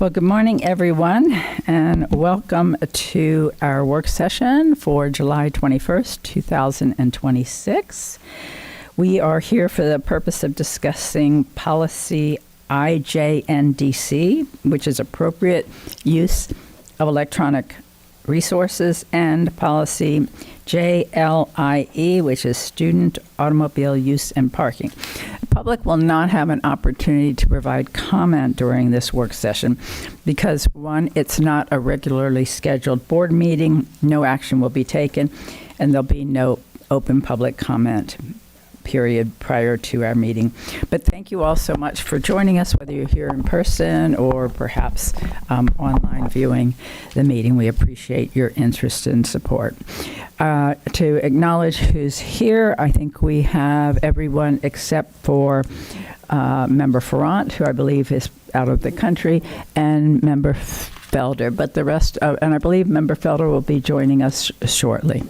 Well, good morning, everyone, and welcome to our work session for July 21st, 2026. We are here for the purpose of discussing policy IJNDC, which is appropriate use of electronic resources, and policy JLIE, which is student automobile use and parking. The public will not have an opportunity to provide comment during this work session because, one, it's not a regularly scheduled board meeting, no action will be taken, and there'll be no open public comment period prior to our meeting. But thank you all so much for joining us, whether you're here in person or perhaps online viewing the meeting. We appreciate your interest and support. To acknowledge who's here, I think we have everyone except for Member Ferrant, who I believe is out of the country, and Member Felder. But the rest, and I believe Member Felder will be joining us shortly.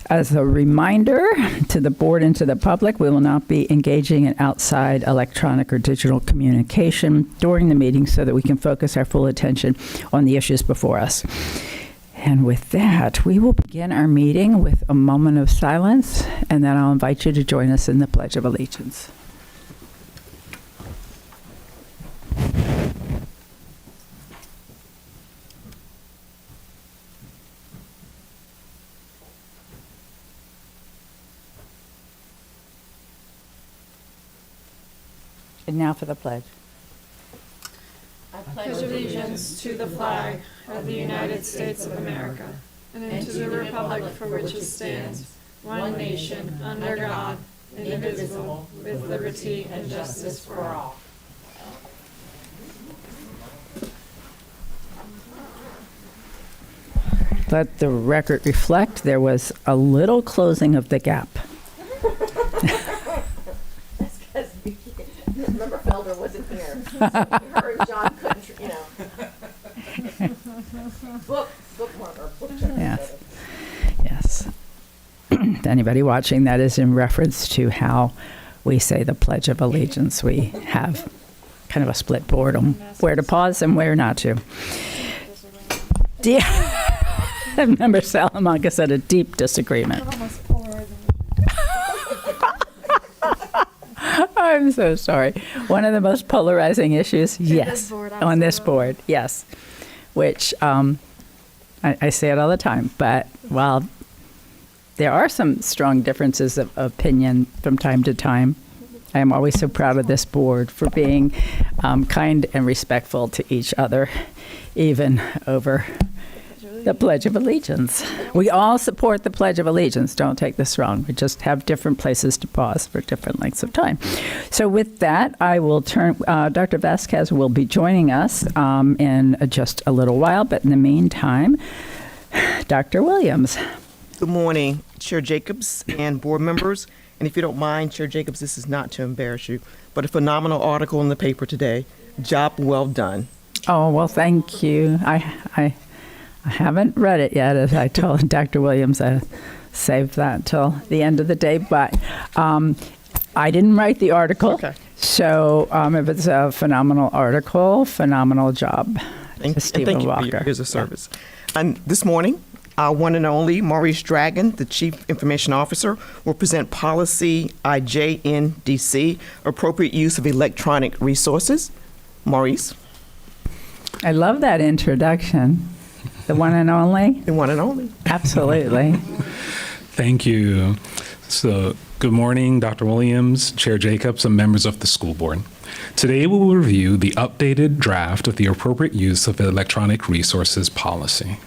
As a reminder to the board and to the public, we will not be engaging in outside electronic or digital communication during the meeting so that we can focus our full attention on the issues before us. And with that, we will begin our meeting with a moment of silence, and then I'll invite you to join us in the Pledge of Allegiance. And now for the pledge. I pledge allegiance to the flag of the United States of America and to the republic for which it stands, one nation, under God, indivisible, with liberty and justice for all. Let the record reflect there was a little closing of the gap. Remember, Felder wasn't here. So her and John couldn't, bookmark or book check. Yes. Yes. Anybody watching, that is in reference to how we say the Pledge of Allegiance. We have kind of a split board on where to pause and where not to. Member Salamanca said a deep disagreement. I'm so sorry. One of the most polarizing issues, yes, on this board, yes, which I say it all the time, but while there are some strong differences of opinion from time to time, I am always so proud of this board for being kind and respectful to each other, even over the Pledge of Allegiance. We all support the Pledge of Allegiance. Don't take this wrong. We just have different places to pause for different lengths of time. So with that, I will turn, Dr. Vasquez will be joining us in just a little while, but in the meantime, Dr. Williams. Good morning, Chair Jacobs and board members. And if you don't mind, Chair Jacobs, this is not to embarrass you, but a phenomenal article in the paper today. Job well done. Oh, well, thank you. I haven't read it yet, as I told Dr. Williams. I saved that till the end of the day, but I didn't write the article. Okay. So if it's a phenomenal article, phenomenal job to Stephen Walker. Thank you for your service. And this morning, our one and only Maurice Dragon, the Chief Information Officer, will present policy IJNDC, appropriate use of electronic resources. Maurice. I love that introduction. The one and only? The one and only. Absolutely. Thank you. So, good morning, Dr. Williams, Chair Jacobs, and members of the school board. Today we will review the updated draft of the appropriate use of electronic resources policy.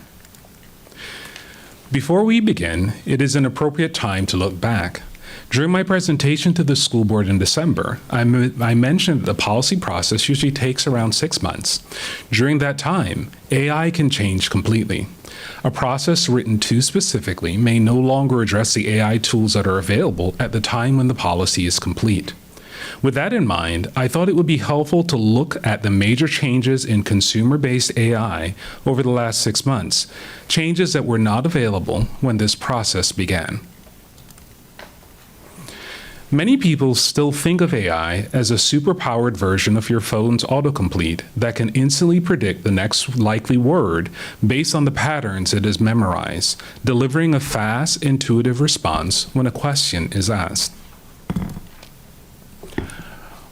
Before we begin, it is an appropriate time to look back. During my presentation to the school board in December, I mentioned that the policy process usually takes around 6 months. During that time, AI can change completely. A process written too specifically may no longer address the AI tools that are available at the time when the policy is complete. With that in mind, I thought it would be helpful to look at the major changes in consumer-based AI over the last 6 months, changes that were not available when this process began. Many people still think of AI as a superpowered version of your phone's autocomplete that can instantly predict the next likely word based on the patterns it has memorized, delivering a fast, intuitive response when a question is asked.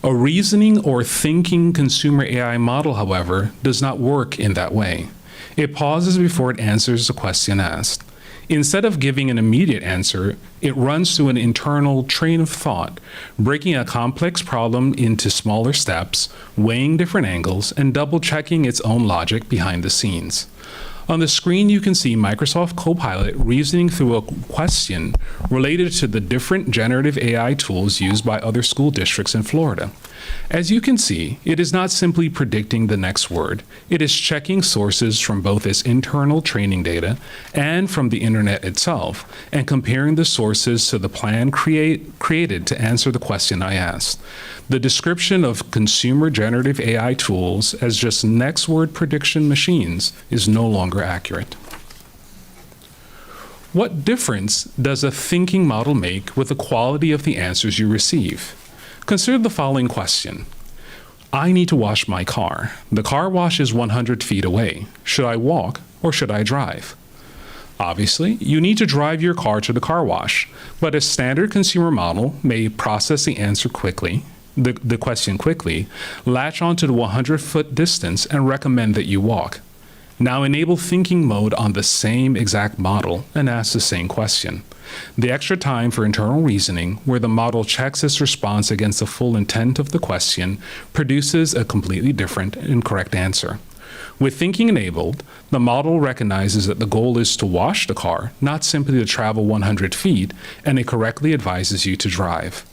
A reasoning or thinking consumer AI model, however, does not work in that way. It pauses before it answers the question asked. Instead of giving an immediate answer, it runs through an internal train of thought, breaking a complex problem into smaller steps, weighing different angles, and double-checking its own logic behind the scenes. On the screen, you can see Microsoft Copilot reasoning through a question related to the different generative AI tools used by other school districts in Florida. As you can see, it is not simply predicting the next word. It is checking sources from both its internal training data and from the internet itself, and comparing the sources to the plan created to answer the question I asked. The description of consumer generative AI tools as just next word prediction machines is no longer accurate. What difference does a thinking model make with the quality of the answers you receive? Consider the following question. I need to wash my car. The car wash is 100 feet away. Should I walk or should I drive? Obviously, you need to drive your car to the car wash, but a standard consumer model may process the answer quickly, the question quickly, latch onto the 100-foot distance, and recommend that you walk. Now enable thinking mode on the same exact model and ask the same question. The extra time for internal reasoning, where the model checks its response against the full intent of the question, produces a completely different and correct answer. With thinking enabled, the model recognizes that the goal is to wash the car, not simply to travel 100 feet, and it correctly advises you to drive.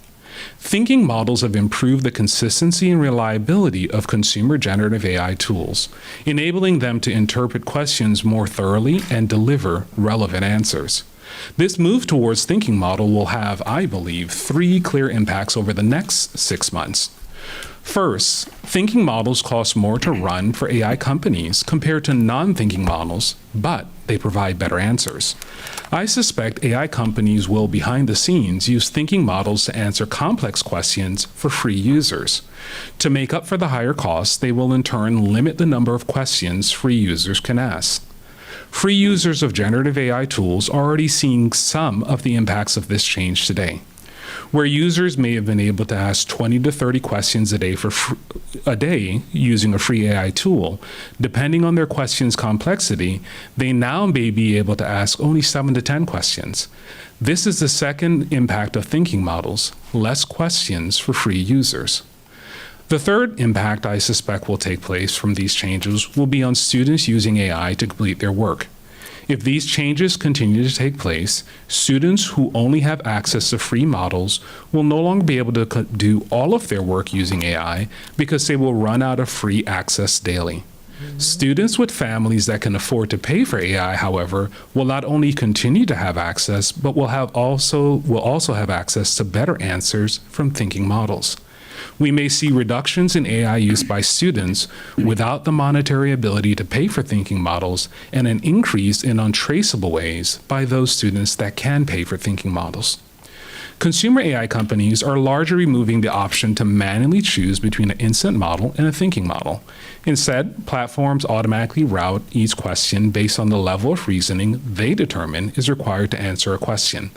Thinking models have improved the consistency and reliability of consumer generative AI tools, enabling them to interpret questions more thoroughly and deliver relevant answers. This move towards thinking model will have, I believe, 3 clear impacts over the next 6 months. First, thinking models cost more to run for AI companies compared to non-thinking models, but they provide better answers. I suspect AI companies will, behind the scenes, use thinking models to answer complex questions for free users. To make up for the higher costs, they will in turn limit the number of questions free users can ask. Free users of generative AI tools are already seeing some of the impacts of this change today. Where users may have been able to ask 20 to 30 questions a day using a free AI tool, depending on their question's complexity, they now may be able to ask only 7 to 10 questions. This is the second impact of thinking models, less questions for free users. The third impact I suspect will take place from these changes will be on students using AI to complete their work. If these changes continue to take place, students who only have access to free models will no longer be able to do all of their work using AI because they will run out of free access daily. Students with families that can afford to pay for AI, however, will not only continue to have access, but will also have access to better answers from thinking models. We may see reductions in AI use by students without the monetary ability to pay for thinking models, and an increase in untraceable ways by those students that can pay for thinking models. Consumer AI companies are largely removing the option to manually choose between an instant model and a thinking model. Instead, platforms automatically route each question based on the level of reasoning they determine is required to answer a question.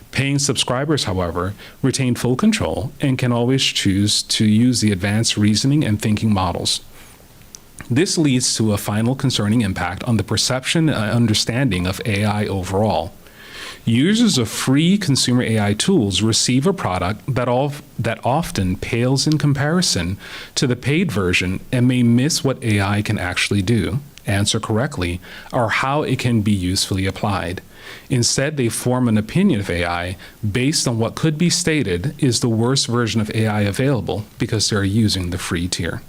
Paying subscribers, however, retain full control and can always choose to use the advanced reasoning and thinking models. This leads to a final concerning impact on the perception and understanding of AI overall. Users of free consumer AI tools receive a product that often pales in comparison to the paid version and may miss what AI can actually do, answer correctly, or how it can be usefully applied. Instead, they form an opinion of AI based on what could be stated is the worst version of AI available because they're using the free tier.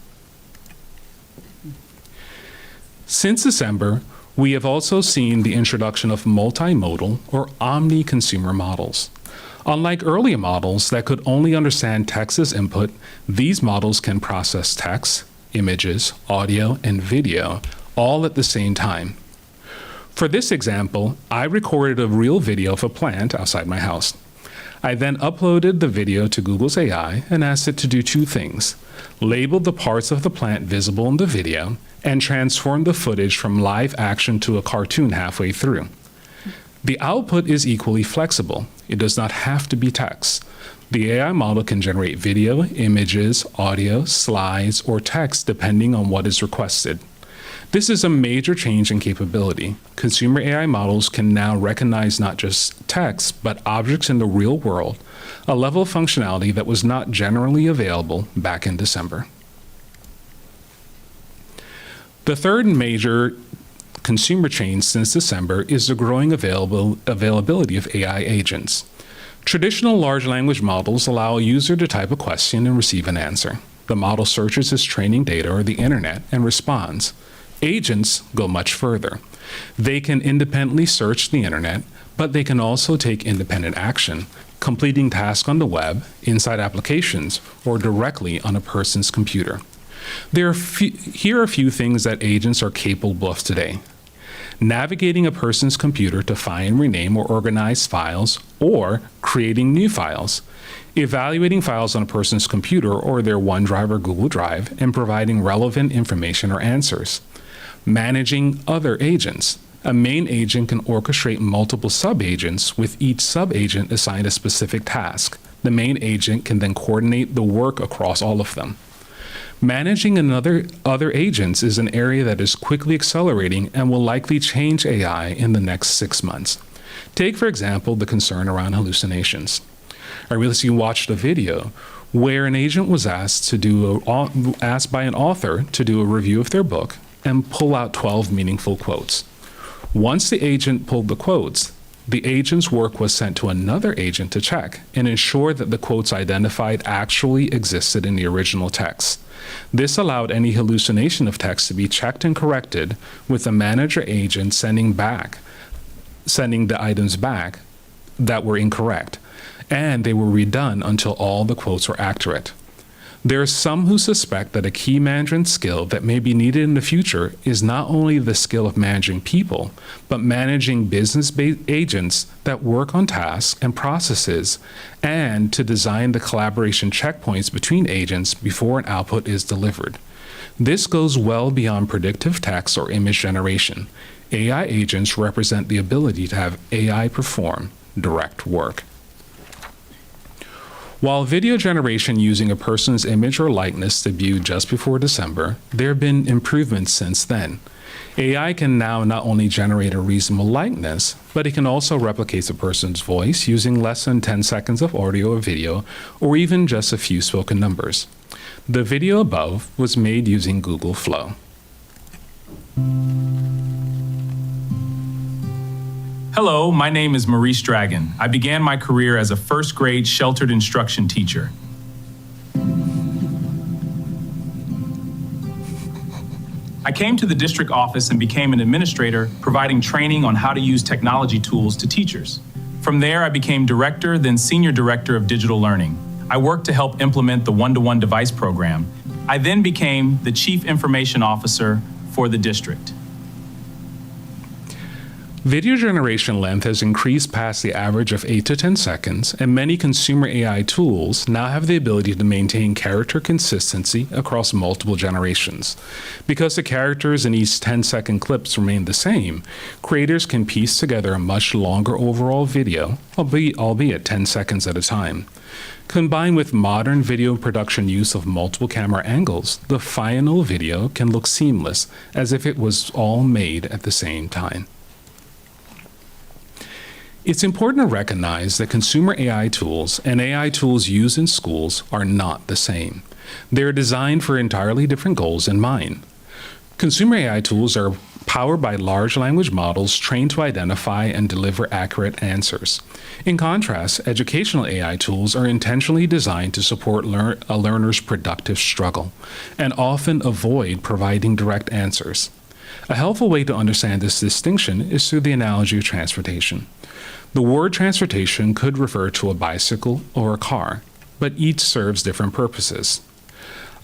Since December, we have also seen the introduction of multimodal or omni-consumer models. Unlike earlier models that could only understand text as input, these models can process text, images, audio, and video all at the same time. For this example, I recorded a real video of a plant outside my house. I then uploaded the video to Google's AI and asked it to do two things: label the parts of the plant visible in the video and transform the footage from live action to a cartoon halfway through. The output is equally flexible. It does not have to be text. The AI model can generate video, images, audio, slides, or text depending on what is requested. This is a major change in capability. Consumer AI models can now recognize not just text, but objects in the real world, a level of functionality that was not generally available back in December. The third major consumer change since December is the growing availability of AI agents. Traditional large language models allow a user to type a question and receive an answer. The model searches its training data or the internet and responds. Agents go much further. They can independently search the internet, but they can also take independent action, completing tasks on the web, inside applications, or directly on a person's computer. Here are a few things that agents are capable of today: navigating a person's computer to find, rename, or organize files, or creating new files, evaluating files on a person's computer or their OneDrive or Google Drive, and providing relevant information or answers. Managing other agents. A main agent can orchestrate multiple sub-agents, with each sub-agent assigned a specific task. The main agent can then coordinate the work across all of them. Managing other agents is an area that is quickly accelerating and will likely change AI in the next 6 months. Take, for example, the concern around hallucinations. I recently watched a video where an agent was asked by an author to do a review of their book and pull out 12 meaningful quotes. Once the agent pulled the quotes, the agent's work was sent to another agent to check and ensure that the quotes identified actually existed in the original text. This allowed any hallucination of text to be checked and corrected, with the manager agent sending the items back that were incorrect, and they were redone until all the quotes were accurate. There are some who suspect that a key management skill that may be needed in the future is not only the skill of managing people, but managing business-based agents that work on tasks and processes, and to design the collaboration checkpoints between agents before an output is delivered. This goes well beyond predictive text or image generation. AI agents represent the ability to have AI perform direct work. While video generation using a person's image or likeness debuted just before December, there have been improvements since then. AI can now not only generate a reasonable likeness, but it can also replicate a person's voice using less than 10 seconds of audio or video, or even just a few spoken numbers. The video above was made using Google Flow. Hello, my name is Maurice Dragon. I began my career as a first-grade sheltered instruction teacher. I came to the district office and became an administrator, providing training on how to use technology tools to teachers. From there, I became director, then senior director of digital learning. I worked to help implement the one-to-one device program. I then became the chief information officer for the district. Video generation length has increased past the average of 8 to 10 seconds, and many consumer AI tools now have the ability to maintain character consistency across multiple generations. Because the characters in each 10-second clips remain the same, creators can piece together a much longer overall video, albeit 10 seconds at a time. Combined with modern video production use of multiple camera angles, the final video can look seamless, as if it was all made at the same time. It's important to recognize that consumer AI tools and AI tools used in schools are not the same. They're designed for entirely different goals in mind. Consumer AI tools are powered by large language models trained to identify and deliver accurate answers. In contrast, educational AI tools are intentionally designed to support a learner's productive struggle and often avoid providing direct answers. A helpful way to understand this distinction is through the analogy of transportation. The word transportation could refer to a bicycle or a car, but each serves different purposes.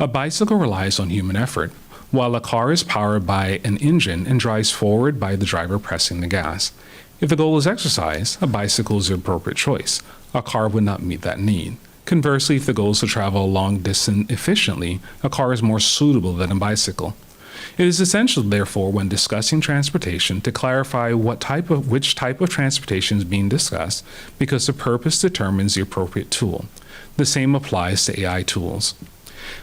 A bicycle relies on human effort, while a car is powered by an engine and drives forward by the driver pressing the gas. If the goal is exercise, a bicycle is the appropriate choice. a car would not meet that need. Conversely, if the goal is to travel a long distance efficiently, a car is more suitable than a bicycle. It is essential, therefore, when discussing transportation to clarify which type of transportation is being discussed, because the purpose determines the appropriate tool. The same applies to AI tools.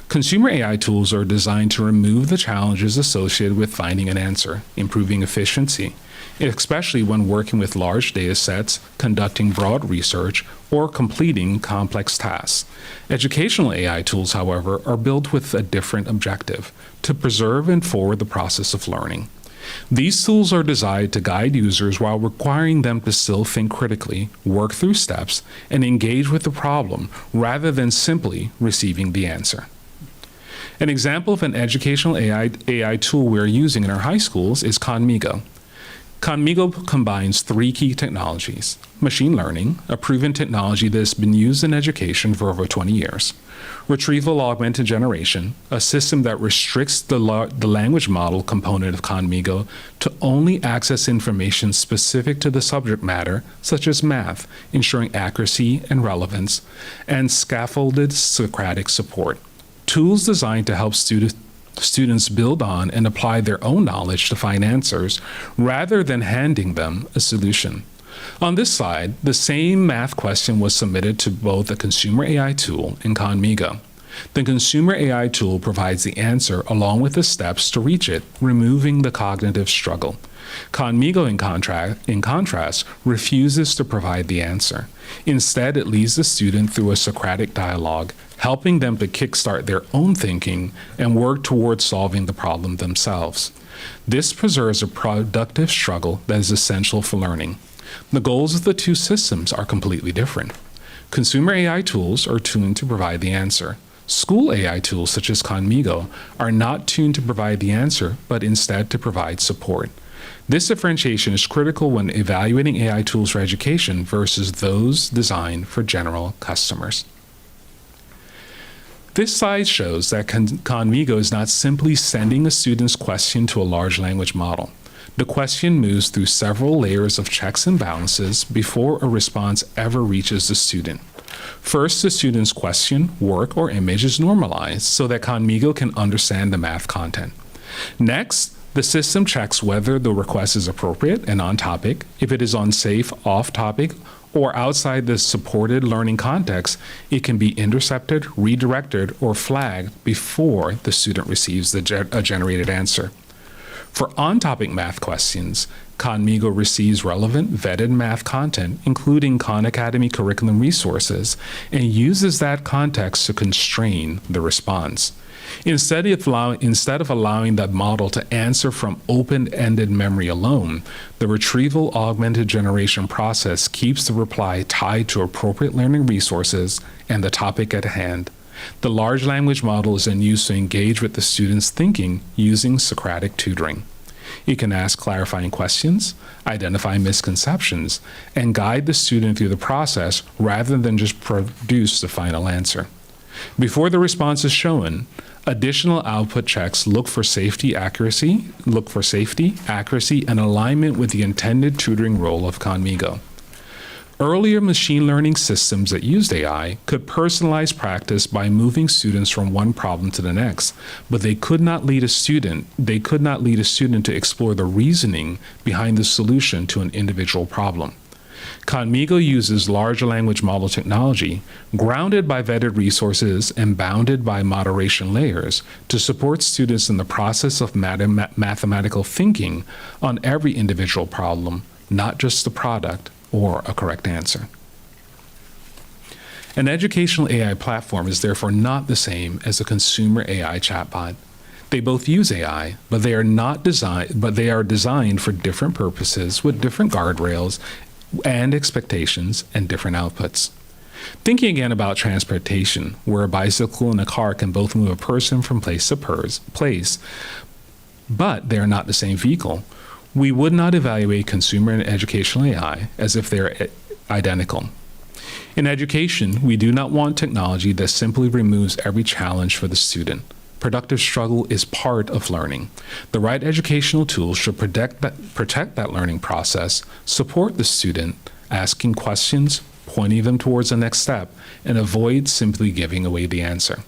Consumer AI tools are designed to remove the challenges associated with finding an answer, improving efficiency, especially when working with large data sets, conducting broad research, or completing complex tasks. Educational AI tools, however, are built with a different objective: to preserve and forward the process of learning. These tools are designed to guide users while requiring them to still think critically, work through steps, and engage with the problem rather than simply receiving the answer. An example of an educational AI tool we're using in our high schools is Conmigo. Conmigo combines three key technologies: machine learning, a proven technology that has been used in education for over 20 years; retrieval augmented generation, a system that restricts the language model component of Conmigo to only access information specific to the subject matter, such as math, ensuring accuracy and relevance; and scaffolded Socratic support, tools designed to help students build on and apply their own knowledge to find answers rather than handing them a solution. On this slide, the same math question was submitted to both the Consumer AI tool and Conmigo. The Consumer AI tool provides the answer along with the steps to reach it, removing the cognitive struggle. Conmigo, in contrast, refuses to provide the answer. Instead, it leads the student through a Socratic dialogue, helping them to kickstart their own thinking and work towards solving the problem themselves. This preserves a productive struggle that is essential for learning. The goals of the two systems are completely different. Consumer AI tools are tuned to provide the answer. School AI tools such as Conmigo are not tuned to provide the answer, but instead to provide support. This differentiation is critical when evaluating AI tools for education versus those designed for general customers. This slide shows that Conmigo is not simply sending a student's question to a large language model. The question moves through several layers of checks and balances before a response ever reaches the student. First, the student's question, work, or image is normalized so that Conmigo can understand the math content. Next, the system checks whether the request is appropriate and on topic. If it is unsafe, off topic, or outside the supported learning context, it can be intercepted, redirected, or flagged before the student receives a generated answer. For on-topic math questions, Conmigo receives relevant, vetted math content, including Khan Academy curriculum resources, and uses that context to constrain the response. Instead of allowing that model to answer from open-ended memory alone, the retrieval augmented generation process keeps the reply tied to appropriate learning resources and the topic at hand. The large language model is then used to engage with the student's thinking using Socratic tutoring. It can ask clarifying questions, identify misconceptions, and guide the student through the process rather than just produce the final answer. Before the response is shown, additional output checks look for safety, accuracy, and alignment with the intended tutoring role of Conmigo. Earlier machine learning systems that used AI could personalize practice by moving students from one problem to the next, but they could not lead a student to explore the reasoning behind the solution to an individual problem. Conmigo uses large language model technology, grounded by vetted resources and bounded by moderation layers, to support students in the process of mathematical thinking on every individual problem, not just the product or a correct answer. An educational AI platform is therefore not the same as a consumer AI chatbot. They both use AI, but they are designed for different purposes with different guardrails and expectations and different outputs. Thinking again about transportation, where a bicycle and a car can both move a person from place to place, but they are not the same vehicle, we would not evaluate consumer and educational AI as if they're identical. In education, we do not want technology that simply removes every challenge for the student. Productive struggle is part of learning. The right educational tools should protect that learning process, support the student, asking questions, pointing them towards the next step, and avoid simply giving away the answer.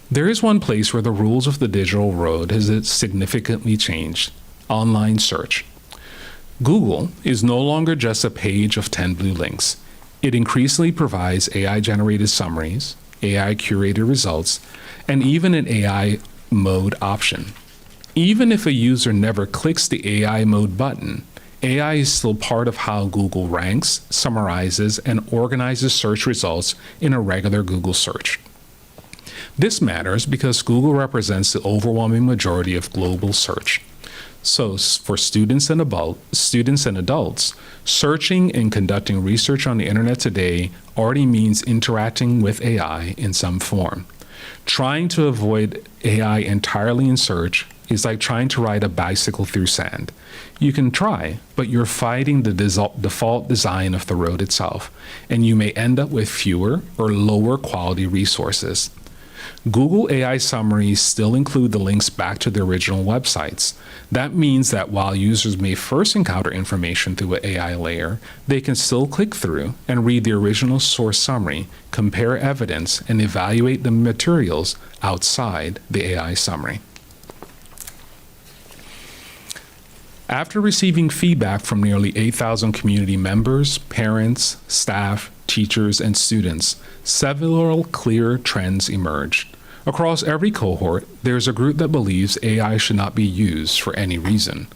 There is one place where the rules of the digital road has significantly changed: online search. Google is no longer just a page of 10 blue links. It increasingly provides AI-generated summaries, AI-curated results, and even an AI mode option. Even if a user never clicks the AI mode button, AI is still part of how Google ranks, summarizes, and organizes search results in a regular Google search. This matters because Google represents the overwhelming majority of global search. So for students and adults, searching and conducting research on the internet today already means interacting with AI in some form. Trying to avoid AI entirely in search is like trying to ride a bicycle through sand. You can try, but you're fighting the default design of the road itself, and you may end up with fewer or lower quality resources. Google AI summaries still include the links back to the original websites. That means that while users may first encounter information through an AI layer, they can still click through and read the original source summary, compare evidence, and evaluate the materials outside the AI summary. After receiving feedback from nearly 8,000 community members, parents, staff, teachers, and students, several clear trends emerged. Across every cohort, there's a group that believes AI should not be used for any reason.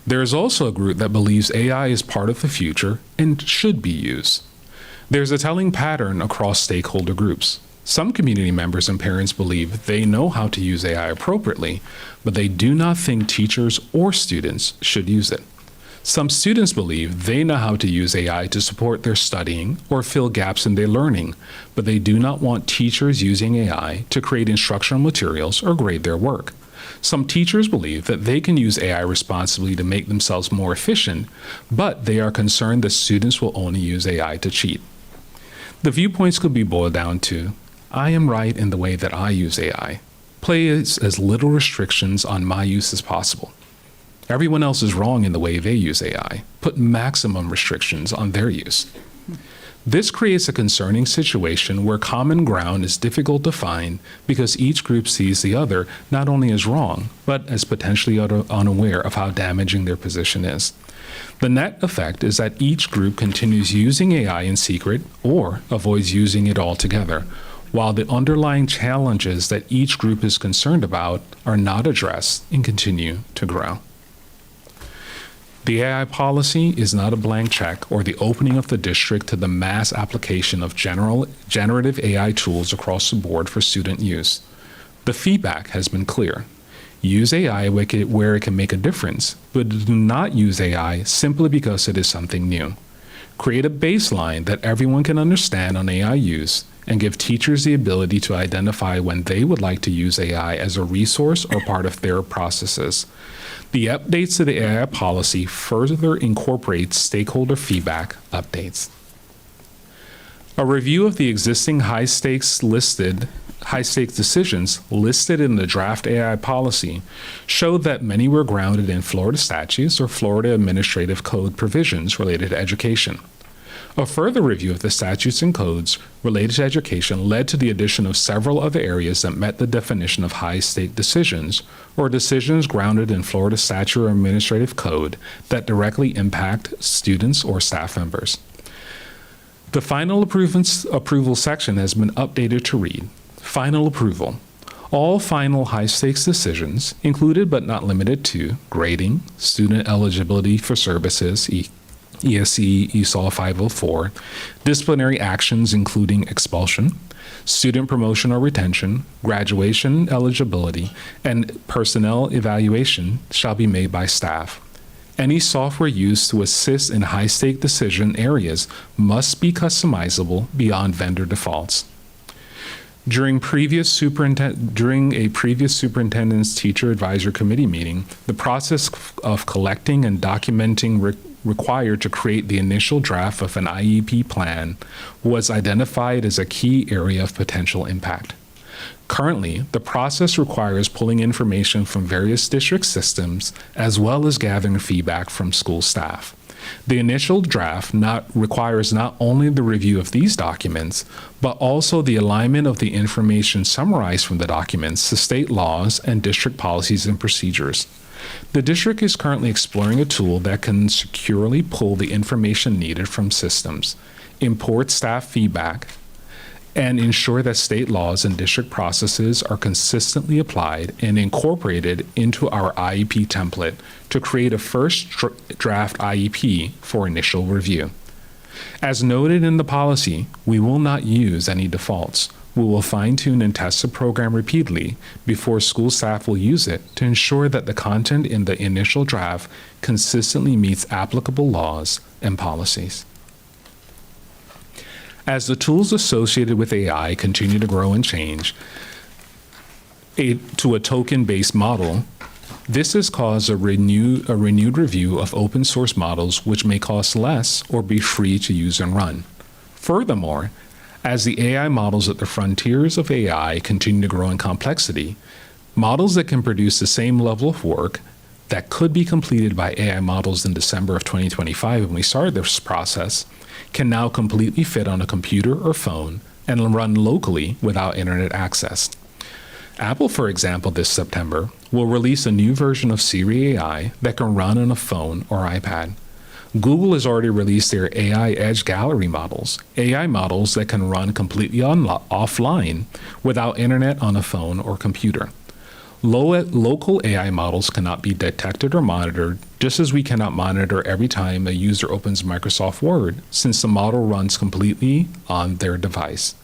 There is also a group that believes AI is part of the future and should be used. There's a telling pattern across stakeholder groups. Some community members and parents believe they know how to use AI appropriately, but they do not think teachers or students should use it. Some students believe they know how to use AI to support their studying or fill gaps in their learning, but they do not want teachers using AI to create instructional materials or grade their work. Some teachers believe that they can use AI responsibly to make themselves more efficient, but they are concerned that students will only use AI to cheat. The viewpoints could be boiled down to, I am right in the way that I use AI. Place as little restrictions on my use as possible. Everyone else is wrong in the way they use AI. Put maximum restrictions on their use. This creates a concerning situation where common ground is difficult to find because each group sees the other not only as wrong, but as potentially unaware of how damaging their position is. The net effect is that each group continues using AI in secret or avoids using it altogether, while the underlying challenges that each group is concerned about are not addressed and continue to grow. The AI policy is not a blank check or the opening of the district to the mass application of generative AI tools across the board for student use. The feedback has been clear. Use AI where it can make a difference, but do not use AI simply because it is something new. Create a baseline that everyone can understand on AI use and give teachers the ability to identify when they would like to use AI as a resource or part of their processes. The updates to the AI policy further incorporate stakeholder feedback updates. A review of the existing high-stakes decisions listed in the draft AI policy showed that many were grounded in Florida statutes or Florida administrative code provisions related to education. A further review of the statutes and codes related to education led to the addition of several other areas that met the definition of high-stake decisions, or decisions grounded in Florida statute or administrative code that directly impact students or staff members. The final approval section has been updated to read, Final approval. All final high-stakes decisions, included but not limited to grading, student eligibility for services, ESE, ESOL 504, disciplinary actions including expulsion, student promotion or retention, graduation eligibility, and personnel evaluation shall be made by staff. Any software used to assist in high-stake decision areas must be customizable beyond vendor defaults. During a previous superintendent's teacher advisory committee meeting, the process of collecting and documenting required to create the initial draft of an IEP plan was identified as a key area of potential impact. Currently, the process requires pulling information from various district systems as well as gathering feedback from school staff. The initial draft requires not only the review of these documents, but also the alignment of the information summarized from the documents to state laws and district policies and procedures. The district is currently exploring a tool that can securely pull the information needed from systems, import staff feedback, and ensure that state laws and district processes are consistently applied and incorporated into our IEP template to create a first draft IEP for initial review. As noted in the policy, we will not use any defaults. We will fine-tune and test the program repeatedly before school staff will use it to ensure that the content in the initial draft consistently meets applicable laws and policies. As the tools associated with AI continue to grow and change to a token-based model, this has caused a renewed review of open source models which may cost less or be free to use and run. Furthermore, as the AI models at the frontiers of AI continue to grow in complexity, models that can produce the same level of work that could be completed by AI models in December of 2025 when we started this process can now completely fit on a computer or phone and run locally without internet access. Apple, for example, this September will release a new version of Siri AI that can run on a phone or iPad. Google has already released their AI Edge Gallery models, AI models that can run completely offline without internet on a phone or computer. Local AI models cannot be detected or monitored, just as we cannot monitor every time a user opens Microsoft Word, since the model runs completely on their device.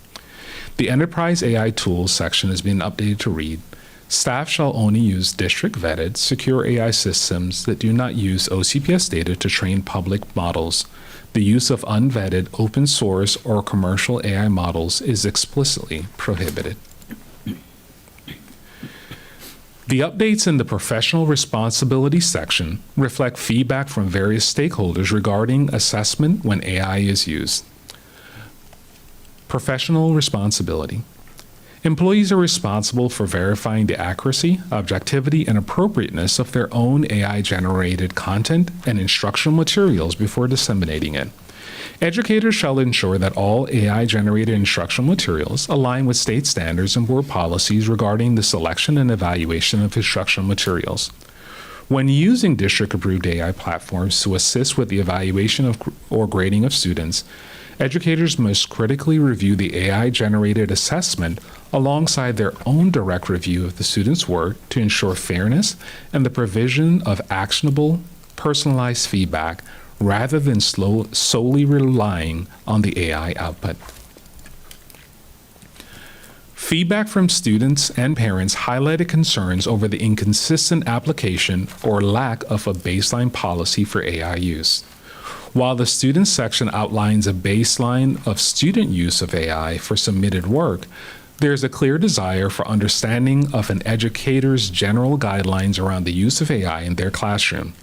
The Enterprise AI Tools section has been updated to read, staff shall only use district-vetted, secure AI systems that do not use OCPS data to train public models. The use of unvetted, open source, or commercial AI models is explicitly prohibited. The updates in the professional responsibility section reflect feedback from various stakeholders regarding assessment when AI is used. Professional responsibility. Employees are responsible for verifying the accuracy, objectivity, and appropriateness of their own AI-generated content and instructional materials before disseminating it. Educators shall ensure that all AI-generated instructional materials align with state standards and board policies regarding the selection and evaluation of instructional materials. When using district-approved AI platforms to assist with the evaluation of or grading of students, educators must critically review the AI-generated assessment alongside their own direct review of the student's work to ensure fairness and the provision of actionable, personalized feedback rather than solely relying on the AI output. Feedback from students and parents highlighted concerns over the inconsistent application or lack of a baseline policy for AI use. While the students section outlines a baseline of student use of AI for submitted work, there is a clear desire for understanding of an educator's general guidelines around the use of AI in their classroom.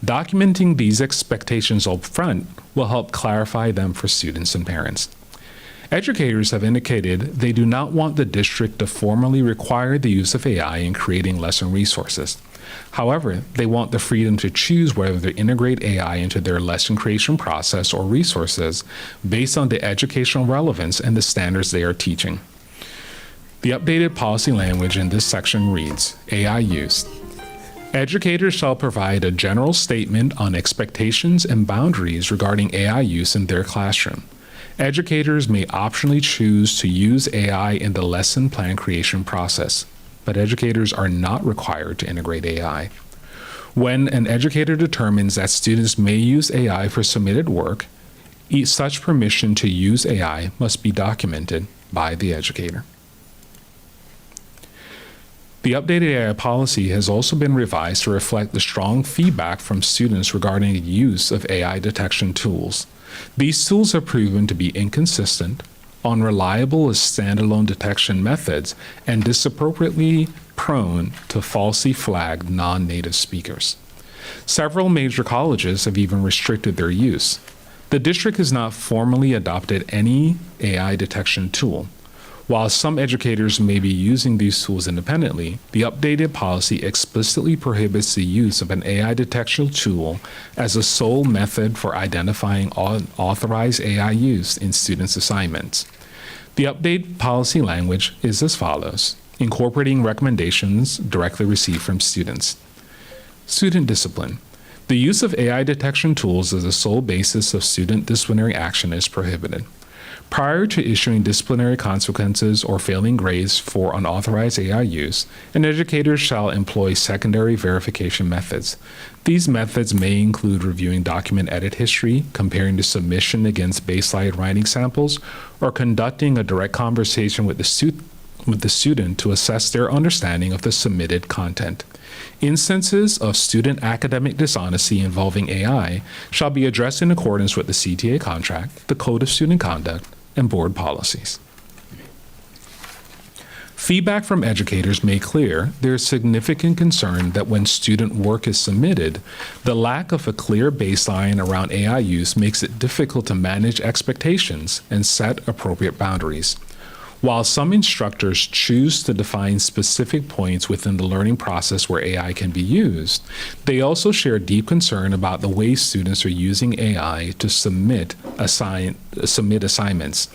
Documenting these expectations up front will help clarify them for students and parents. Educators have indicated they do not want the district to formally require the use of AI in creating lesson resources. However, they want the freedom to choose whether to integrate AI into their lesson creation process or resources based on the educational relevance and the standards they are teaching. The updated policy language in this section reads, AI use. Educators shall provide a general statement on expectations and boundaries regarding AI use in their classroom. Educators may optionally choose to use AI in the lesson plan creation process, but educators are not required to integrate AI. When an educator determines that students may use AI for submitted work, such permission to use AI must be documented by the educator. The updated AI policy has also been revised to reflect the strong feedback from students regarding the use of AI detection tools. These tools have proven to be inconsistent, unreliable as standalone detection methods, and disappropriately prone to falsely flagged non-native speakers. Several major colleges have even restricted their use. The district has not formally adopted any AI detection tool. While some educators may be using these tools independently, the updated policy explicitly prohibits the use of an AI detection tool as a sole method for identifying unauthorized AI use in students' assignments. The updated policy language is as follows, incorporating recommendations directly received from students. Student discipline. The use of AI detection tools as a sole basis of student disciplinary action is prohibited. Prior to issuing disciplinary consequences or failing grades for unauthorized AI use, an educator shall employ secondary verification methods. These methods may include reviewing document edit history, comparing the submission against baseline writing samples, or conducting a direct conversation with the student to assess their understanding of the submitted content. Instances of student academic dishonesty involving AI shall be addressed in accordance with the CTA contract, the Code of Student Conduct, and board policies. Feedback from educators made clear there is significant concern that when student work is submitted, the lack of a clear baseline around AI use makes it difficult to manage expectations and set appropriate boundaries. While some instructors choose to define specific points within the learning process where AI can be used, they also share deep concern about the way students are using AI to submit assignments.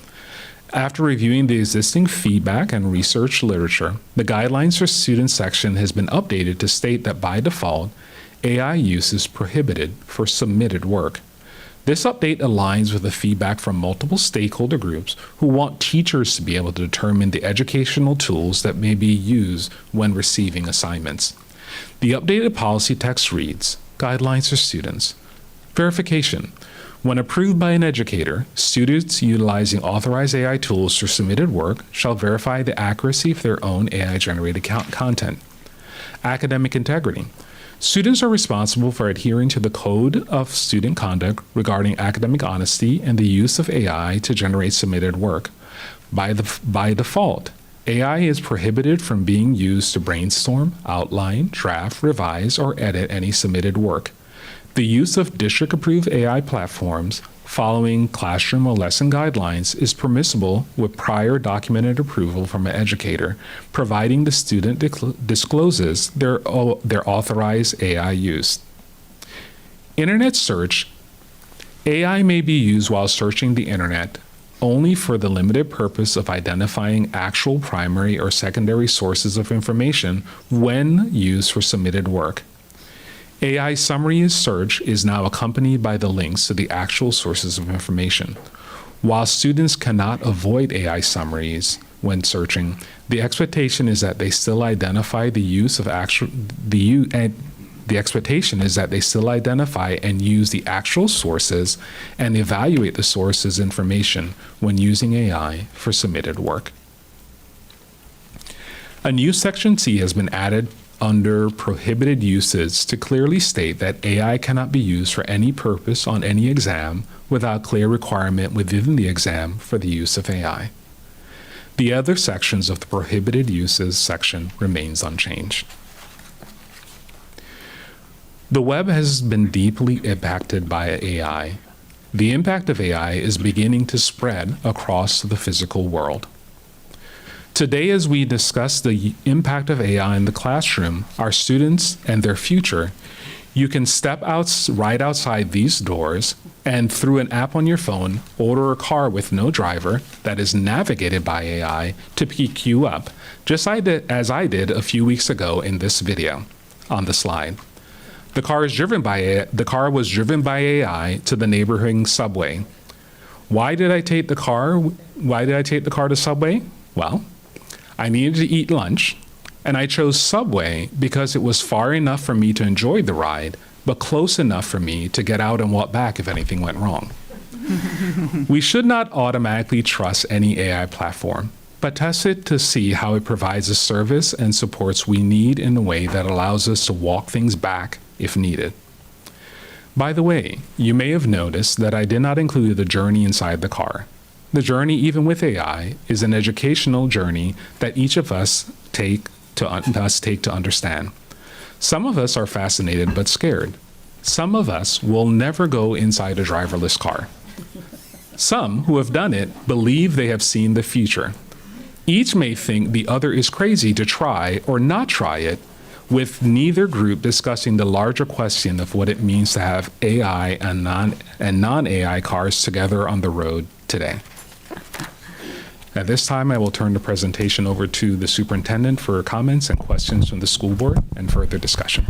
After reviewing the existing feedback and research literature, the Guidelines for Students section has been updated to state that by default, AI use is prohibited for submitted work. This update aligns with the feedback from multiple stakeholder groups who want teachers to be able to determine the educational tools that may be used when receiving assignments. The updated policy text reads, Guidelines for Students. Verification. When approved by an educator, students utilizing authorized AI tools for submitted work shall verify the accuracy of their own AI-generated content. Academic integrity. Students are responsible for adhering to the Code of Student Conduct regarding academic honesty and the use of AI to generate submitted work. By default, AI is prohibited from being used to brainstorm, outline, draft, revise, or edit any submitted work. The use of district-approved AI platforms following classroom or lesson guidelines is permissible with prior documented approval from an educator, providing the student discloses their authorized AI use. Internet search. AI may be used while searching the internet only for the limited purpose of identifying actual primary or secondary sources of information when used for submitted work. AI summary search is now accompanied by the links to the actual sources of information. While students cannot avoid AI summaries when searching, the expectation is that they still identify and use the actual sources and evaluate the sources' information when using AI for submitted work. A new Section C has been added under prohibited uses to clearly state that AI cannot be used for any purpose on any exam without clear requirement within the exam for the use of AI. The other sections of the prohibited uses section remains unchanged. The web has been deeply impacted by AI. The impact of AI is beginning to spread across the physical world. Today, as we discuss the impact of AI in the classroom, our students, and their future, you can step out right outside these doors and through an app on your phone, order a car with no driver that is navigated by AI to pick you up, just as I did a few weeks ago in this video on the slide. The car was driven by AI to the neighboring subway. Why did I take the car to Subway? Well, I needed to eat lunch, and I chose Subway because it was far enough for me to enjoy the ride, but close enough for me to get out and walk back if anything went wrong. We should not automatically trust any AI platform, but test it to see how it provides the service and supports we need in a way that allows us to walk things back if needed. By the way, you may have noticed that I did not include the journey inside the car. The journey, even with AI, is an educational journey that each of us take to understand. Some of us are fascinated but scared. Some of us will never go inside a driverless car. Some who have done it believe they have seen the future. Each may think the other is crazy to try or not try it, with neither group discussing the larger question of what it means to have AI and non-AI cars together on the road today. At this time, I will turn the presentation over to the superintendent for comments and questions from the school board and further discussion.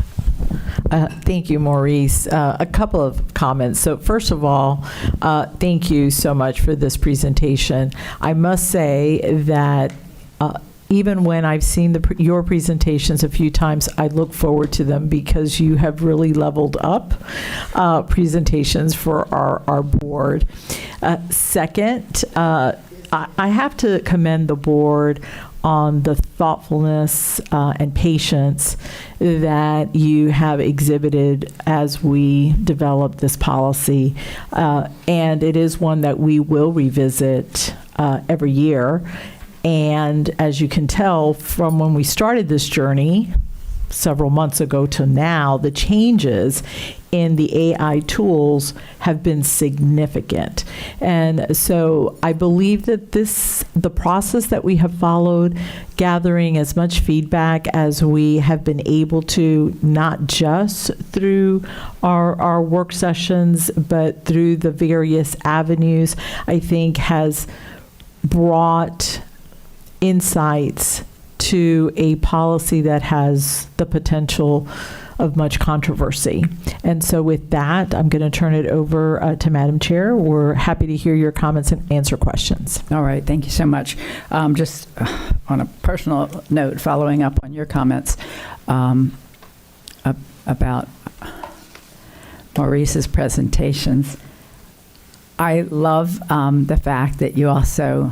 Thank you, Maurice. A couple of comments. So first of all, thank you so much for this presentation. I must say that even when I've seen your presentations a few times, I look forward to them because you have really leveled up presentations for our board. Second, I have to commend the board on the thoughtfulness and patience that you have exhibited as we develop this policy. And it is one that we will revisit every year. And as you can tell from when we started this journey several months ago to now, the changes in the AI tools have been significant. And so I believe that the process that we have followed, gathering as much feedback as we have been able to, not just through our work sessions, but through the various avenues, I think has brought insights to a policy that has the potential of much controversy. And so with that, I'm going to turn it over to Madam Chair. We're happy to hear your comments and answer questions. All right, thank you so much. Just on a personal note, following up on your comments about Maurice's presentations, I love the fact that you also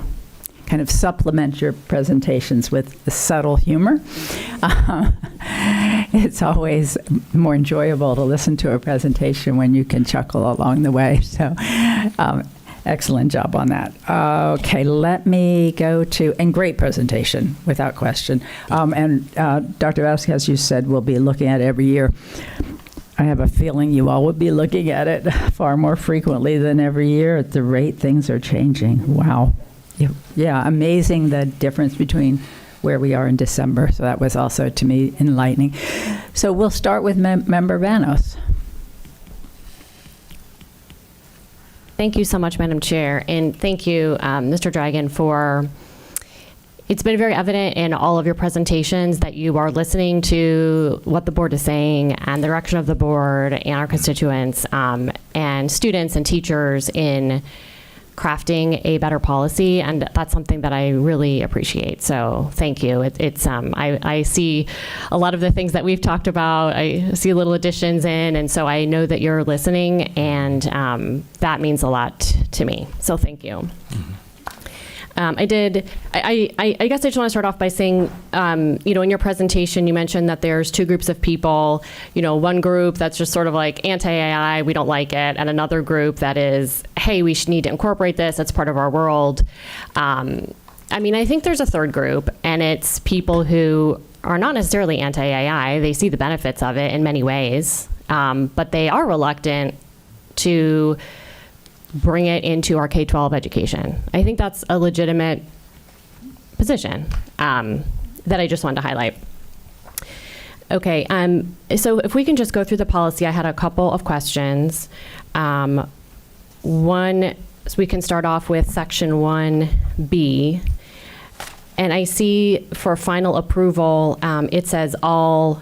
kind of supplement your presentations with the subtle humor. It's always more enjoyable to listen to a presentation when you can chuckle along the way. So excellent job on that. Okay, let me go to, and great presentation, without question. And Dr. Vasquez, you said we'll be looking at it every year. I have a feeling you all will be looking at it far more frequently than every year at the rate things are changing. Wow. Yeah, amazing the difference between where we are in December. So that was also, to me, enlightening. So we'll start with Member Vanos. Thank you so much, Madam Chair. And thank you, Mr. Dragon, for, it's been very evident in all of your presentations that you are listening to what the board is saying and the direction of the board and our constituents and students and teachers in crafting a better policy, and that's something that I really appreciate. So thank you. I see a lot of the things that we've talked about. I see little additions in, and so I know that you're listening, and that means a lot to me. So thank you. Mm-hmm. I guess I just want to start off by saying, in your presentation, you mentioned that there's two groups of people, one group that's just sort of like anti-AI, we don't like it, and another group that is, hey, we need to incorporate this, it's part of our world. I think there's a third group, and it's people who are not necessarily anti-AI, they see the benefits of it in many ways, but they are reluctant to bring it into our K-12 education. I think that's a legitimate position that I just wanted to highlight. Okay, so if we can just go through the policy, I had a couple of questions. One, so we can start off with section 1B. And I see for final approval, it says all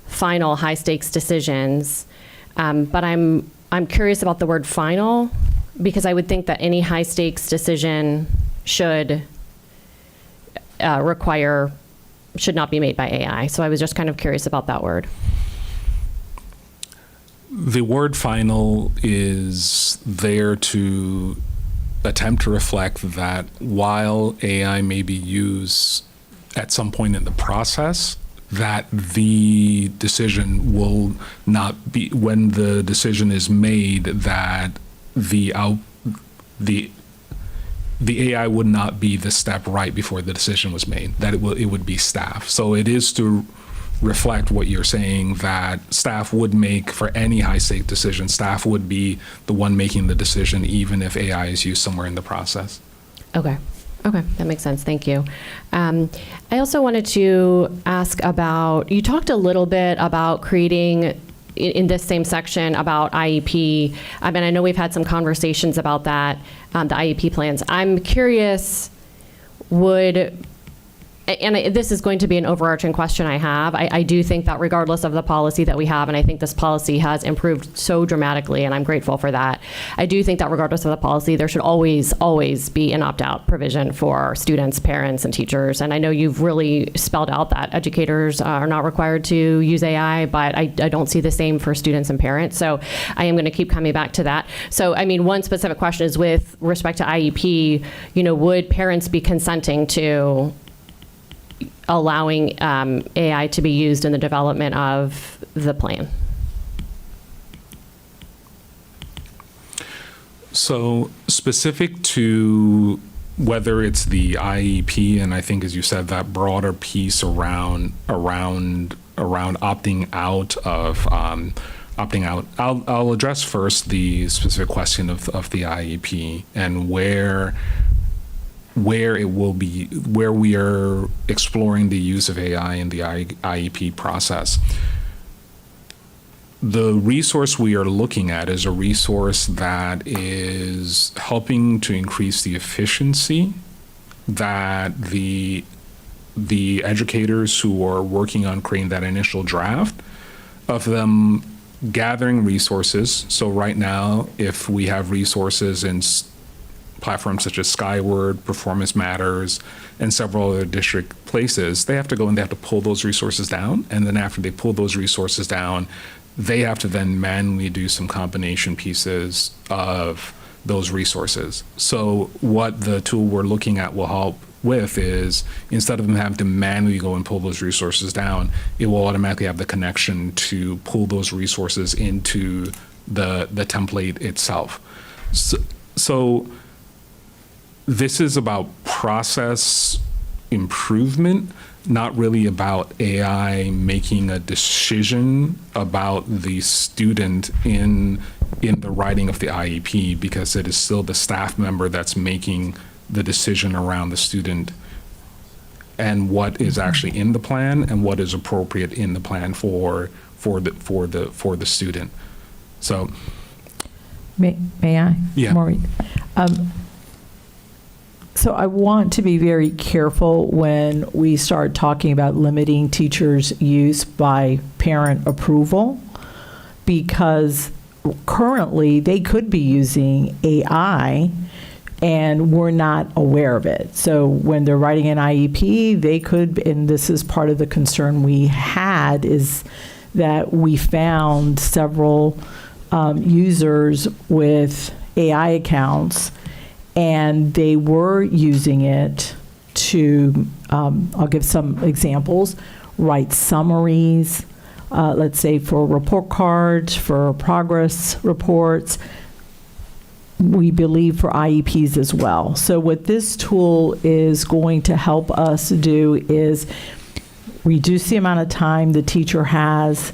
final high stakes decisions. But I'm curious about the word final, because I would think that any high stakes decision should not be made by AI. So I was just kind of curious about that word. The word final is there to attempt to reflect that while AI may be used at some point in the process, that the decision will not be, when the decision is made, that the AI would not be the step right before the decision was made, that it would be staff. So it is to reflect what you're saying, that staff would make, for any high stake decision, staff would be the one making the decision, even if AI is used somewhere in the process. Okay. Okay, that makes sense. Thank you. I also wanted to ask about, you talked a little bit about creating, in this same section, about IEP. I mean, I know we've had some conversations about that, the IEP plans. I'm curious, this is going to be an overarching question I have. I do think that regardless of the policy that we have, and I think this policy has improved so dramatically, and I'm grateful for that, I do think that regardless of the policy, there should always, always be an opt-out provision for students, parents, and teachers. And I know you've really spelled out that educators are not required to use AI, but I don't see the same for students and parents. So I am going to keep coming back to that. So, I mean, one specific question is with respect to IEP, would parents be consenting to allowing AI to be used in the development of the plan? So specific to whether it's the IEP, and I think, as you said, that broader piece around opting out of opting out. I'll address first the specific question of the IEP and where it will be, where we are exploring the use of AI in the IEP process. The resource we are looking at is a resource that is helping to increase the efficiency that the educators who are working on creating that initial draft, of them gathering resources. So right now, if we have resources in platforms such as Skyward, Performance Matters, and several other district places, they have to go and they have to pull those resources down. And then after they pull those resources down, they have to then manually do some combination pieces of those resources. So what the tool we're looking at will help with is, instead of them having to manually go and pull those resources down, it will automatically have the connection to pull those resources into the template itself. So this is about process improvement, not really about AI making a decision about the student in the writing of the IEP, because it is still the staff member that's making the decision around the student and what is actually in the plan and what is appropriate in the plan for the student. So, May I? Yeah. Maureen? So I want to be very careful when we start talking about limiting teachers' use by parent approval, because currently they could be using AI and we're not aware of it. So when they're writing an IEP, they could, and this is part of the concern we had, is that we found several users with AI accounts, and they were using it to, I'll give some examples, write summaries, let's say for report cards, for progress reports, we believe for IEPs as well. So what this tool is going to help us do is reduce the amount of time the teacher has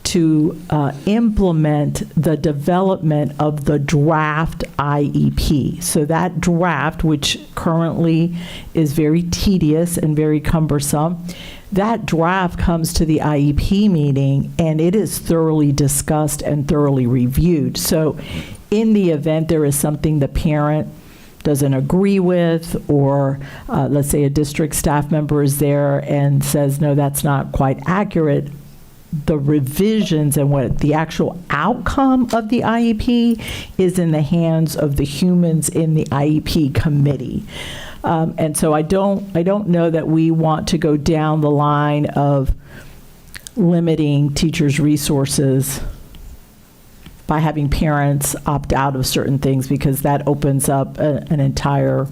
to implement the development of the draft IEP. So that draft, which currently is very tedious and very cumbersome, that draft comes to the IEP meeting and it is thoroughly discussed and thoroughly reviewed. So in the event there is something the parent doesn't agree with, or let's say a district staff member is there and says, no, that's not quite accurate, the revisions and what the actual outcome of the IEP is in the hands of the humans in the IEP committee. And so I don't know that we want to go down the line of limiting teachers' resources by having parents opt out of certain things, because that opens up an entire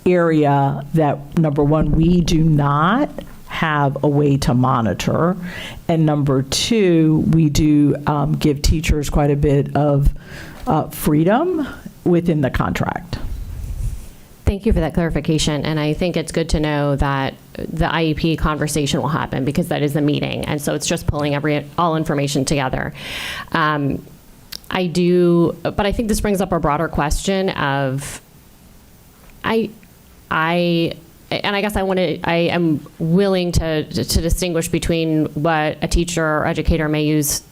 area that, number one, we do not have a way to monitor, and number two, we do give teachers quite a bit of freedom within the contract. Thank you for that clarification. And I think it's good to know that the IEP conversation will happen, because that is a meeting. And so it's just pulling all information together. But I think this brings up a broader question of And I guess I am willing to distinguish between what a teacher or educator may use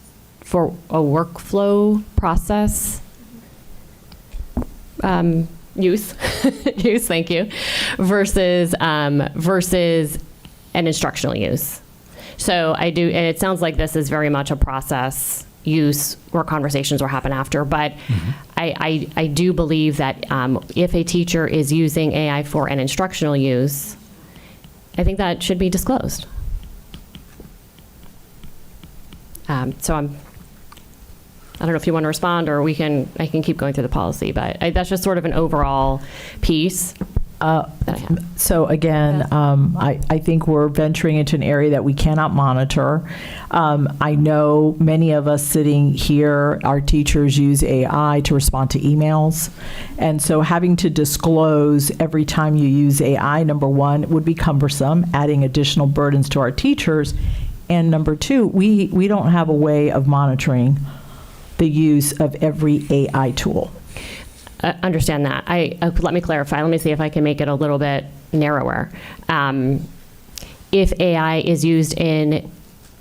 for a workflow process use, thank you, versus an instructional use. So I do, and it sounds like this is very much a process use where conversations will happen after, but I do believe that if a teacher is using AI for an instructional use, I think that should be disclosed. So I don't know if you want to respond, or I can keep going through the policy, but that's just sort of an overall piece that I have. So again, I think we're venturing into an area that we cannot monitor. I know many of us sitting here, our teachers use AI to respond to emails. And so having to disclose every time you use AI, number one, would be cumbersome, adding additional burdens to our teachers. And number two, we don't have a way of monitoring the use of every AI tool. Understand that. Let me clarify. Let me see if I can make it a little bit narrower. If AI is used in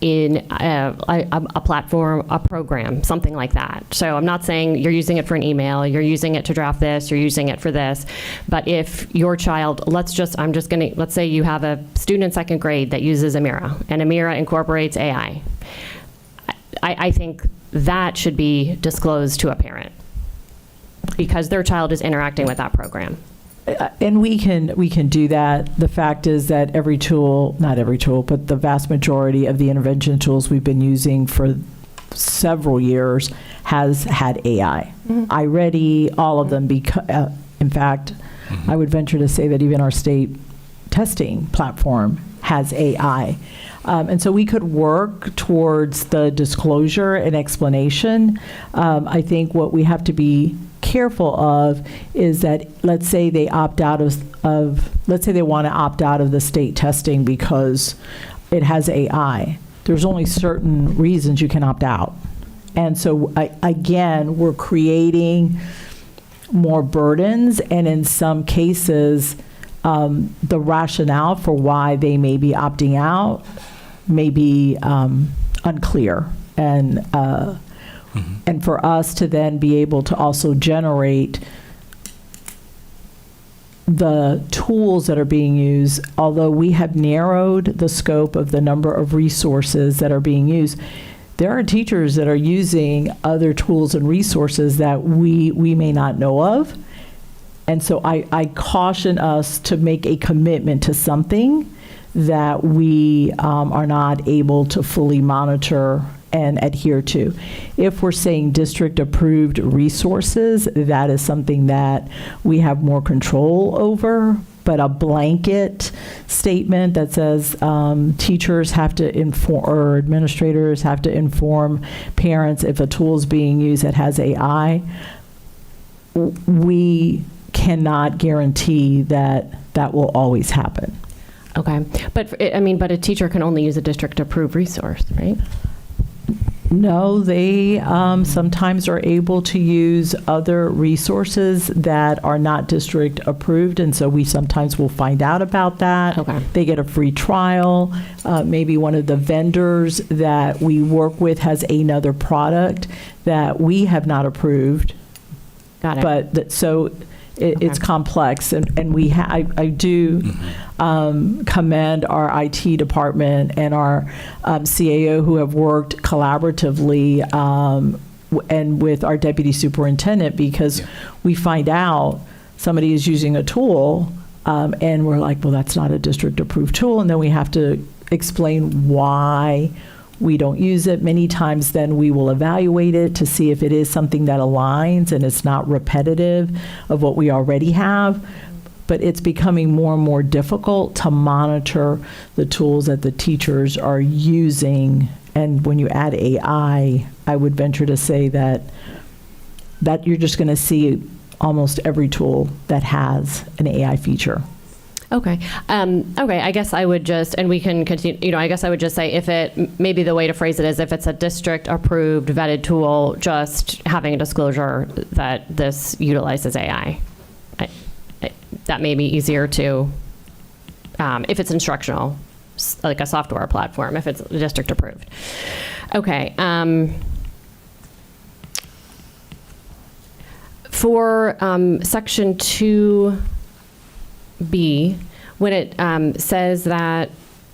a platform, a program, something like that. So I'm not saying you're using it for an email, you're using it to draft this, you're using it for this. But if your child, let's say you have a student in second grade that uses Amira, and Amira incorporates AI. I think that should be disclosed to a parent, because their child is interacting with that program. And we can do that. The fact is that every tool, not every tool, but the vast majority of the intervention tools we've been using for several years has had AI. iReady, all of them. In fact, I would venture to say that even our state testing platform has AI. And so we could work towards the disclosure and explanation. I think what we have to be careful of is that, let's say they opt out let's say they want to opt out of the state testing because it has AI. There's only certain reasons you can opt out. And so again, we're creating more burdens, and in some cases, the rationale for why they may be opting out may be unclear. And for us to then be able to also generate the tools that are being used, although we have narrowed the scope of the number of resources that are being used, there are teachers that are using other tools and resources that we may not know of. And so I caution us to make a commitment to something that we are not able to fully monitor and adhere to. If we're saying district-approved resources, that is something that we have more control over. But a blanket statement that says teachers have to inform, or administrators have to inform parents if a tool is being used that has AI, we cannot guarantee that that will always happen. Okay, but a teacher can only use a district-approved resource, right? No, they sometimes are able to use other resources that are not district approved, and so we sometimes will find out about that. Okay. They get a free trial. Maybe one of the vendors that we work with has another product that we have not approved. Got it. But it's complex, and I do commend our IT department and our CAO who have worked collaboratively and with our deputy superintendent, because we find out somebody is using a tool and we're like, well, that's not a district approved tool, and then we have to explain why we don't use it. Many times then we will evaluate it to see if it is something that aligns and it's not repetitive of what we already have. But it's becoming more and more difficult to monitor the tools that the teachers are using. And when you add AI, I would venture to say that you're just going to see almost every tool that has an AI feature. Okay. I guess I would just, and we can continue, I guess I would just say maybe the way to phrase it is if it's a district approved vetted tool, just having a disclosure that this utilizes AI. that may be easier to, if it's instructional, like a software platform, if it's district approved. Okay. For section 2B, when it says that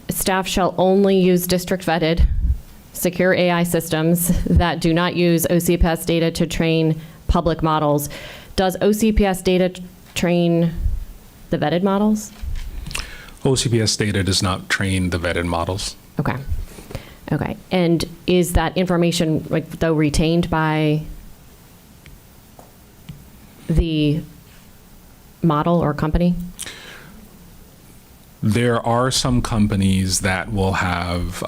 staff shall only use district vetted secure AI systems that do not use OCPS data to train public models, does OCPS data train the vetted models? OCPS data does not train the vetted models. Okay. Okay. And is that information, like, though, retained by the model or company? There are some companies that will have,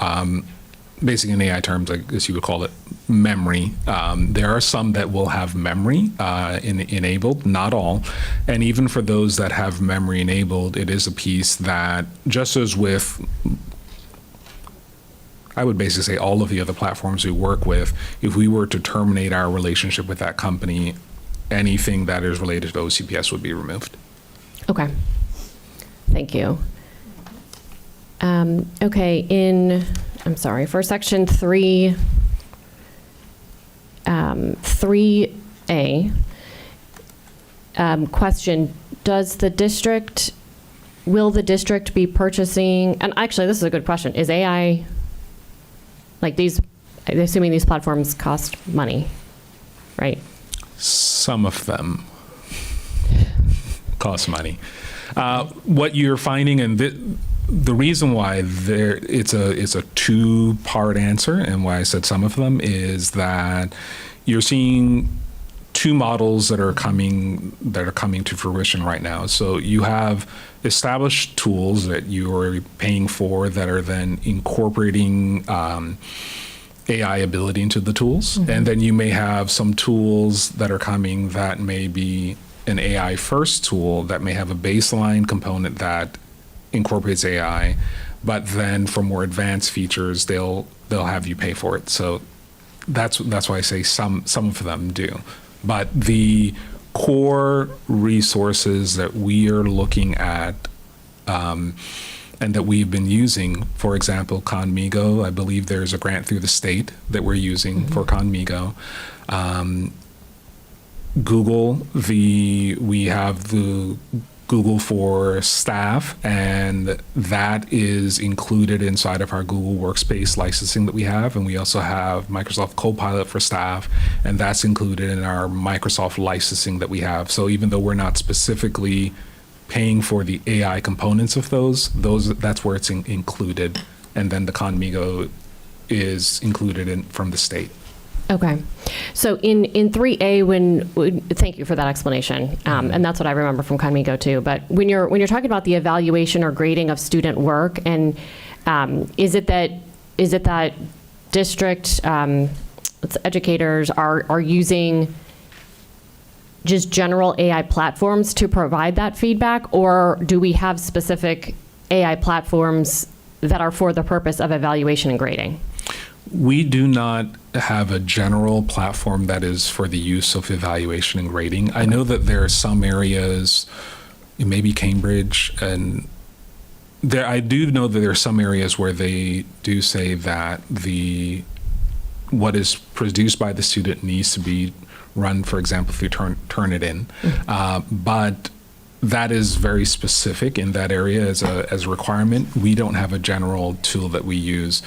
basically in AI terms, I guess you would call it memory. There are some that will have memory enabled, not all. And even for those that have memory enabled, it is a piece that, just as with, I would basically say, all of the other platforms we work with, if we were to terminate our relationship with that company, anything that is related to OCPS would be removed. Okay. Thank you. Okay, I'm sorry, for section 3, 3A, question, will the district be purchasing, and actually this is a good question, is AI, like these, I'm assuming these platforms cost money, right? Some of them cost money. What you're finding, and the reason why it's a two-part answer, and why I said some of them, is that you're seeing two models that are coming to fruition right now. So you have established tools that you are paying for that are then incorporating AI ability into the tools. Mm-hmm. And then you may have some tools that are coming that may be an AI first tool that may have a baseline component that incorporates AI, but then for more advanced features, they'll have you pay for it. So that's why I say some of them do. But the core resources that we are looking at and that we've been using, for example, Conmigo, I believe there's a grant through the state that we're using for Conmigo. Google, we have the Google for Staff, and that is included inside of our Google Workspace licensing that we have. And we also have Microsoft Copilot for Staff, and that's included in our Microsoft licensing that we have. So even though we're not specifically paying for the AI components of those that's where it's included. And then the Conmigo is included from the state. Okay. So in 3A, thank you for that explanation, and that's what I remember from Conmigo too. But when you're talking about the evaluation or grading of student work, and is it that district educators are using just general AI platforms to provide that feedback, or do we have specific AI platforms that are for the purpose of evaluation and grading? We do not have a general platform that is for the use of evaluation and grading. I know that there are some areas, maybe Cambridge, and I do know that there are some areas where they do say that what is produced by the student needs to be run, for example, if you Turnitin. But that is very specific in that area as a requirement. We don't have a general tool that we use.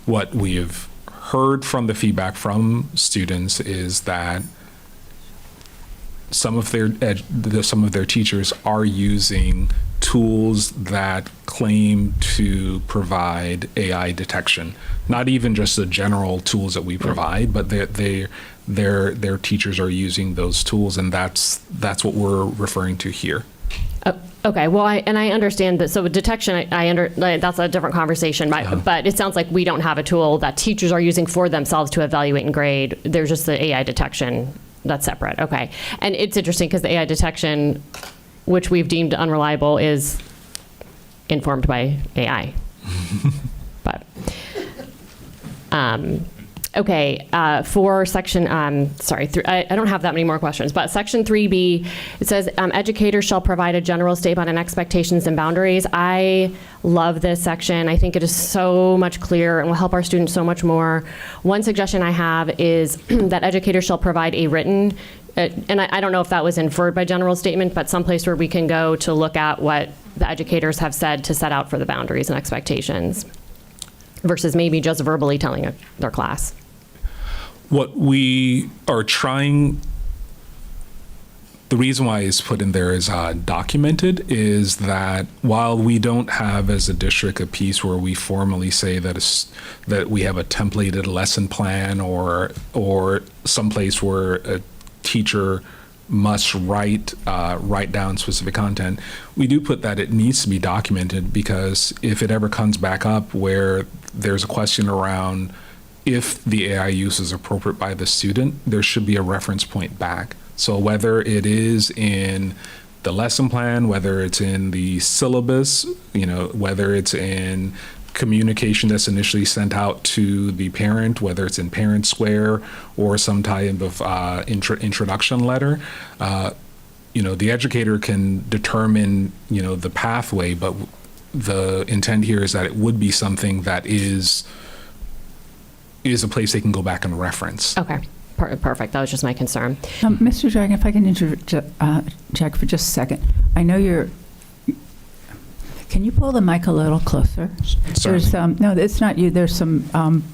What we have heard from the feedback from students is that some of their teachers are using tools that claim to provide AI detection. Not even just the general tools that we provide, but their teachers are using those tools, and that's what we're referring to here. Okay, well, I understand that. So with detection, that's a different conversation. But it sounds like we don't have a tool that teachers are using for themselves to evaluate and grade. There's just the AI detection that's separate. Okay, and it's interesting because the AI detection, which we've deemed unreliable, is informed by AI. But Okay, for section, I don't have that many more questions, but section 3B, it says educators shall provide a general statement on expectations and boundaries. I love this section. I think it is so much clearer and will help our students so much more. One suggestion I have is that educators shall provide a written, and I don't know if that was inferred by general statement, but someplace where we can go to look at what the educators have said to set out for the boundaries and expectations versus maybe just verbally telling their class. What we are trying, the reason why it's put in there is documented, is that while we don't have as a district a piece where we formally say that we have a templated lesson plan or someplace where a teacher must write down specific content, we do put that it needs to be documented, because if it ever comes back up where there's a question around if the AI use is appropriate by the student, there should be a reference point back. So whether it is in the lesson plan, whether it's in the syllabus, whether it's in communication that's initially sent out to the parent, whether it's in Parent Square or some type of introduction letter, the educator can determine, the pathway, but the intent here is that it would be something that is a place they can go back and reference. Okay, perfect. That was just my concern. Mr. Dragon, if I can interject for just a second. I know can you pull the mic a little closer? Certainly. No, it's not you. There's some some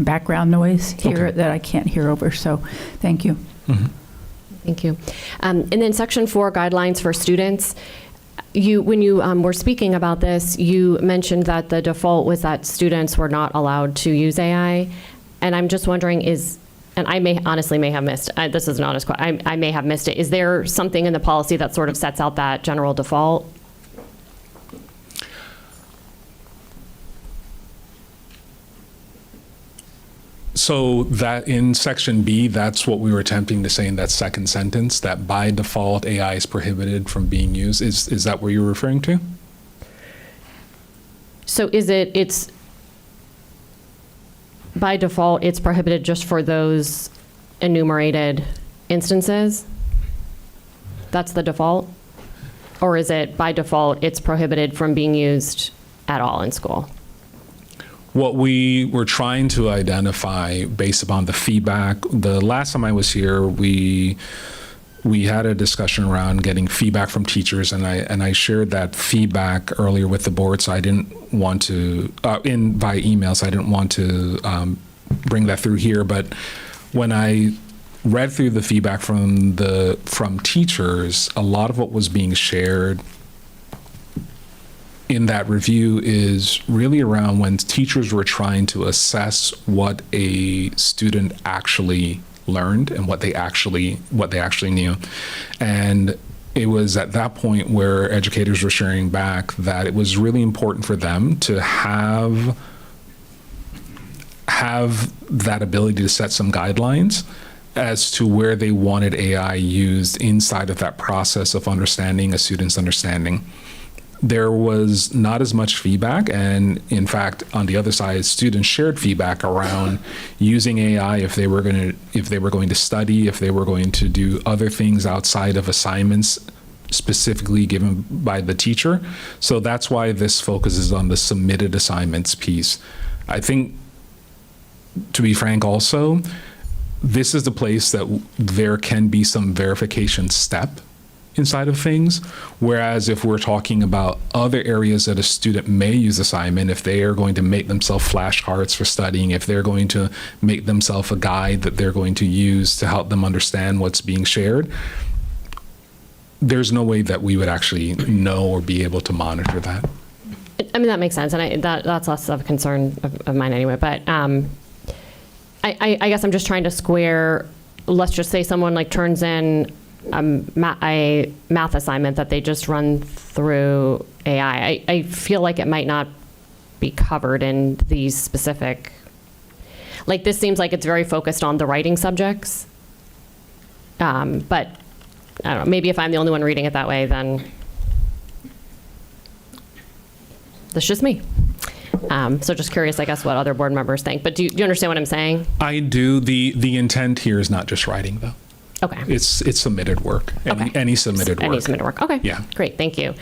background noise here that I can't hear over, so thank you. Mm-hmm. Thank you. And then section 4, guidelines for students. When you were speaking about this, you mentioned that the default was that students were not allowed to use AI. And I'm just wondering and I honestly may have missed, this is an honest question, I may have missed it. Is there something in the policy that sort of sets out that general default? So that in section B, that's what we were attempting to say in that second sentence, that by default AI is prohibited from being used. Is that what you're referring to? So it's by default, it's prohibited just for those enumerated instances? That's the default? Or is it by default, it's prohibited from being used at all in school? What we were trying to identify based upon the feedback, the last time I was here, we had a discussion around getting feedback from teachers, and I shared that feedback earlier with the board, so I didn't want to, via email, so I didn't want to bring that through here. But when I read through the feedback from teachers, a lot of what was being shared in that review is really around when teachers were trying to assess what a student actually learned and what they actually knew. And it was at that point where educators were sharing back that it was really important for them to have that ability to set some guidelines as to where they wanted AI used inside of that process of understanding a student's understanding. There was not as much feedback, and in fact, on the other side, students shared feedback around using AI if they were going to study, if they were going to do other things outside of assignments specifically given by the teacher. So that's why this focuses on the submitted assignments piece. I think, to be frank also, this is the place that there can be some verification step inside of things, whereas if we're talking about other areas that a student may use assignment, if they are going to make themselves flashcards for studying, if they're going to make themselves a guide that they're going to use to help them understand what's being shared, there's no way that we would actually know or be able to monitor that. I mean, that makes sense, and that's less of a concern of mine anyway, but I guess I'm just trying to square, let's just say someone like turns in a math assignment that they just run through AI. I feel like it might not be covered in these specific, like this seems like it's very focused on the writing subjects. But I don't know, maybe if I'm the only one reading it that way, then that's just me. So just curious, I guess, what other board members think. But do you understand what I'm saying? I do. The intent here is not just writing, though. Okay. It's submitted work. Any submitted work. Any submitted work. Okay. Yeah. Great. Thank you.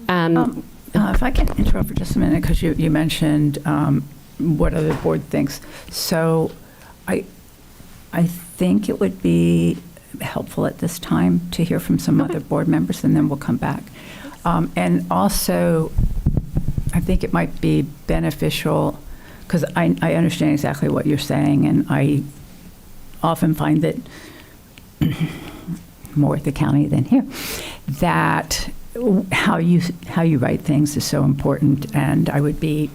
If I can interrupt for just a minute, because you mentioned what other board thinks. So I think it would be helpful at this time to hear from some other board members, and then we'll come back. And also, I think it might be beneficial, because I understand exactly what you're saying, and I often find that more at the county than here, that how you write things is so important. And I would be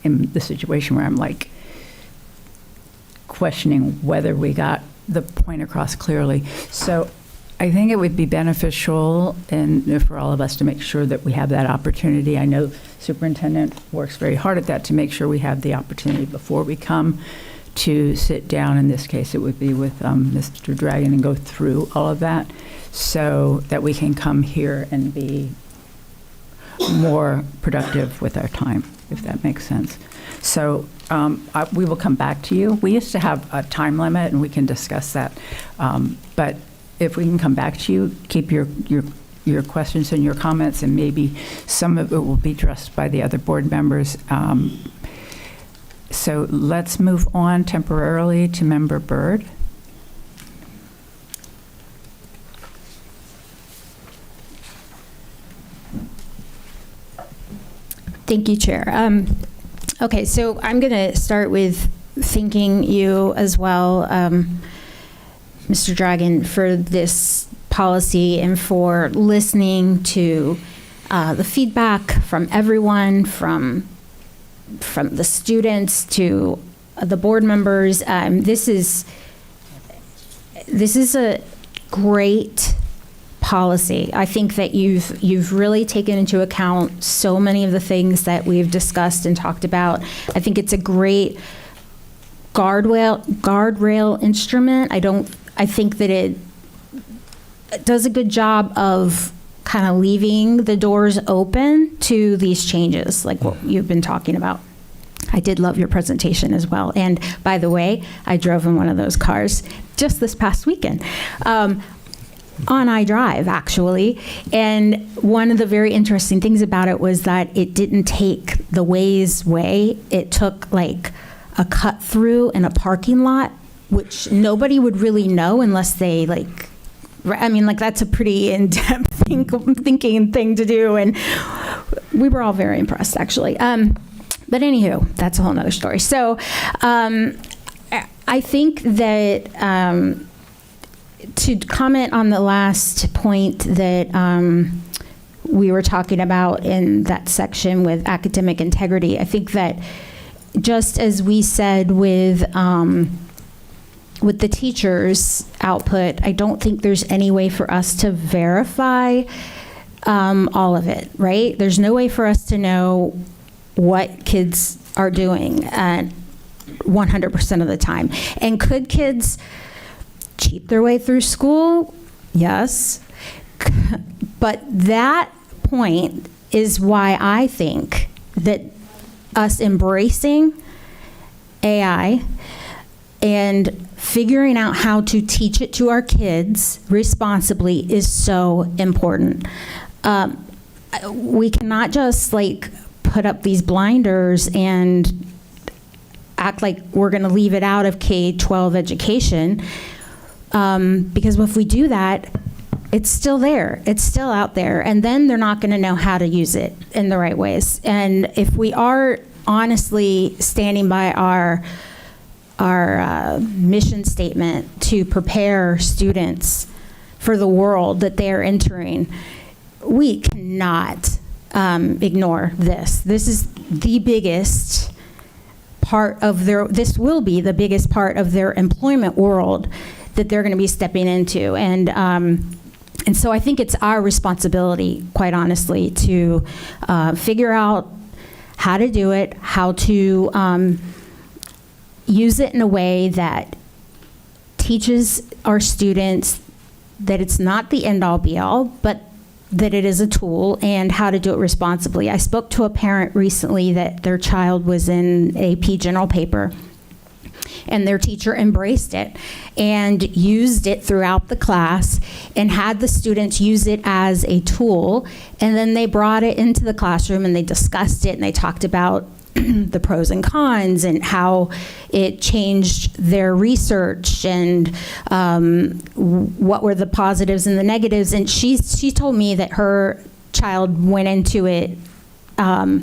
in the situation where I'm like questioning whether we got the point across clearly. So I think it would be beneficial and for all of us to make sure that we have that opportunity. I know superintendent works very hard at that, to make sure we have the opportunity before we come to sit down. In this case, it would be with Mr. Dragon, and go through all of that, so that we can come here and be more productive with our time, if that makes sense. So we will come back to you. We used to have a time limit, and we can discuss that. But if we can come back to you, keep your questions and your comments, and maybe some of it will be addressed by the other board members. So let's move on temporarily to Member Byrd. Thank you, Chair. Okay, so I'm going to start with thanking you as well, Mr. Dragon, for this policy and for listening to the feedback from everyone, from the students to the board members. This is a great policy. I think that you've really taken into account so many of the things that we've discussed and talked about. I think it's a great guardrail instrument. I think that it does a good job of kind of leaving the doors open to these changes, like what you've been talking about. I did love your presentation as well. And by the way, I drove in one of those cars just this past weekend. On iDrive, actually. And one of the very interesting things about it was that it didn't take the Waze way. It took like a cut through in a parking lot, which nobody would really know unless they that's a pretty in-depth thinking thing to do. And we were all very impressed, actually. But anywho, that's a whole nother story. So I think that to comment on the last point that we were talking about in that section with academic integrity, I think that just as we said with the teachers' output, I don't think there's any way for us to verify all of it, right? There's no way for us to know what kids are doing at 100% of the time. And could kids cheat their way through school? Yes. But that point is why I think that us embracing AI and figuring out how to teach it to our kids responsibly is so important. We cannot just put up these blinders and act like we're going to leave it out of K-12 education, because if we do that, it's still there. It's still out there. And then they're not going to know how to use it in the right ways. And if we are honestly standing by our mission statement to prepare students for the world that they are entering, we cannot ignore this. This is the biggest part of this will be the biggest part of their employment world that they're going to be stepping into. And so I think it's our responsibility, quite honestly, to figure out how to do it, how to use it in a way that teaches our students that it's not the end-all be-all, but that it is a tool and how to do it responsibly. I spoke to a parent recently that their child was in AP general paper, and their teacher embraced it and used it throughout the class and had the students use it as a tool. And then they brought it into the classroom and they discussed it and they talked about the pros and cons and how it changed their research and what were the positives and the negatives. And she told me that her child went into it or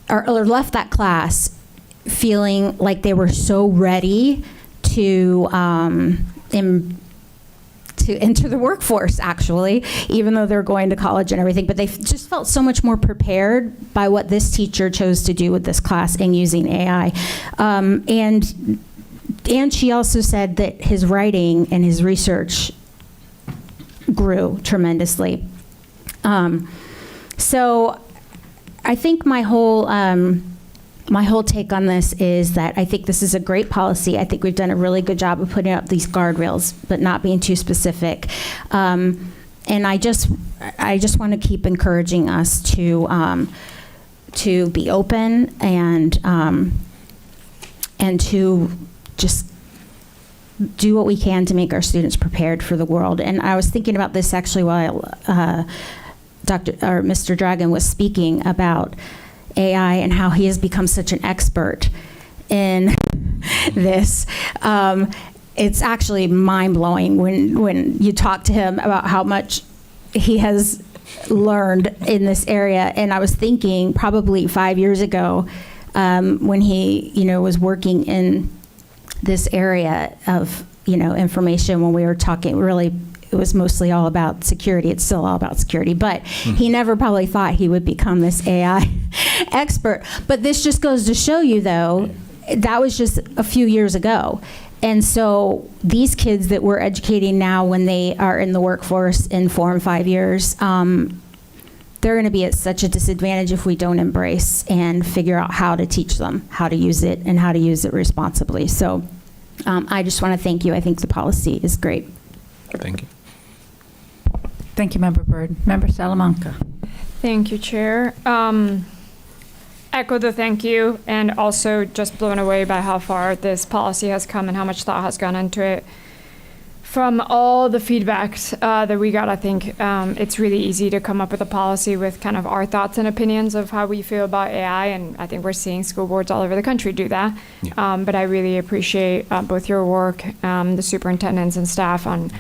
left that class feeling like they were so ready to enter the workforce, actually, even though they're going to college and everything. But they just felt so much more prepared by what this teacher chose to do with this class and using AI. And she also said that his writing and his research grew tremendously. So I think my whole take on this is that I think this is a great policy. I think we've done a really good job of putting up these guardrails, but not being too specific. And I just want to keep encouraging us to be open and to just do what we can to make our students prepared for the world. And I was thinking about this actually while Mr. Dragon was speaking about AI and how he has become such an expert in this. It's actually mind-blowing when you talk to him about how much he has learned in this area. And I was thinking probably 5 years ago when he, was working in this area of, information, when we were talking, really, it was mostly all about security. It's still all about security, but he never probably thought he would become this AI expert. But this just goes to show you, though, that was just a few years ago. And so these kids that we're educating now, when they are in the workforce in 4 and 5 years, they're going to be at such a disadvantage if we don't embrace and figure out how to teach them how to use it and how to use it responsibly. So I just want to thank you. I think the policy is great. Thank you. Thank you, Member Byrd. Member Salamanca. Thank you, Chair. Echo the thank you, and also just blown away by how far this policy has come and how much thought has gone into it. From all the feedback that we got, I think it's really easy to come up with a policy with kind of our thoughts and opinions of how we feel about AI, and I think we're seeing school boards all over the country do that. Yeah. But I really appreciate both your work, the superintendents and staff on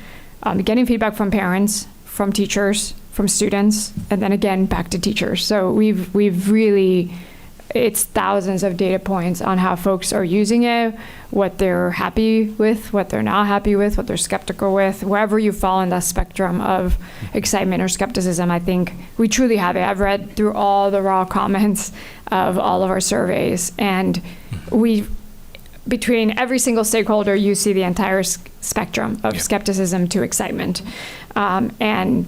getting feedback from parents, from teachers, from students, and then again back to teachers. So we've really, it's thousands of data points on how folks are using it, what they're happy with, what they're not happy with, what they're skeptical with. Wherever you fall in that spectrum of excitement or skepticism, I think we truly have it. I've read through all the raw comments of all of our surveys, and between every single stakeholder, you see the entire spectrum of skepticism to excitement. And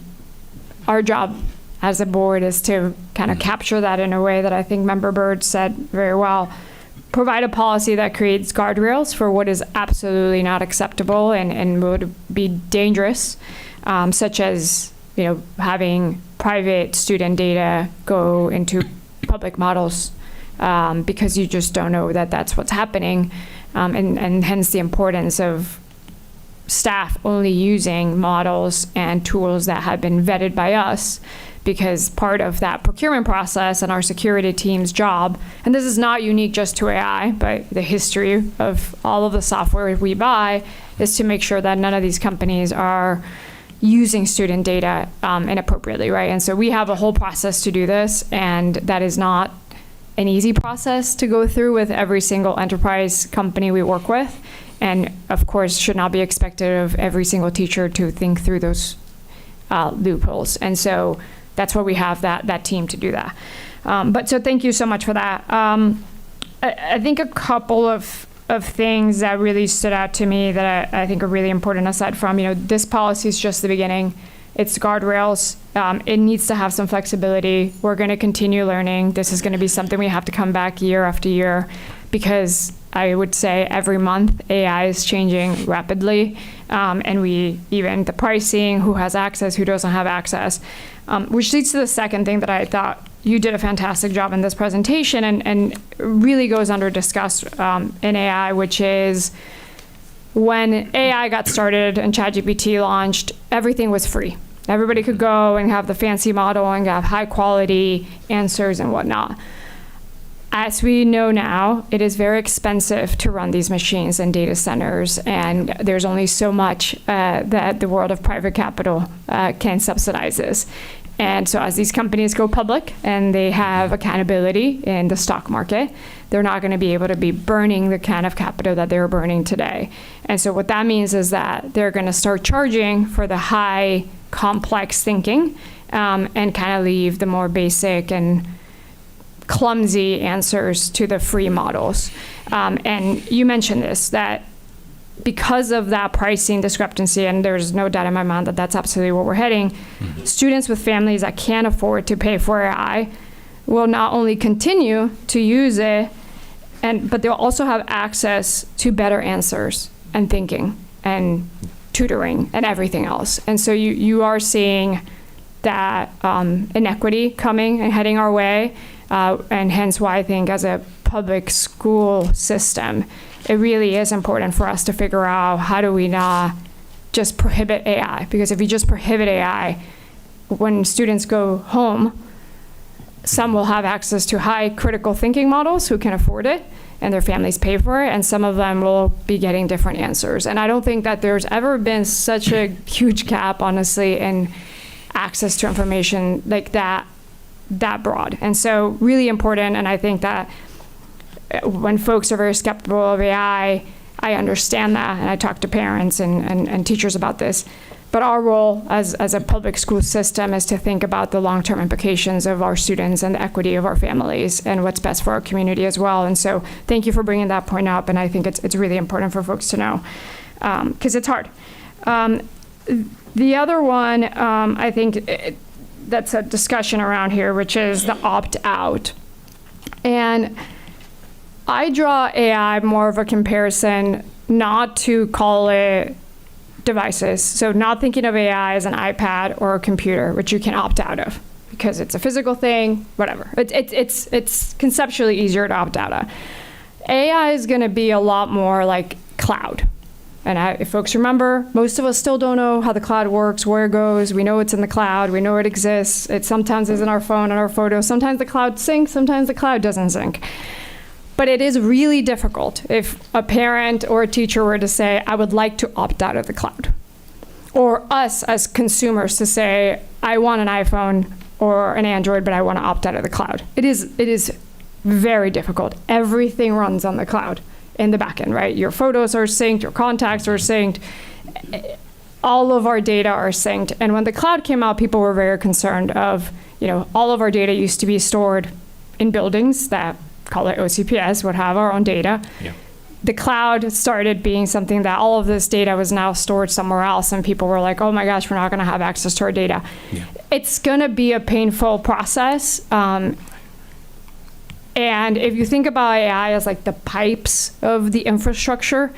our job as a board is to kind of capture that in a way that I think Member Byrd said very well. Provide a policy that creates guardrails for what is absolutely not acceptable and would be dangerous, such as having private student data go into public models because you just don't know that that's what's happening, and hence the importance of staff only using models and tools that have been vetted by us, because part of that procurement process and our security team's job, and this is not unique just to AI, but the history of all of the software we buy, is to make sure that none of these companies are using student data inappropriately, right? And so we have a whole process to do this, and that is not an easy process to go through with every single enterprise company we work with. And of course, should not be expected of every single teacher to think through those loopholes. And so that's why we have that team to do that. But so thank you so much for that. I think a couple of things that really stood out to me that I think are really important, aside from, this policy is just the beginning. It's guardrails. It needs to have some flexibility. We're going to continue learning. This is going to be something we have to come back year after year, because I would say every month AI is changing rapidly, and the pricing, who has access, who doesn't have access, which leads to the second thing that I thought you did a fantastic job in this presentation, and really goes under discussed in AI, which is when AI got started and ChatGPT launched, everything was free. Everybody could go and have the fancy model and have high quality answers and whatnot. As we know now, it is very expensive to run these machines in data centers, and there's only so much that the world of private capital can subsidize this. And so as these companies go public and they have accountability in the stock market, they're not going to be able to be burning the kind of capital that they're burning today. And so what that means is that they're going to start charging for the high, complex thinking, and kind of leave the more basic and clumsy answers to the free models. And you mentioned this, that because of that pricing discrepancy, and there's no doubt in my mind that that's absolutely where we're heading, students with families that can't afford to pay for AI will not only continue to use it, but they'll also have access to better answers and thinking and tutoring and everything else. And so you are seeing that inequity coming and heading our way, and hence why I think as a public school system, it really is important for us to figure out how do we not just prohibit AI, because if you just prohibit AI, when students go home, some will have access to high critical thinking models who can afford it and their families pay for it, and some of them will be getting different answers. And I don't think that there's ever been such a huge gap, honestly, in access to information like that broad. And so really important, and I think that when folks are very skeptical of AI, I understand that, and I talk to parents and teachers about this. But our role as a public school system is to think about the long-term implications of our students and the equity of our families and what's best for our community as well. And so thank you for bringing that point up, and I think it's really important for folks to know, because it's hard. The other one, I think that's a discussion around here, which is the opt-out. And I draw AI more of a comparison, not to call it devices. So not thinking of AI as an iPad or a computer, which you can opt out of because it's a physical thing, whatever. It's conceptually easier to opt out of. AI is going to be a lot more like cloud. And if folks remember, most of us still don't know how the cloud works, where it goes. We know it's in the cloud. We know it exists. It sometimes is in our phone and our photos. Sometimes the cloud syncs. Sometimes the cloud doesn't sync. But it is really difficult if a parent or a teacher were to say, I would like to opt out of the cloud. Or us as consumers to say, I want an iPhone or an Android, but I want to opt out of the cloud. It is very difficult. Everything runs on the cloud in the back end, right? Your photos are synced, your contacts are synced, all of our data are synced. And when the cloud came out, people were very concerned of, all of our data used to be stored in buildings that, call it OCPS, would have our own data. Yeah. The cloud started being something that all of this data was now stored somewhere else, and people were like, oh my gosh, we're not going to have access to our data. Yeah. It's going to be a painful process. And if you think about AI as like the pipes of the infrastructure,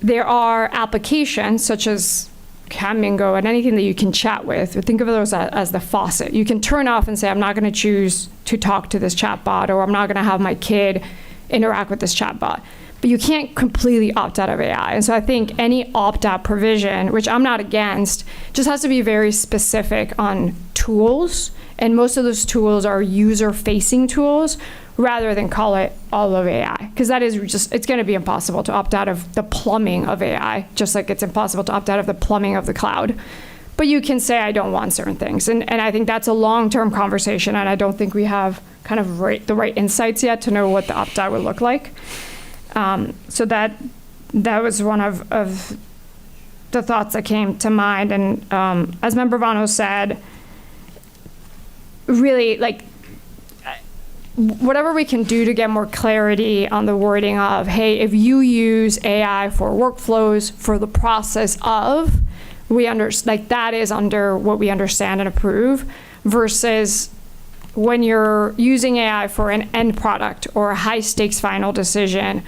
there are applications such as Camingo and anything that you can chat with. Think of those as the faucet. You can turn off and say, I'm not going to choose to talk to this chatbot, or I'm not going to have my kid interact with this chatbot. But you can't completely opt out of AI. And so I think any opt-out provision, which I'm not against, just has to be very specific on tools. And most of those tools are user-facing tools rather than call it all of AI. Because that is just, it's going to be impossible to opt out of the plumbing of AI, just like it's impossible to opt out of the plumbing of the cloud. But you can say, I don't want certain things. And I think that's a long-term conversation, and I don't think we have kind of the right insights yet to know what the opt-out would look like. So that was one of the thoughts that came to mind. And as Member Vano said, really, like, whatever we can do to get more clarity on the wording of, hey, if you use AI for workflows, for the process of, that is under what we understand and approve, versus when you're using AI for an end product or a high stakes final decision,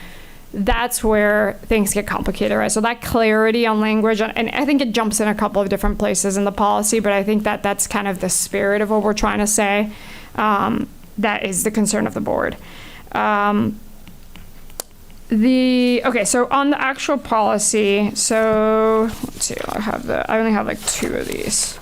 that's where things get complicated, right? So that clarity on language, and I think it jumps in a couple of different places in the policy, but I think that that's kind of the spirit of what we're trying to say. That is the concern of the board. Okay, so on the actual policy, so let's see, I only have like 2 of these.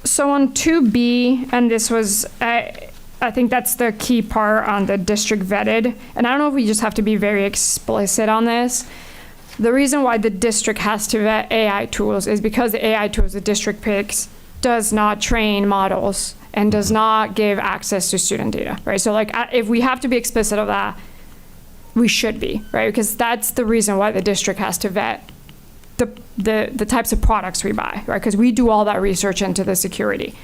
So on 2B, and this was, I think that's the key part on the district vetted, and I don't know if we just have to be very explicit on this. The reason why the district has to vet AI tools is because the AI tools the district picks does not train models and does not give access to student data, right? So like, if we have to be explicit of that, we should be, right? Because that's the reason why the district has to vet the types of products we buy, right? Because we do all that research into the security.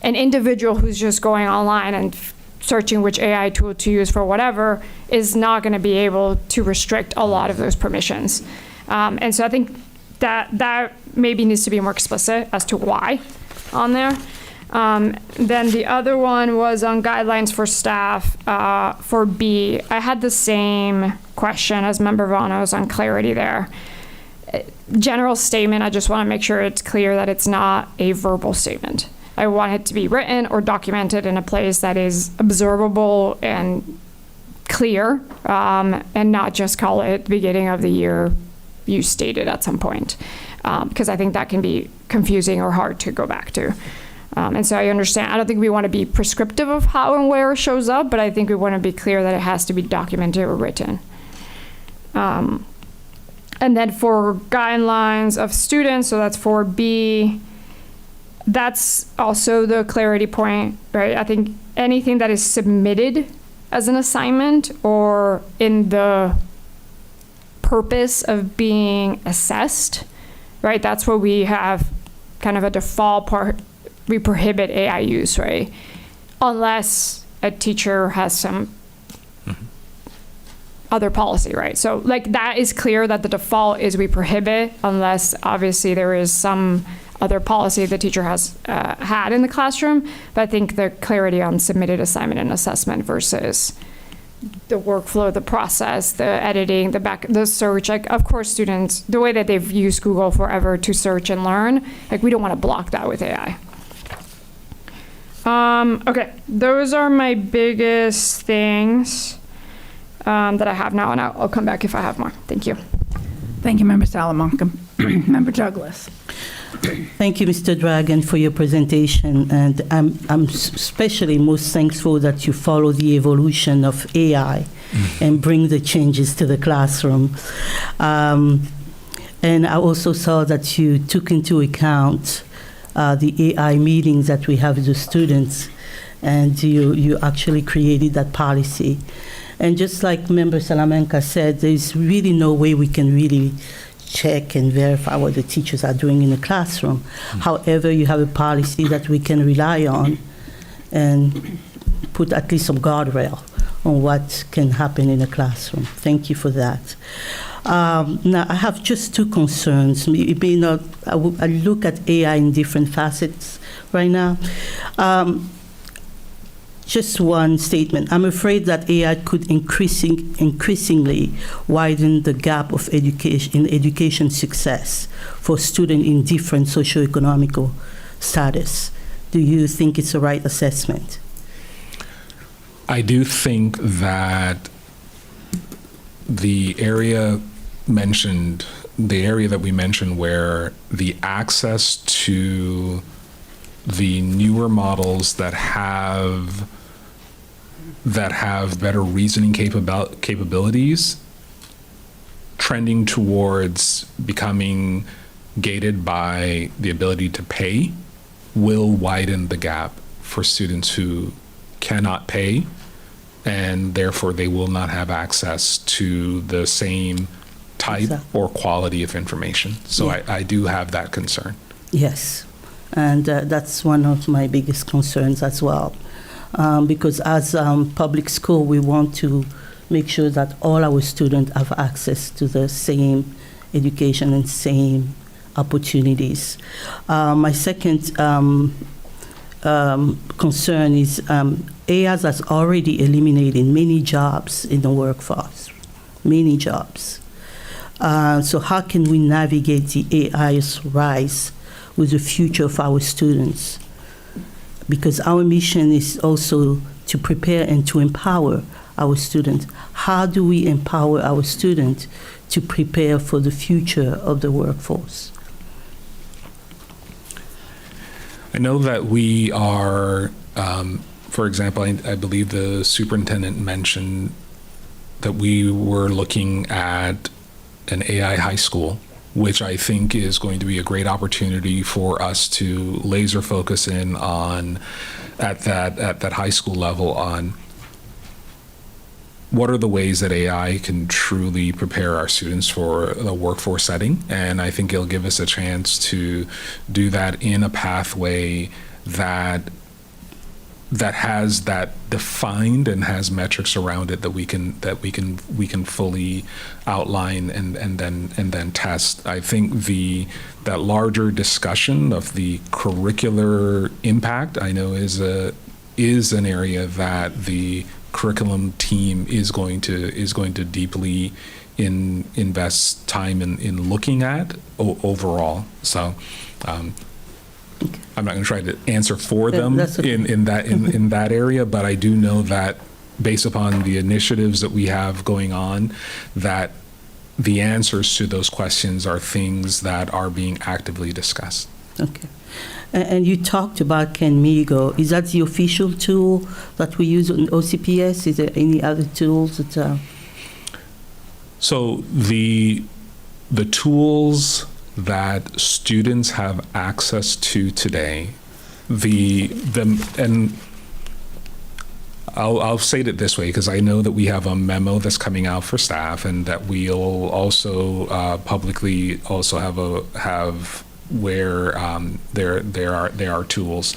An individual who's just going online and searching which AI tool to use for whatever is not going to be able to restrict a lot of those permissions. And so I think that maybe needs to be more explicit as to why on there. Then the other one was on guidelines for staff for B. I had the same question as Member Vanos on clarity there. General statement, I just want to make sure it's clear that it's not a verbal statement. I want it to be written or documented in a place that is observable and clear, and not just call it the beginning of the year you stated at some point, because I think that can be confusing or hard to go back to. And so I understand, I don't think we want to be prescriptive of how and where it shows up, but I think we want to be clear that it has to be documented or written. And then for guidelines of students, so that's 4B, that's also the clarity point, right? I think anything that is submitted as an assignment or in the purpose of being assessed, right? That's where we have kind of a default part. We prohibit AI use, right? Unless a teacher has some other policy, right? So like that is clear that the default is we prohibit unless obviously there is some other policy the teacher has had in the classroom. But I think the clarity on submitted assignment and assessment versus the workflow, the process, the editing, the search, like of course students, the way that they've used Google forever to search and learn, like we don't want to block that with AI. Okay, those are my biggest things that I have now, and I'll come back if I have more. Thank you. Thank you, Member Salamanca. Member Douglas. Thank you, Mr. Dragon, for your presentation, and I'm especially most thankful that you follow the evolution of AI and bring the changes to the classroom. And I also saw that you took into account the AI meetings that we have with the students, and you actually created that policy. And just like Member Salamanca said, there's really no way we can really check and verify what the teachers are doing in the classroom. However, you have a policy that we can rely on and put at least some guardrail on what can happen in the classroom. Thank you for that. Now, I have just 2 concerns. It may not, I look at AI in different facets right now. Just one statement. I'm afraid that AI could increasingly widen the gap of education success for students in different socioeconomic status. Do you think it's the right assessment? I do think that the area that we mentioned where the access to the newer models that have better reasoning capabilities trending towards becoming gated by the ability to pay will widen the gap for students who cannot pay, and therefore they will not have access to the same type or quality of information. So yeah. I do have that concern. Yes, and that's one of my biggest concerns as well. Because as public school, we want to make sure that all our students have access to the same education and same opportunities. My second concern is AI has already eliminated many jobs in the workforce, many jobs. So how can we navigate the AI's rise with the future of our students? Because our mission is also to prepare and to empower our students. How do we empower our students to prepare for the future of the workforce? I know that we are, for example, I believe the superintendent mentioned that we were looking at an AI high school, which I think is going to be a great opportunity for us to laser focus in on at that high school level on what are the ways that AI can truly prepare our students for the workforce setting. And I think it'll give us a chance to do that in a pathway that has that defined and has metrics around it that we can fully outline and then test. I think that larger discussion of the curricular impact, I know is an area that the curriculum team is going to deeply invest time in looking at overall. So I'm not going to try to answer for them That's okay. in that area, but I do know that based upon the initiatives that we have going on, that the answers to those questions are things that are being actively discussed. Okay. And you talked about CanMigo. Is that the official tool that we use on OCPS? Is there any other tools that? So the tools that students have access to today, and I'll say it this way because I know that we have a memo that's coming out for staff, and that we'll also publicly also have where there are tools.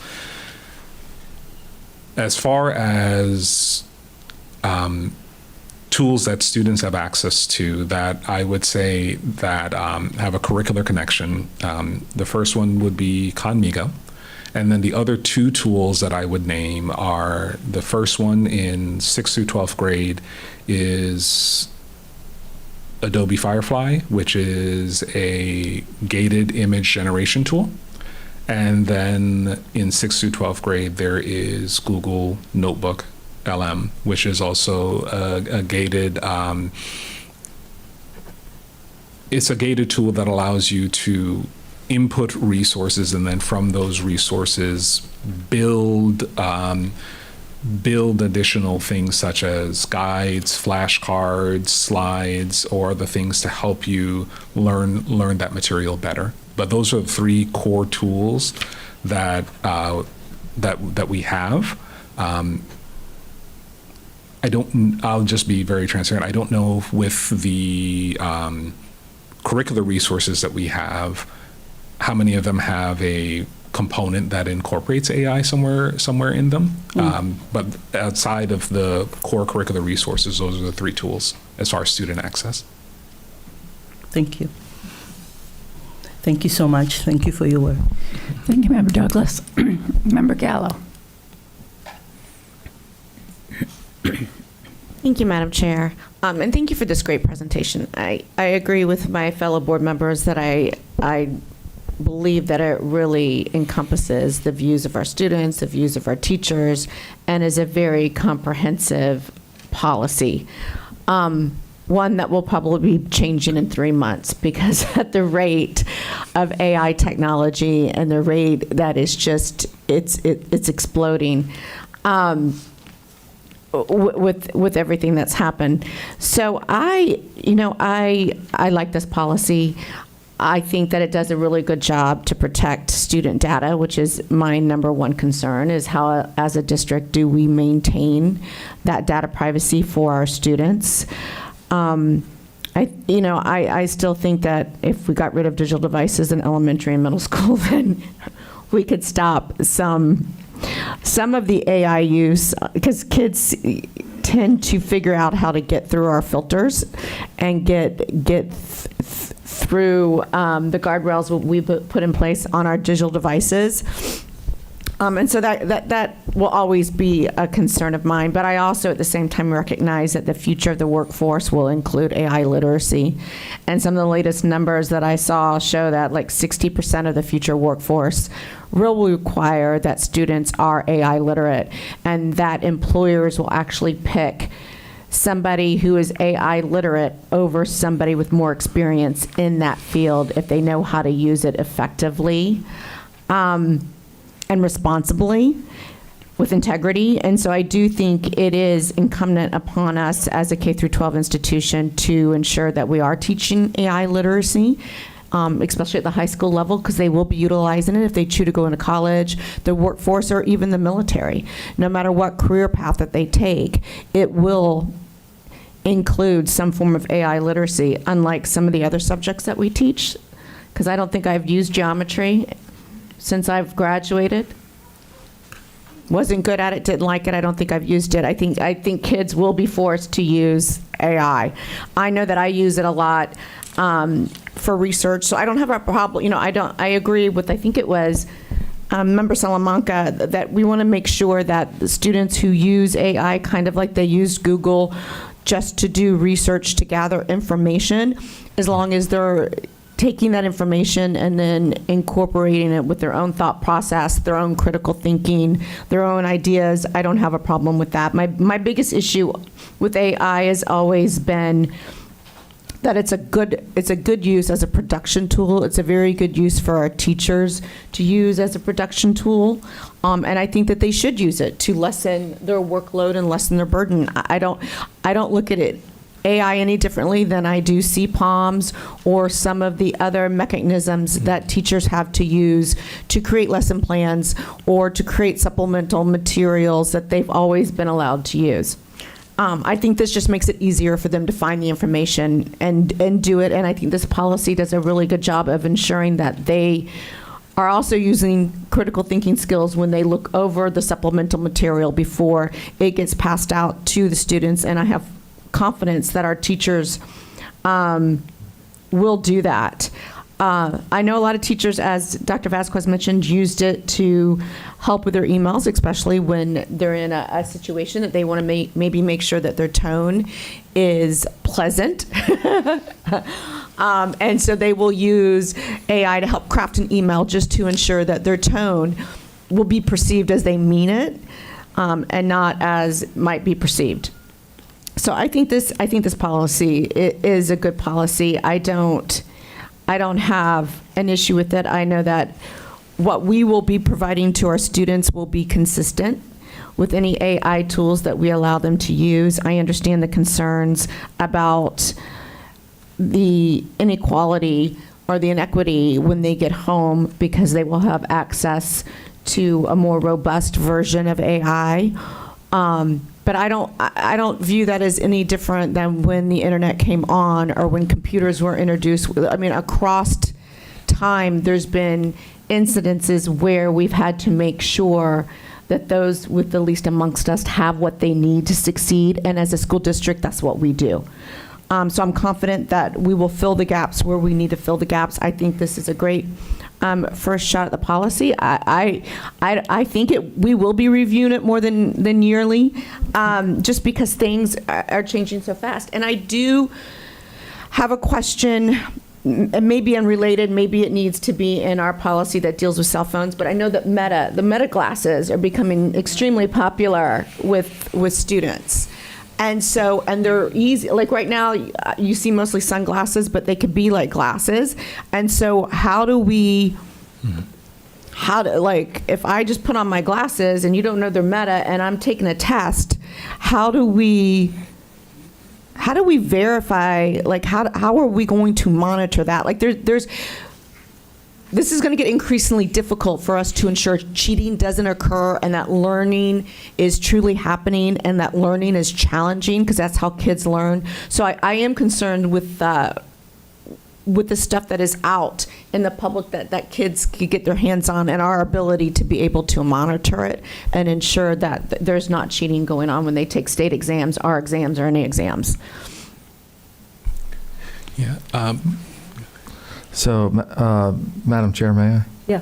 As far as tools that students have access to, that I would say that have a curricular connection, the first one would be CanMigo. And then the other two tools that I would name are, the first one in 6th through 12th grade is Adobe Firefly, which is a gated image generation tool. And then in 6th through 12th grade, there is Google Notebook LM, which is also a gated, it's a gated tool that allows you to input resources and then from those resources build additional things such as guides, flashcards, slides, or other things to help you learn that material better. But those are the three core tools that we have. I'll just be very transparent. I don't know if with the curricular resources that we have, how many of them have a component that incorporates AI somewhere in them. But outside of the core curricular resources, those are the three tools as far as student access. Thank you. Thank you so much. Thank you for your work. Thank you, Member Douglas. Member Gallo. Thank you, Madam Chair. And thank you for this great presentation. I agree with my fellow board members that I believe that it really encompasses the views of our students, the views of our teachers, and is a very comprehensive policy. One that will probably be changing in 3 months, because at the rate of AI technology and the rate that is just, it's exploding. With everything that's happened. So I like this policy. I think that it does a really good job to protect student data, which is my number one concern, is how, as a district, do we maintain that data privacy for our students? I still think that if we got rid of digital devices in elementary and middle school, then we could stop some of the AI use, because kids tend to figure out how to get through our filters and get through the guardrails we put in place on our digital devices. And so that will always be a concern of mine. But I also, at the same time, recognize that the future of the workforce will include AI literacy. And some of the latest numbers that I saw show that like 60% of the future workforce will require that students are AI literate, and that employers will actually pick somebody who is AI literate over somebody with more experience in that field if they know how to use it effectively. And responsibly, with integrity. And so I do think it is incumbent upon us as a K through 12 institution to ensure that we are teaching AI literacy, especially at the high school level, because they will be utilizing it if they choose to go into college, the workforce, or even the military. No matter what career path that they take, it will include some form of AI literacy, unlike some of the other subjects that we teach, because I don't think I've used geometry since I've graduated. Wasn't good at it, didn't like it. I don't think I've used it. I think kids will be forced to use AI. I know that I use it a lot for research, so I don't have a problem. I agree with, I think it was Member Salamanca, that we want to make sure that the students who use AI, kind of like they used Google just to do research to gather information, as long as they're taking that information and then incorporating it with their own thought process, their own critical thinking, their own ideas, I don't have a problem with that. My biggest issue with AI has always been that it's a good use as a production tool. It's a very good use for our teachers to use as a production tool. And I think that they should use it to lessen their workload and lessen their burden. I don't look at it AI any differently than I do CPOMs or some of the other mechanisms that teachers have to use to create lesson plans or to create supplemental materials that they've always been allowed to use. I think this just makes it easier for them to find the information and do it, and I think this policy does a really good job of ensuring that they are also using critical thinking skills when they look over the supplemental material before it gets passed out to the students, and I have confidence that our teachers will do that. I know a lot of teachers, as Dr. Vasquez mentioned, used it to help with their emails, especially when they're in a situation that they want to maybe make sure that their tone is pleasant. And so they will use AI to help craft an email just to ensure that their tone will be perceived as they mean it, and not as might be perceived. So I think this policy is a good policy. I don't have an issue with it. I know that what we will be providing to our students will be consistent with any AI tools that we allow them to use. I understand the concerns about the inequality or the inequity when they get home because they will have access to a more robust version of AI. But I don't view that as any different than when the internet came on or when computers were introduced. I mean, across time, there's been incidences where we've had to make sure that those with the least amongst us have what they need to succeed. And as a school district, that's what we do. So I'm confident that we will fill the gaps where we need to fill the gaps. I think this is a great first shot at the policy. I think we will be reviewing it more than yearly, just because things are changing so fast. And I do have a question, maybe unrelated, maybe it needs to be in our policy that deals with cell phones, but I know that the Meta glasses are becoming extremely popular with students. And they're easy. Like right now, you see mostly sunglasses, but they could be like glasses. And so if I just put on my glasses and you don't know they're Meta and I'm taking a test, how do we verify, like how are we going to monitor that? Like this is going to get increasingly difficult for us to ensure cheating doesn't occur and that learning is truly happening and that learning is challenging, because that's how kids learn. So I am concerned with the stuff that is out in the public that kids can get their hands on, and our ability to be able to monitor it and ensure that there's not cheating going on when they take state exams, our exams, or any exams. Yeah. So, Madam Chair, may I? Yeah.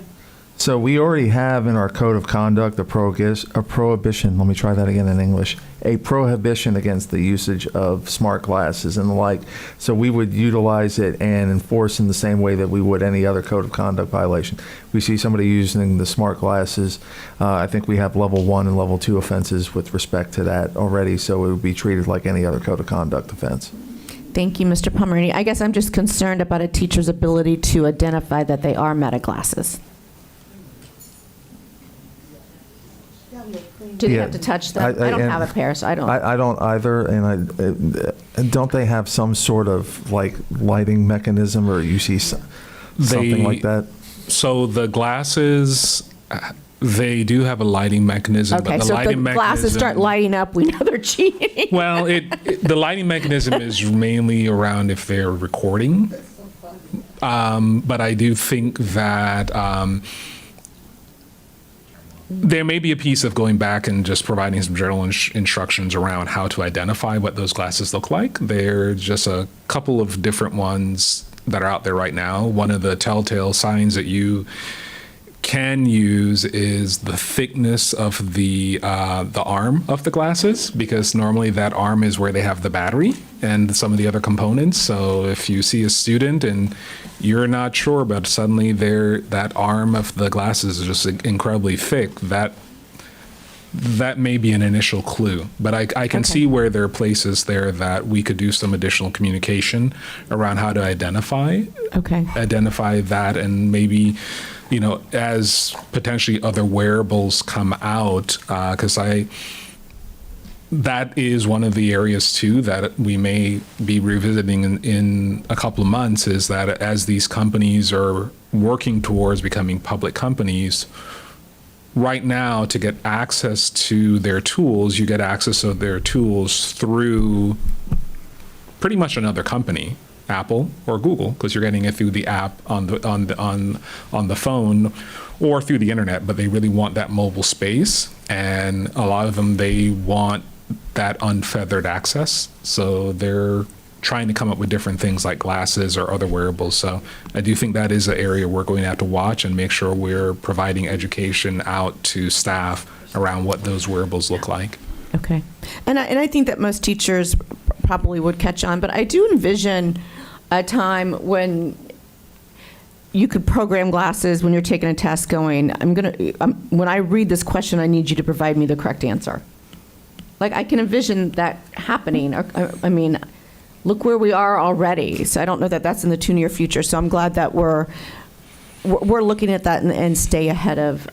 So we already have in our code of conduct a prohibition, let me try that again in English, a prohibition against the usage of smart glasses and the like. So we would utilize it and enforce in the same way that we would any other code of conduct violation. We see somebody using the smart glasses, I think we have level 1 and level 2 offenses with respect to that already, so it would be treated like any other code of conduct offense. Thank you, Mr. Pomerini. I guess I'm just concerned about a teacher's ability to identify that they are meta glasses. Do they Yeah. have to touch them? I don't and have a pair, so I don't. I don't either, and don't they have some sort of like lighting mechanism, or you see something like that? So the glasses, they do have a lighting mechanism. Okay, but the so if the lighting glasses start mechanism- lighting up, we know they're cheating. Well, the lighting mechanism is mainly around if they're recording. But I do think that there may be a piece of going back and just providing some general instructions around how to identify what those glasses look like. There are just a couple of different ones that are out there right now. One of the telltale signs that you can use is the thickness of the arm of the glasses, because normally that arm is where they have the battery and some of the other components. So if you see a student and you're not sure, but suddenly that arm of the glasses is just incredibly thick, that may be an initial clue. But I can see where there are places there that we could do some additional communication around how to identify that, and maybe, as potentially other wearables come out, because that is one of the areas too that we may be revisiting in a couple of months, is that as these companies are working towards becoming public companies, right now to get access to their tools, you get access to their tools through pretty much another company, Apple or Google, because you're getting it through the app on the phone or through the internet, but they really want that mobile space, and a lot of them, they want that unfeathered access, so they're trying to come up with different things like glasses or other wearables. So I do think that is an area we're going to have to watch and make sure we're providing education out to staff around what those wearables look like. Okay. And I think that most teachers probably would catch on, but I do envision a time when you could program glasses when you're taking a test going, when I read this question, I need you to provide me the correct answer. Like, I can envision that happening. I mean, look where we are already. So I don't know that that's in the too near future. So I'm glad that we're looking at that and stay ahead of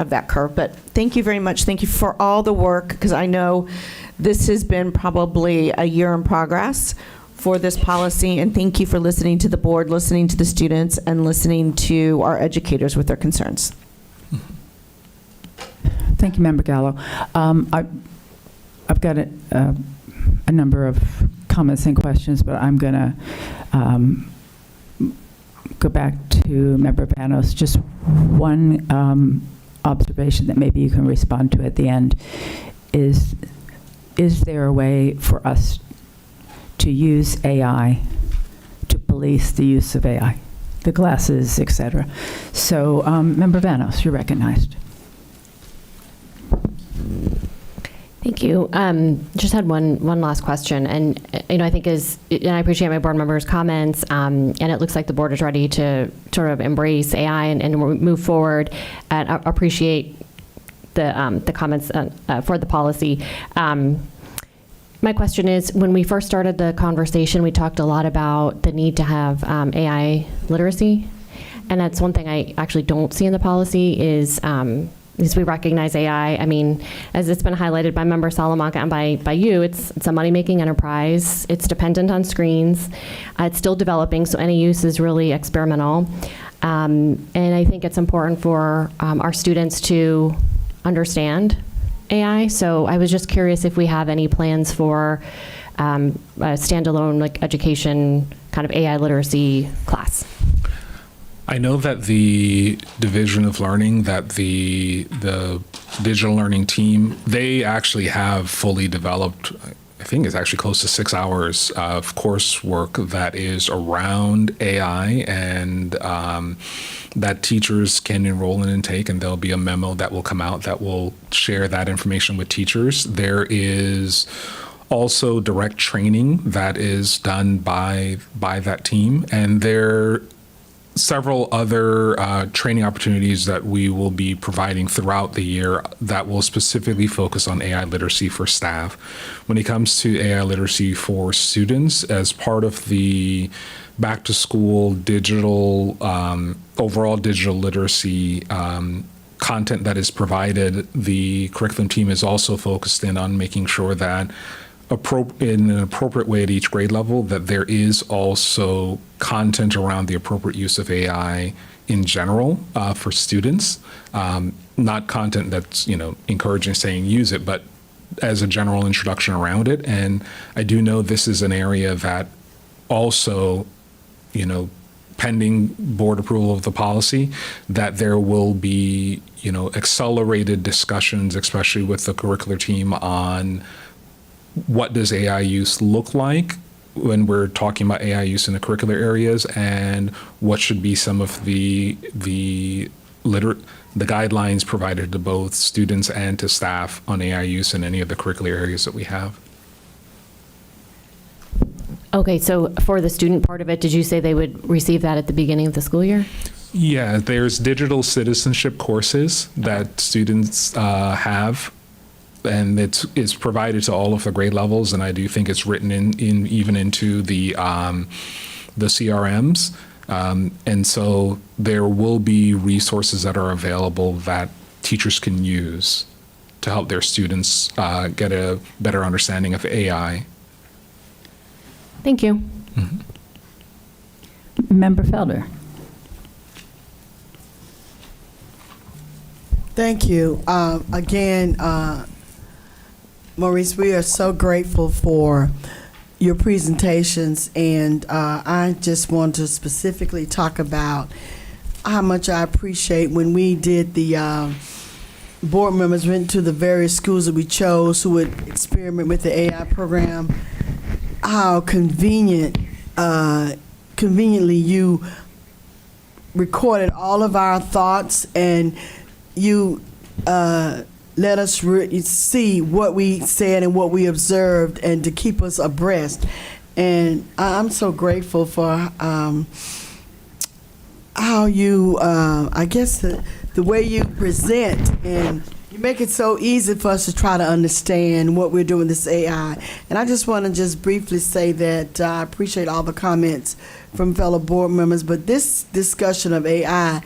that curve. But thank you very much. Thank you for all the work, because I know this has been probably a year in progress for this policy. And thank you for listening to the board, listening to the students, and listening to our educators with their concerns. Thank you, Member Gallo. I've got a number of comments and questions, but I'm going to go back to Member Vanos. Just one observation that maybe you can respond to at the end is there a way for us to use AI to police the use of AI, the glasses, et cetera? So, Member Vanos, you're recognized. Thank you. Just had one last question, and I think and I appreciate my board members' comments, and it looks like the board is ready to sort of embrace AI and move forward, and I appreciate the comments for the policy. My question is, when we first started the conversation, we talked a lot about the need to have AI literacy, and that's one thing I actually don't see in the policy is we recognize AI. I mean, as it's been highlighted by Member Salamanca and by you, it's a money-making enterprise. It's dependent on screens. It's still developing, so any use is really experimental. And I think it's important for our students to understand AI. So I was just curious if we have any plans for a standalone education kind of AI literacy class. I know that the Division of Learning, that the digital learning team, they actually have fully developed I think it's actually close to 6 hours of coursework that is around AI, and that teachers can enroll in and take, and there'll be a memo that will come out that will share that information with teachers. There is also direct training that is done by that team, and there several other training opportunities that we will be providing throughout the year that will specifically focus on AI literacy for staff. When it comes to AI literacy for students, as part of the back to school digital, overall digital literacy content that is provided, the curriculum team is also focused in on making sure that in an appropriate way at each grade level, that there is also content around the appropriate use of AI in general for students. Not content that's, encouraging saying use it, but as a general introduction around it. And I do know this is an area that also, pending board approval of the policy, that there will be, accelerated discussions, especially with the curricular team, on what does AI use look like when we're talking about AI use in the curricular areas, and what should be some of the guidelines provided to both students and to staff on AI use in any of the curricular areas that we have. Okay, so for the student part of it, did you say they would receive that at the beginning of the school year? Yeah, there's digital citizenship courses that students have, and it's provided to all of the grade levels, and I do think it's written in even into the CRMs, and so there will be resources that are available that teachers can use to help their students get a better understanding of AI. Thank you. Member Felder. Thank you. Again, Maurice, we are so grateful for your presentations, and I just want to specifically talk about how much I appreciate when we did the board members went to the various schools that we chose who would experiment with the AI program, how conveniently you recorded all of our thoughts, and you let us see what we said and what we observed, and to keep us abreast. And I'm so grateful for how you, I guess, the way you present, and you make it so easy for us to try to understand what we're doing with this AI. And I just want to just briefly say that I appreciate all the comments from fellow board members, but this discussion of AI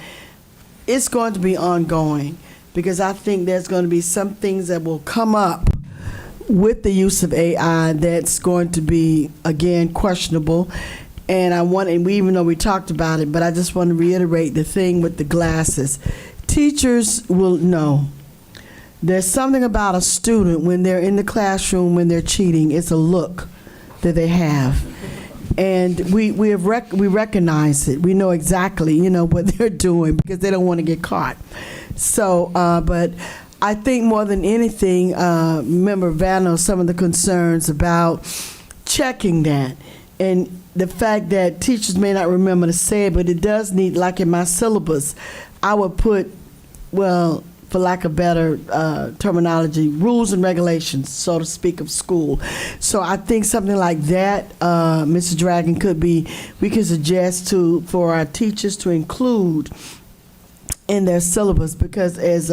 is going to be ongoing, because I think there's going to be some things that will come up with the use of AI that's going to be, again, questionable. And we even though we talked about it, but I just want to reiterate the thing with the glasses. Teachers will know. There's something about a student when they're in the classroom, when they're cheating, it's a look that they have. And we recognize it. We know exactly, what they're doing, because they don't want to get caught. So, but I think more than anything, Member Vano, some of the concerns about checking that, and the fact that teachers may not remember to say it, but it does need, like in my syllabus, I would put, well, for lack of better terminology, rules and regulations, so to speak, of school. So I think something like that, Mr. Dragon, we could suggest for our teachers to include in their syllabus, because as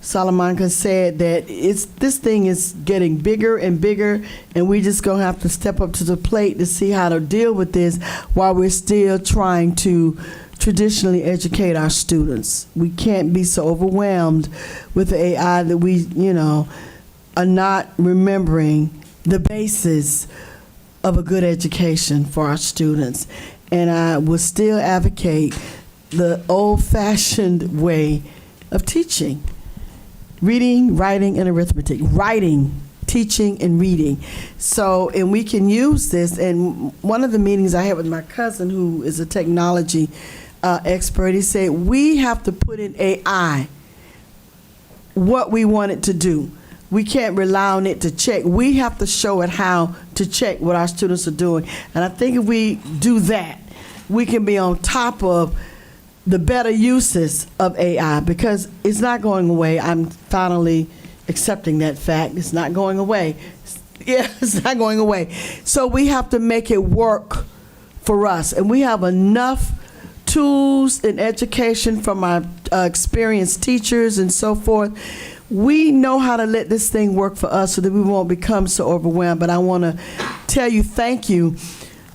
Salamanca said, that this thing is getting bigger and bigger, and we just gonna have to step up to the plate to see how to deal with this while we're still trying to traditionally educate our students. We can't be so overwhelmed with the AI that we, are not remembering the basis of a good education for our students. And I will still advocate the old-fashioned way of teaching. Reading, writing, and arithmetic. Writing, teaching, and reading. So, and we can use this. And one of the meetings I had with my cousin, who is a technology expert, he said, we have to put in AI what we want it to do. we can't rely on it to check. We have to show it how to check what our students are doing. And I think if we do that, we can be on top of the better uses of AI, because it's not going away. I'm finally accepting that fact. It's not going away. Yeah, it's not going away. So we have to make it work for us. And we have enough tools in education from our experienced teachers and so forth. We know how to let this thing work for us so that we won't become so overwhelmed. But I want to tell you thank you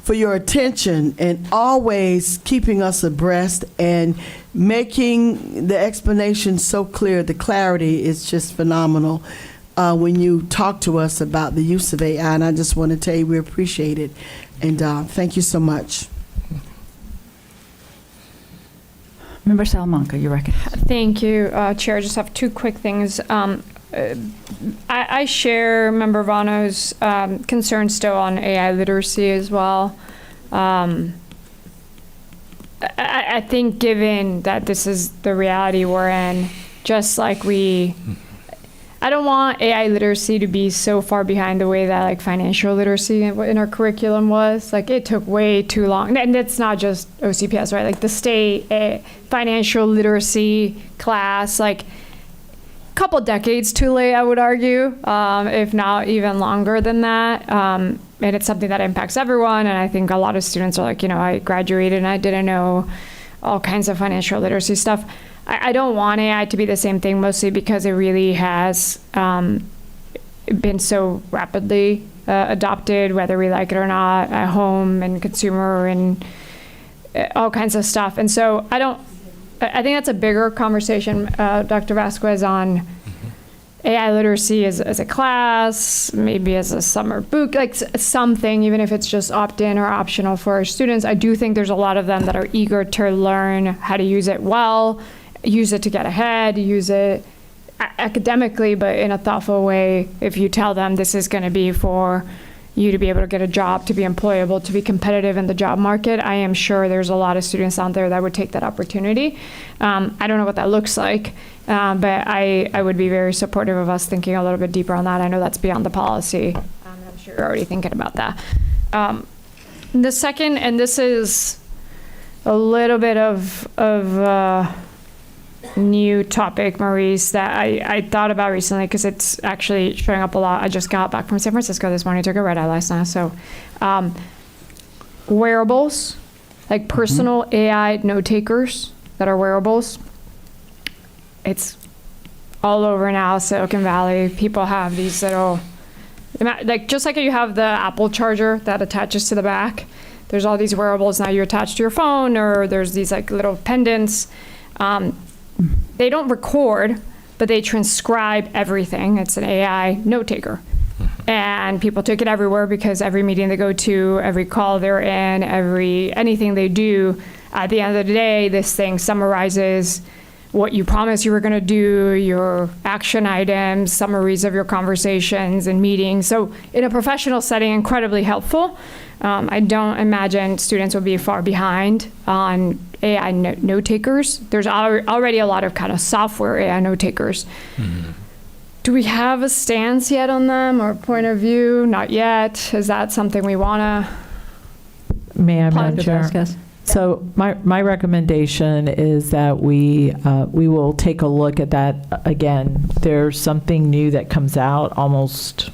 for your attention and always keeping us abreast and making the explanation so clear. The clarity is just phenomenal when you talk to us about the use of AI. And I just want to tell you we appreciate it. And thank you so much. Member Salamanca, you reckon? Thank you, Chair. I just have two quick things. I share Member Vano's concern still on AI literacy as well. I think given that this is the reality we're in, just like I don't want AI literacy to be so far behind the way that like financial literacy in our curriculum was. Like it took way too long. And it's not just OCPS, right? Like the state financial literacy class, like a couple decades too late, I would argue, if not even longer than that. And it's something that impacts everyone. And I think a lot of students are like, I graduated and I didn't know all kinds of financial literacy stuff. I don't want AI to be the same thing, mostly because it really has been so rapidly adopted, whether we like it or not, at home and consumer and all kinds of stuff. And so I think that's a bigger conversation, Dr. Vasquez, on AI literacy as a class, maybe as a summer book, like something, even if it's just opt-in or optional for our students. I do think there's a lot of them that are eager to learn how to use it well, use it to get ahead, use it academically, but in a thoughtful way. If you tell them this is going to be for you to be able to get a job, to be employable, to be competitive in the job market, I am sure there's a lot of students out there that would take that opportunity. I don't know what that looks like, but I would be very supportive of us thinking a little bit deeper on that. I know that's beyond the policy. I'm sure you're already thinking about that. The second, and this is a little bit of new topic, Maurice, that I thought about recently because it's actually showing up a lot. I just got back from San Francisco this morning, took a red eye last night. So wearables, like personal AI note takers that are wearables. It's all over now, Silicon Valley. People have these little, like just like you have the Apple charger that attaches to the back, there's all these wearables now you attach to your phone, or there's these like little pendants. They don't record, but they transcribe everything. It's an AI note taker. And people take it everywhere because every meeting they go to, every call they're in, anything they do, at the end of the day, this thing summarizes what you promised you were going to do, your action items, summaries of your conversations and meetings. So in a professional setting, incredibly helpful. I don't imagine students will be far behind on AI note takers. There's already a lot of kind of software AI note takers. Mm-hmm. Do we have a stance yet on them or point of view? Not yet. Is that something we want to? May I, Madam Chair? So my recommendation is that we will take a look at that again. There's something new that comes out almost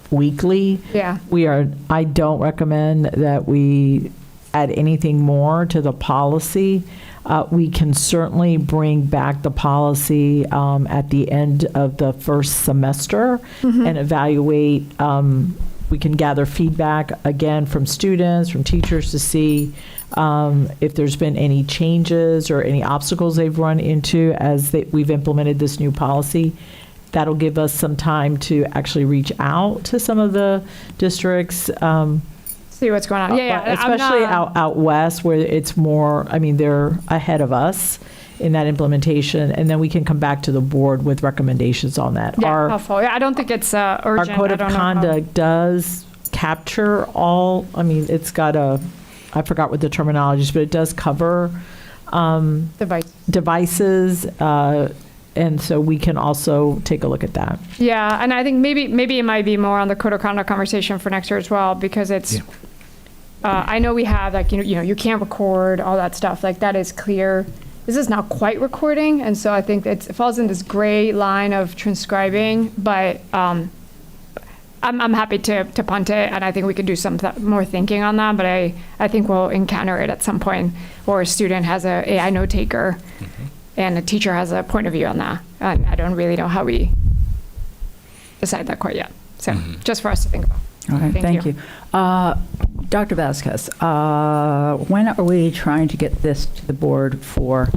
weekly. Yeah. I don't recommend that we add anything more to the policy. We can certainly bring back the policy at the end of the first semester and evaluate. We can gather feedback again from students, from teachers to see if there's been any changes or any obstacles they've run into as we've implemented this new policy. That'll give us some time to actually reach out to some of the districts. See what's going on. Yeah. Especially out west where it's more, they're ahead of us in that implementation, and then we can come back to the board with recommendations on that. Yeah, helpful. Yeah, I don't think it's urgent. Our code of conduct does capture all, it's got I forgot what the terminology is, but it does cover devices, And so we can also take a look at that. Yeah, and I think maybe it might be more on the code of conduct conversation for next year as well, because it's, I know we have like, you can't record, all that stuff, like that is clear. This is not quite recording, and so I think it falls in this gray line of transcribing, but I'm happy to punt it, and I think we could do some more thinking on that, but I think we'll encounter it at some point, or a student has a AI note taker, and a teacher has a point of view on that, and I don't really know how we decide that quite yet. So just for us to think about. All right, thank you. Dr. Vasquez, when are we trying to get this to the board for?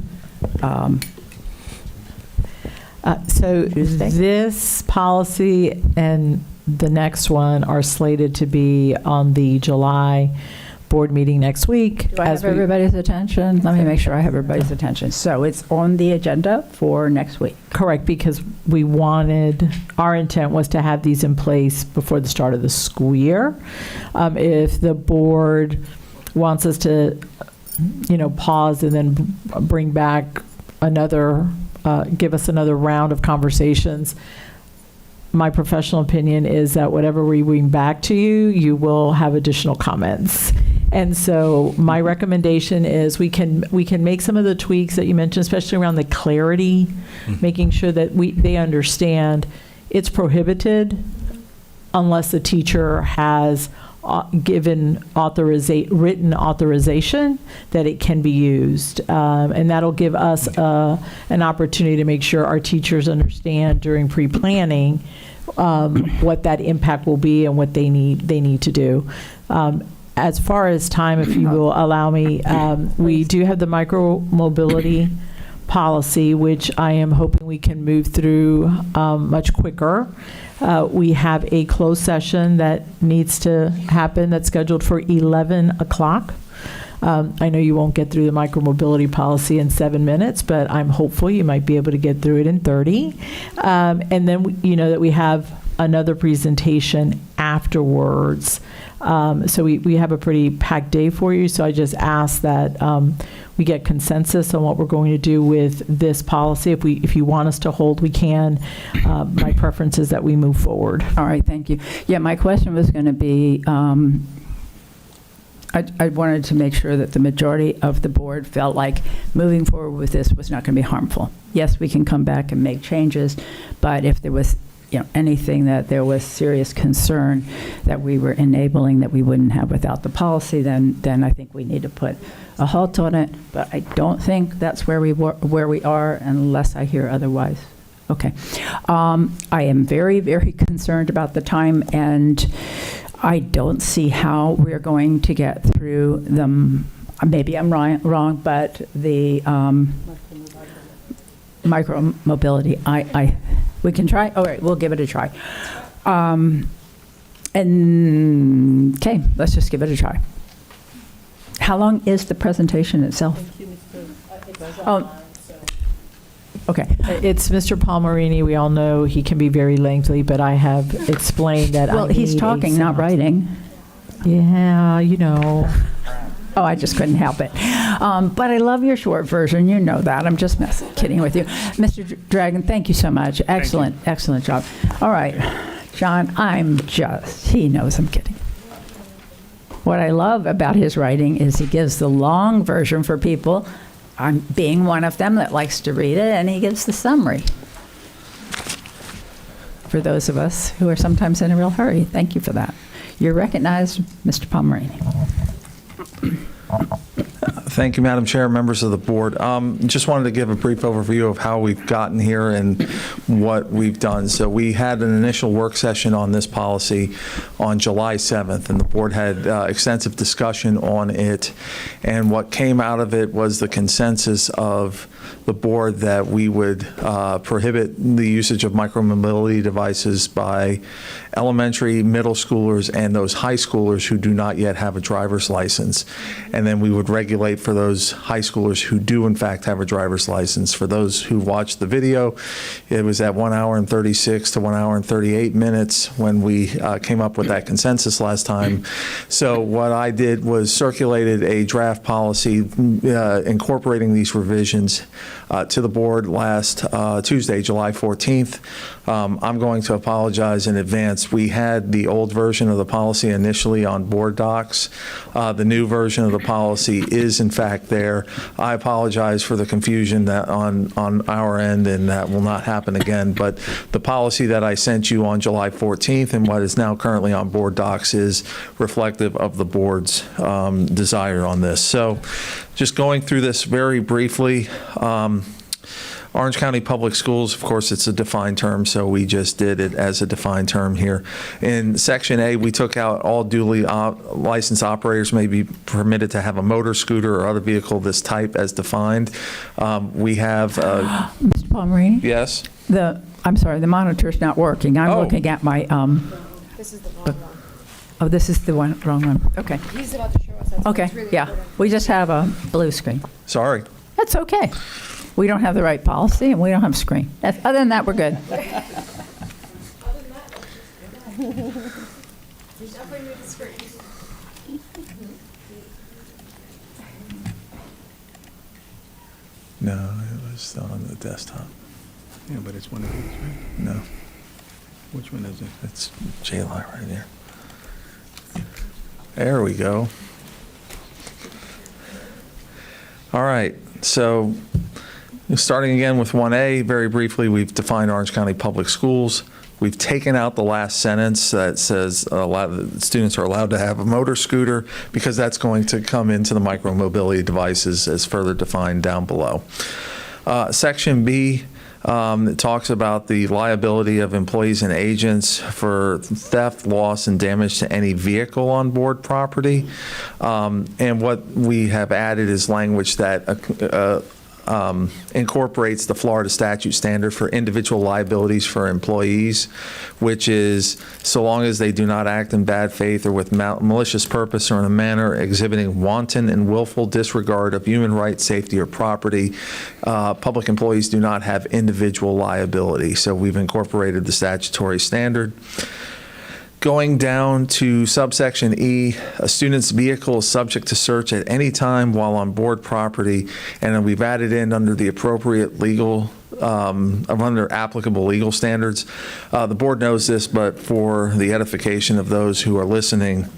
So this policy and the next one are slated to be on the July board meeting next week. Do I have everybody's attention? Let me make sure I have everybody's attention. So it's on the agenda for next week. Correct, because our intent was to have these in place before the start of the school year. If the board wants us to, pause and then bring back give us another round of conversations, my professional opinion is that whatever we bring back to you, you will have additional comments. And so my recommendation is we can make some of the tweaks that you mentioned, especially around the clarity, making sure that they understand it's prohibited unless the teacher has given written authorization that it can be used. And that'll give us an opportunity to make sure our teachers understand during pre-planning what that impact will be and what they need to do. As far as time, if you will allow me, we do have the micro-mobility policy, which I am hoping we can move through much quicker. We have a closed session that needs to happen that's scheduled for 11 o'clock. I know you won't get through the micromobility policy in 7 minutes, but I'm hopeful you might be able to get through it in 30. And then, that we have another presentation afterwards. So we have a pretty packed day for you. So I just ask that we get consensus on what we're going to do with this policy. If you want us to hold, we can. My preference is that we move forward. All right, thank you. Yeah, my question was going to be, I wanted to make sure that the majority of the board felt like moving forward with this was not going to be harmful. Yes, we can come back and make changes, but if there was anything that there was serious concern that we were enabling that we wouldn't have without the policy, then I think we need to put a halt on it. But I don't think that's where we are unless I hear otherwise. Okay. I am very, very concerned about the time, and I don't see how we're going to get through them. Maybe I'm wrong, but the micro-mobility, we can try? All right, we'll give it a try. Okay, let's just give it a try. How long is the presentation itself? Oh, okay. It's Mr. Palmerini. We all know he can be very lengthy, but I have explained that. Well, he's talking, not writing. Yeah, Oh, I just couldn't help it. But I love your short version. You know that. I'm just kidding with you. Mr. Dragon, thank you so much. Excellent job. All right, John, he knows I'm kidding. What I love about his writing is he gives the long version for people. I'm being one of them that likes to read it, and he gives the summary for those of us who are sometimes in a real hurry. Thank you for that. You're recognized, Mr. Palmerini. Thank you, Madam Chair, members of the board. Just wanted to give a brief overview of how we've gotten here and what we've done. So we had an initial work session on this policy on July 7th, and the board had extensive discussion on it. And what came out of it was the consensus of the board that we would prohibit the usage of micromobility devices by elementary, middle schoolers, and those high schoolers who do not yet have a driver's license. And then we would regulate for those high schoolers who do in fact have a driver's license. For those who watched the video, it was at 1 hour and 36 to 1 hour and 38 minutes when we came up with that consensus last time. So what I did was circulated a draft policy incorporating these revisions. to the board last Tuesday, July 14th. I'm going to apologize in advance. We had the old version of the policy initially on BoardDocs. The new version of the policy is in fact there. I apologize for the confusion that on our end, and that will not happen again. But the policy that I sent you on July 14th and what is now currently on BoardDocs is reflective of the board's desire on this. So just going through this very briefly, Orange County Public Schools, of course, it's a defined term, so we just did it as a defined term here. In Section A, we took out all duly licensed operators may be permitted to have a motor scooter or other vehicle of this type as defined. We have... Mr. Palmerini? Yes? I'm sorry, the monitor's not working. I'm Oh. looking at my, This is the wrong one. oh, this is the wrong one. Okay. He's about to show us. That's Okay, really yeah. important. We just have a blue screen. Sorry. That's okay. We don't have the right policy, and we don't have a screen. Other than that, we're good. There's nothing with the screen. No, it was on the desktop. Yeah, but it's one of these, right? No, Which one is it? it's J-Line right there. There we go. All right, so starting again with 1A, very briefly, we've defined Orange County Public Schools. We've taken out the last sentence that says students are allowed to have a motor scooter, because that's going to come into the micromobility devices as further defined down below. Section B, it talks about the liability of employees and agents for theft, loss, and damage to any vehicle on board property. And what we have added is language that incorporates the Florida statute standard for individual liabilities for employees, which is so long as they do not act in bad faith or with malicious purpose or in a manner exhibiting wanton and willful disregard of human rights, safety, or property, public employees do not have individual liability. So we've incorporated the statutory standard. Going down to subsection E, a student's vehicle is subject to search at any time while on board property, and then we've added in under the appropriate legal, under applicable legal standards. The board knows this, but for the edification of those who are listening,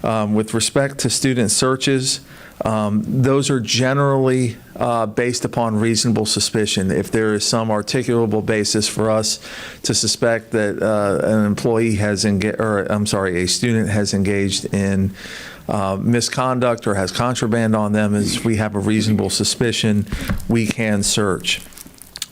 with respect to student searches, those are generally based upon reasonable suspicion. If there is some articulable basis for us to suspect that an employee has a student has engaged in misconduct or has contraband on them, as we have a reasonable suspicion, we can search.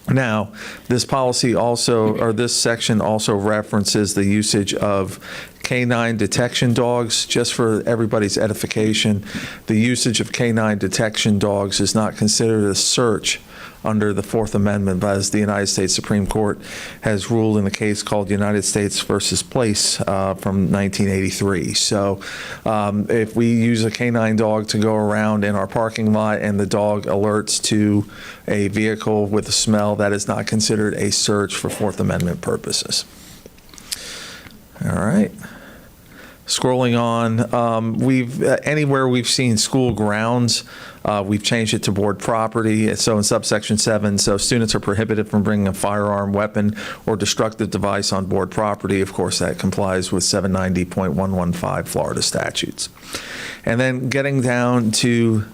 Now, this policy also, or this section also references the usage of canine detection dogs. Just for everybody's edification, the usage of canine detection dogs is not considered a search under the Fourth Amendment, but as the United States Supreme Court has ruled in a case called United States versus Place from 1983. So if we use a canine dog to go around in our parking lot and the dog alerts to a vehicle with a smell, that is not considered a search for Fourth Amendment purposes. All right. Scrolling on, anywhere we've seen school grounds, we've changed it to board property. So in subsection 7, so students are prohibited from bringing a firearm, weapon, or destructive device on board property. Of course, that complies with 790.115 Florida statutes. And then getting down to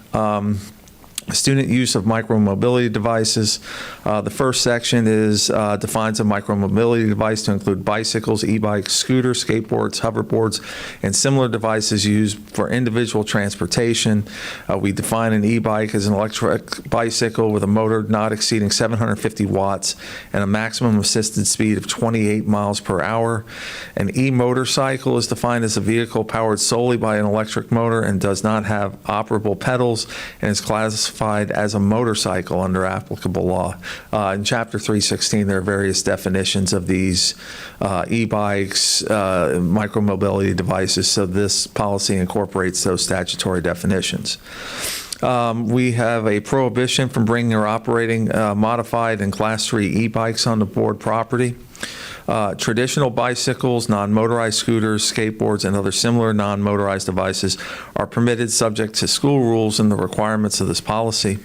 student use of micromobility devices. The first section defines a micromobility device to include bicycles, e-bikes, scooters, skateboards, hoverboards, and similar devices used for individual transportation. We define an e-bike as an electric bicycle with a motor not exceeding 750 watts and a maximum assisted speed of 28 miles per hour. An e-motorcycle is defined as a vehicle powered solely by an electric motor and does not have operable pedals and is classified as a motorcycle under applicable law. In Chapter 316, there are various definitions of these e-bikes, micromobility devices, so this policy incorporates those statutory definitions. We have a prohibition from bringing or operating modified and Class 3 e-bikes on the board property. Traditional bicycles, non-motorized scooters, skateboards, and other similar non-motorized devices are permitted subject to school rules and the requirements of this policy.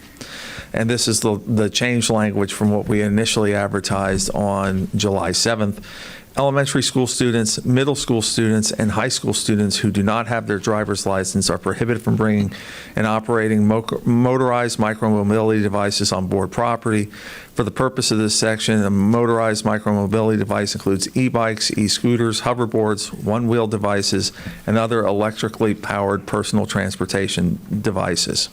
And this is the change language from what we initially advertised on July 7th. Elementary school students, middle school students, and high school students who do not have their driver's license are prohibited from bringing and operating motorized micromobility devices on board property. For the purpose of this section, a motorized micromobility device includes e-bikes, e-scooters, hoverboards, one-wheel devices, and other electrically powered personal transportation devices.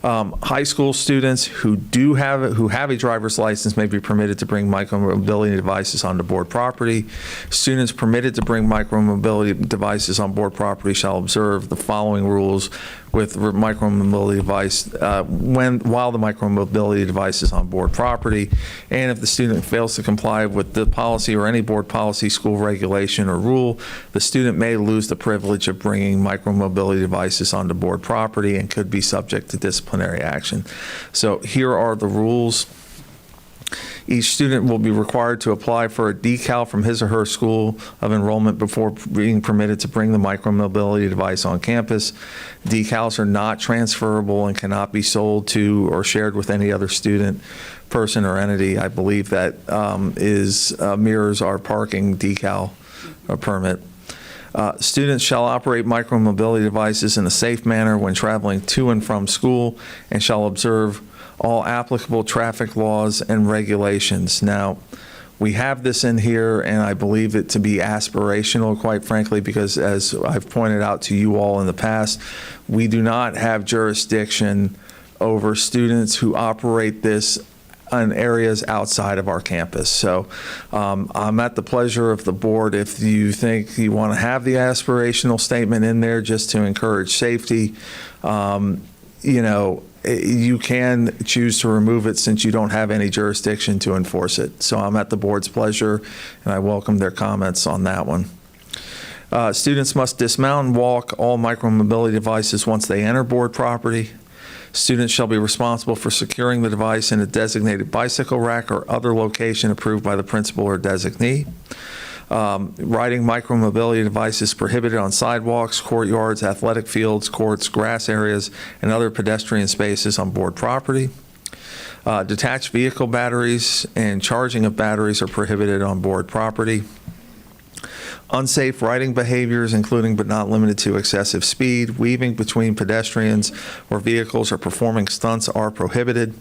High school students who have a driver's license may be permitted to bring micromobility devices onto board property. Students permitted to bring micromobility devices on board property shall observe the following rules with micromobility device while the micromobility device is on board property. And if the student fails to comply with the policy or any board policy, school regulation, or rule, the student may lose the privilege of bringing micromobility devices onto board property and could be subject to disciplinary action. So here are the rules. Each student will be required to apply for a decal from his or her school of enrollment before being permitted to bring the micromobility device on campus. Decals are not transferable and cannot be sold to or shared with any other student, person, or entity. I believe that mirrors our parking decal permit. Students shall operate micromobility devices in a safe manner when traveling to and from school and shall observe all applicable traffic laws and regulations. Now, we have this in here, and I believe it to be aspirational, quite frankly, because as I've pointed out to you all in the past, we do not have jurisdiction over students who operate this in areas outside of our campus. So I'm at the pleasure of the board if you think you want to have the aspirational statement in there just to encourage safety. You can choose to remove it since you don't have any jurisdiction to enforce it. So I'm at the board's pleasure, and I welcome their comments on that one. Students must dismount and walk all micromobility devices once they enter board property. Students shall be responsible for securing the device in a designated bicycle rack or other location approved by the principal or designee. Riding micromobility devices prohibited on sidewalks, courtyards, athletic fields, courts, grass areas, and other pedestrian spaces on board property. Detached vehicle batteries and charging of batteries are prohibited on board property. Unsafe riding behaviors, including but not limited to excessive speed, weaving between pedestrians or vehicles, or performing stunts are prohibited.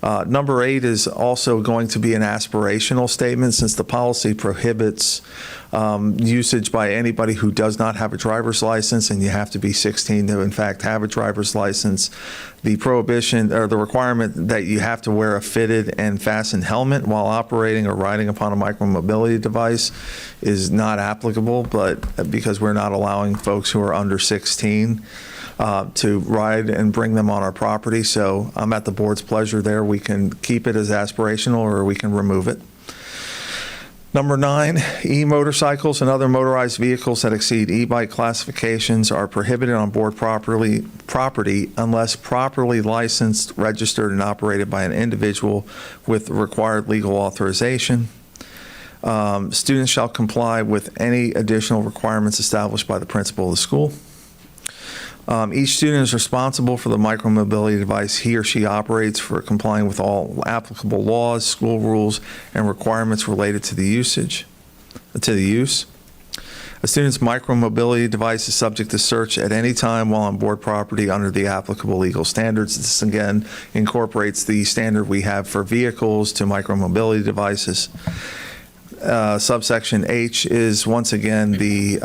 Number 8 is also going to be an aspirational statement since the policy prohibits usage by anybody who does not have a driver's license, and you have to be 16 to in fact have a driver's license. The prohibition or the requirement that you have to wear a fitted and fastened helmet while operating or riding upon a micromobility device is not applicable, but because we're not allowing folks who are under 16 to ride and bring them on our property. So I'm at the board's pleasure there. We can keep it as aspirational or we can remove it. Number 9, e-motorcycles and other motorized vehicles that exceed e-bike classifications are prohibited on board property unless properly licensed, registered, and operated by an individual with required legal authorization. Students shall comply with any additional requirements established by the principal of the school. Each student is responsible for the micromobility device he or she operates for complying with all applicable laws, school rules, and requirements related to the use. A student's micromobility device is subject to search at any time while on board property under the applicable legal standards. This again incorporates the standard we have for vehicles to micromobility devices. Subsection H is once again the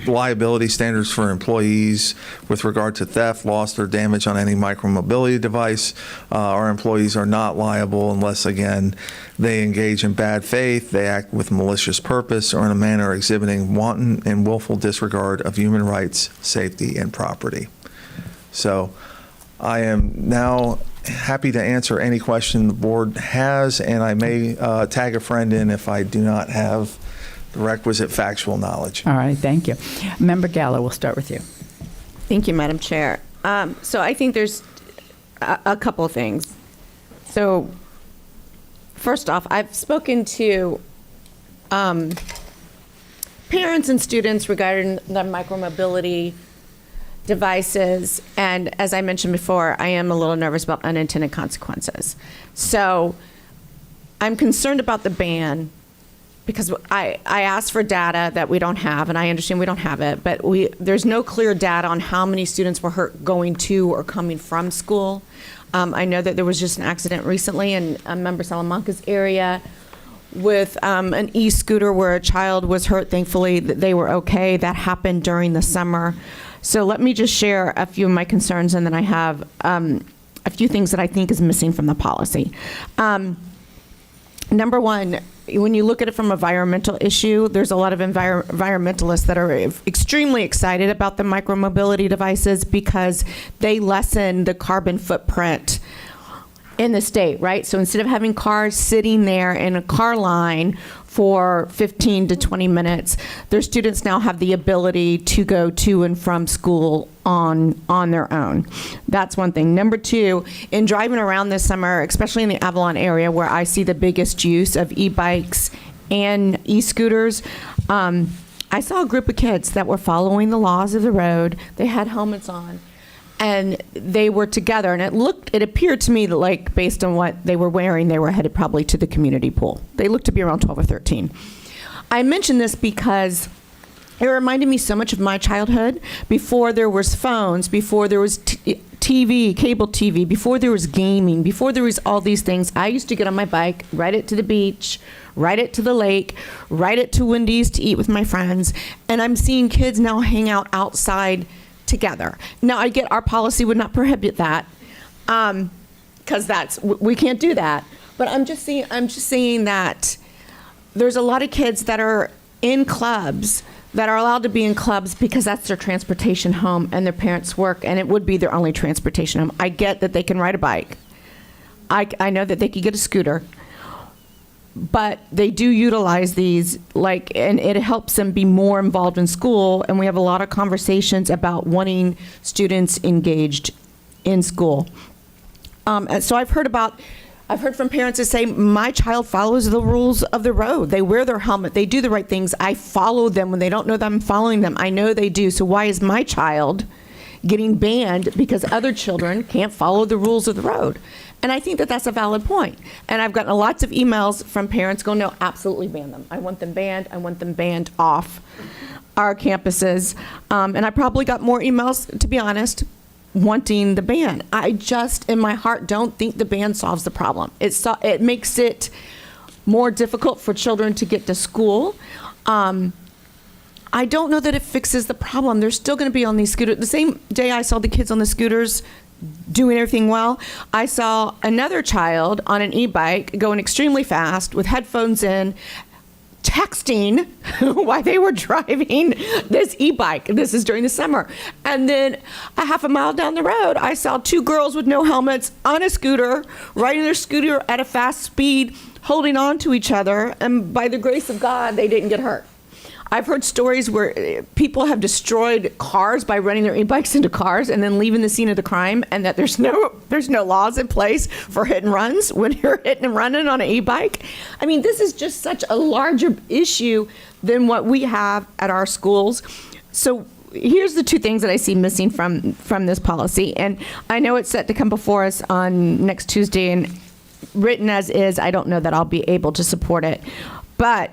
liability standards for employees with regard to theft, loss, or damage on any micromobility device. Our employees are not liable unless, again, they engage in bad faith, they act with malicious purpose, or in a manner exhibiting wanton and willful disregard of human rights, safety, and property. So I am now happy to answer any question the board has, and I may tag a friend in if I do not have the requisite factual knowledge. All right, thank you. Member Gallo, we'll start with you. Thank you, Madam Chair. So I think there's a couple of things. So first off, I've spoken to parents and students regarding the micromobility devices. And as I mentioned before, I am a little nervous about unintended consequences. So I'm concerned about the ban because I asked for data that we don't have, and I understand we don't have it, but there's no clear data on how many students were hurt going to or coming from school. I know that there was just an accident recently in Member Salamanca's area with an e-scooter where a child was hurt. Thankfully, they were okay. That happened during the summer. So let me just share a few of my concerns, and then I have a few things that I think is missing from the policy. Number one, when you look at it from an environmental issue, there's a lot of environmentalists that are extremely excited about the micromobility devices because they lessen the carbon footprint in the state, right? So instead of having cars sitting there in a car line for 15 to 20 minutes, their students now have the ability to go to and from school on their own. That's one thing. Number two, in driving around this summer, especially in the Avalon area where I see the biggest use of e-bikes and e-scooters, I saw a group of kids that were following the laws of the road. They had helmets on, and they were together, and it appeared to me that, like, based on what they were wearing, they were headed probably to the community pool. They looked to be around 12 or 13. I mention this because it reminded me so much of my childhood, before there was phones, before there was TV, cable TV, before there was gaming, before there was all these things. I used to get on my bike, ride it to the beach, ride it to the lake, ride it to Wendy's to eat with my friends, and I'm seeing kids now hang out outside together. Now, I get our policy would not prohibit that, because we can't do that. But I'm just saying that there's a lot of kids that are in clubs that are allowed to be in clubs because that's their transportation home and their parents work, and it would be their only transportation home. I get that they can ride a bike. I know that they could get a scooter. But they do utilize these, and it helps them be more involved in school. And we have a lot of conversations about wanting students engaged in school. And so I've heard from parents that say, my child follows the rules of the road. They wear their helmet. They do the right things. I follow them when they don't know that I'm following them. I know they do. So why is my child getting banned because other children can't follow the rules of the road? And I think that that's a valid point. And I've gotten lots of emails from parents going, no, absolutely ban them. I want them banned. I want them banned off our campuses. And I probably got more emails, to be honest, wanting the ban. I just, in my heart, don't think the ban solves the problem. It makes it more difficult for children to get to school. I don't know that it fixes the problem. They're still going to be on these scooters. The same day I saw the kids on the scooters doing everything well, I saw another child on an e-bike going extremely fast with headphones in, texting while they were driving this e-bike. This is during the summer. And then a half a mile down the road, I saw two girls with no helmets on a scooter, riding their scooter at a fast speed, holding on to each other. And by the grace of God, they didn't get hurt. I've heard stories where people have destroyed cars by running their e-bikes into cars and then leaving the scene of the crime, and that there's no laws in place for hit and runs when you're hitting and running on an e-bike. I mean, this is just such a larger issue than what we have at our schools. So here's the two things that I see missing from this policy, and I know it's set to come before us on next Tuesday, and written as is, I don't know that I'll be able to support it. But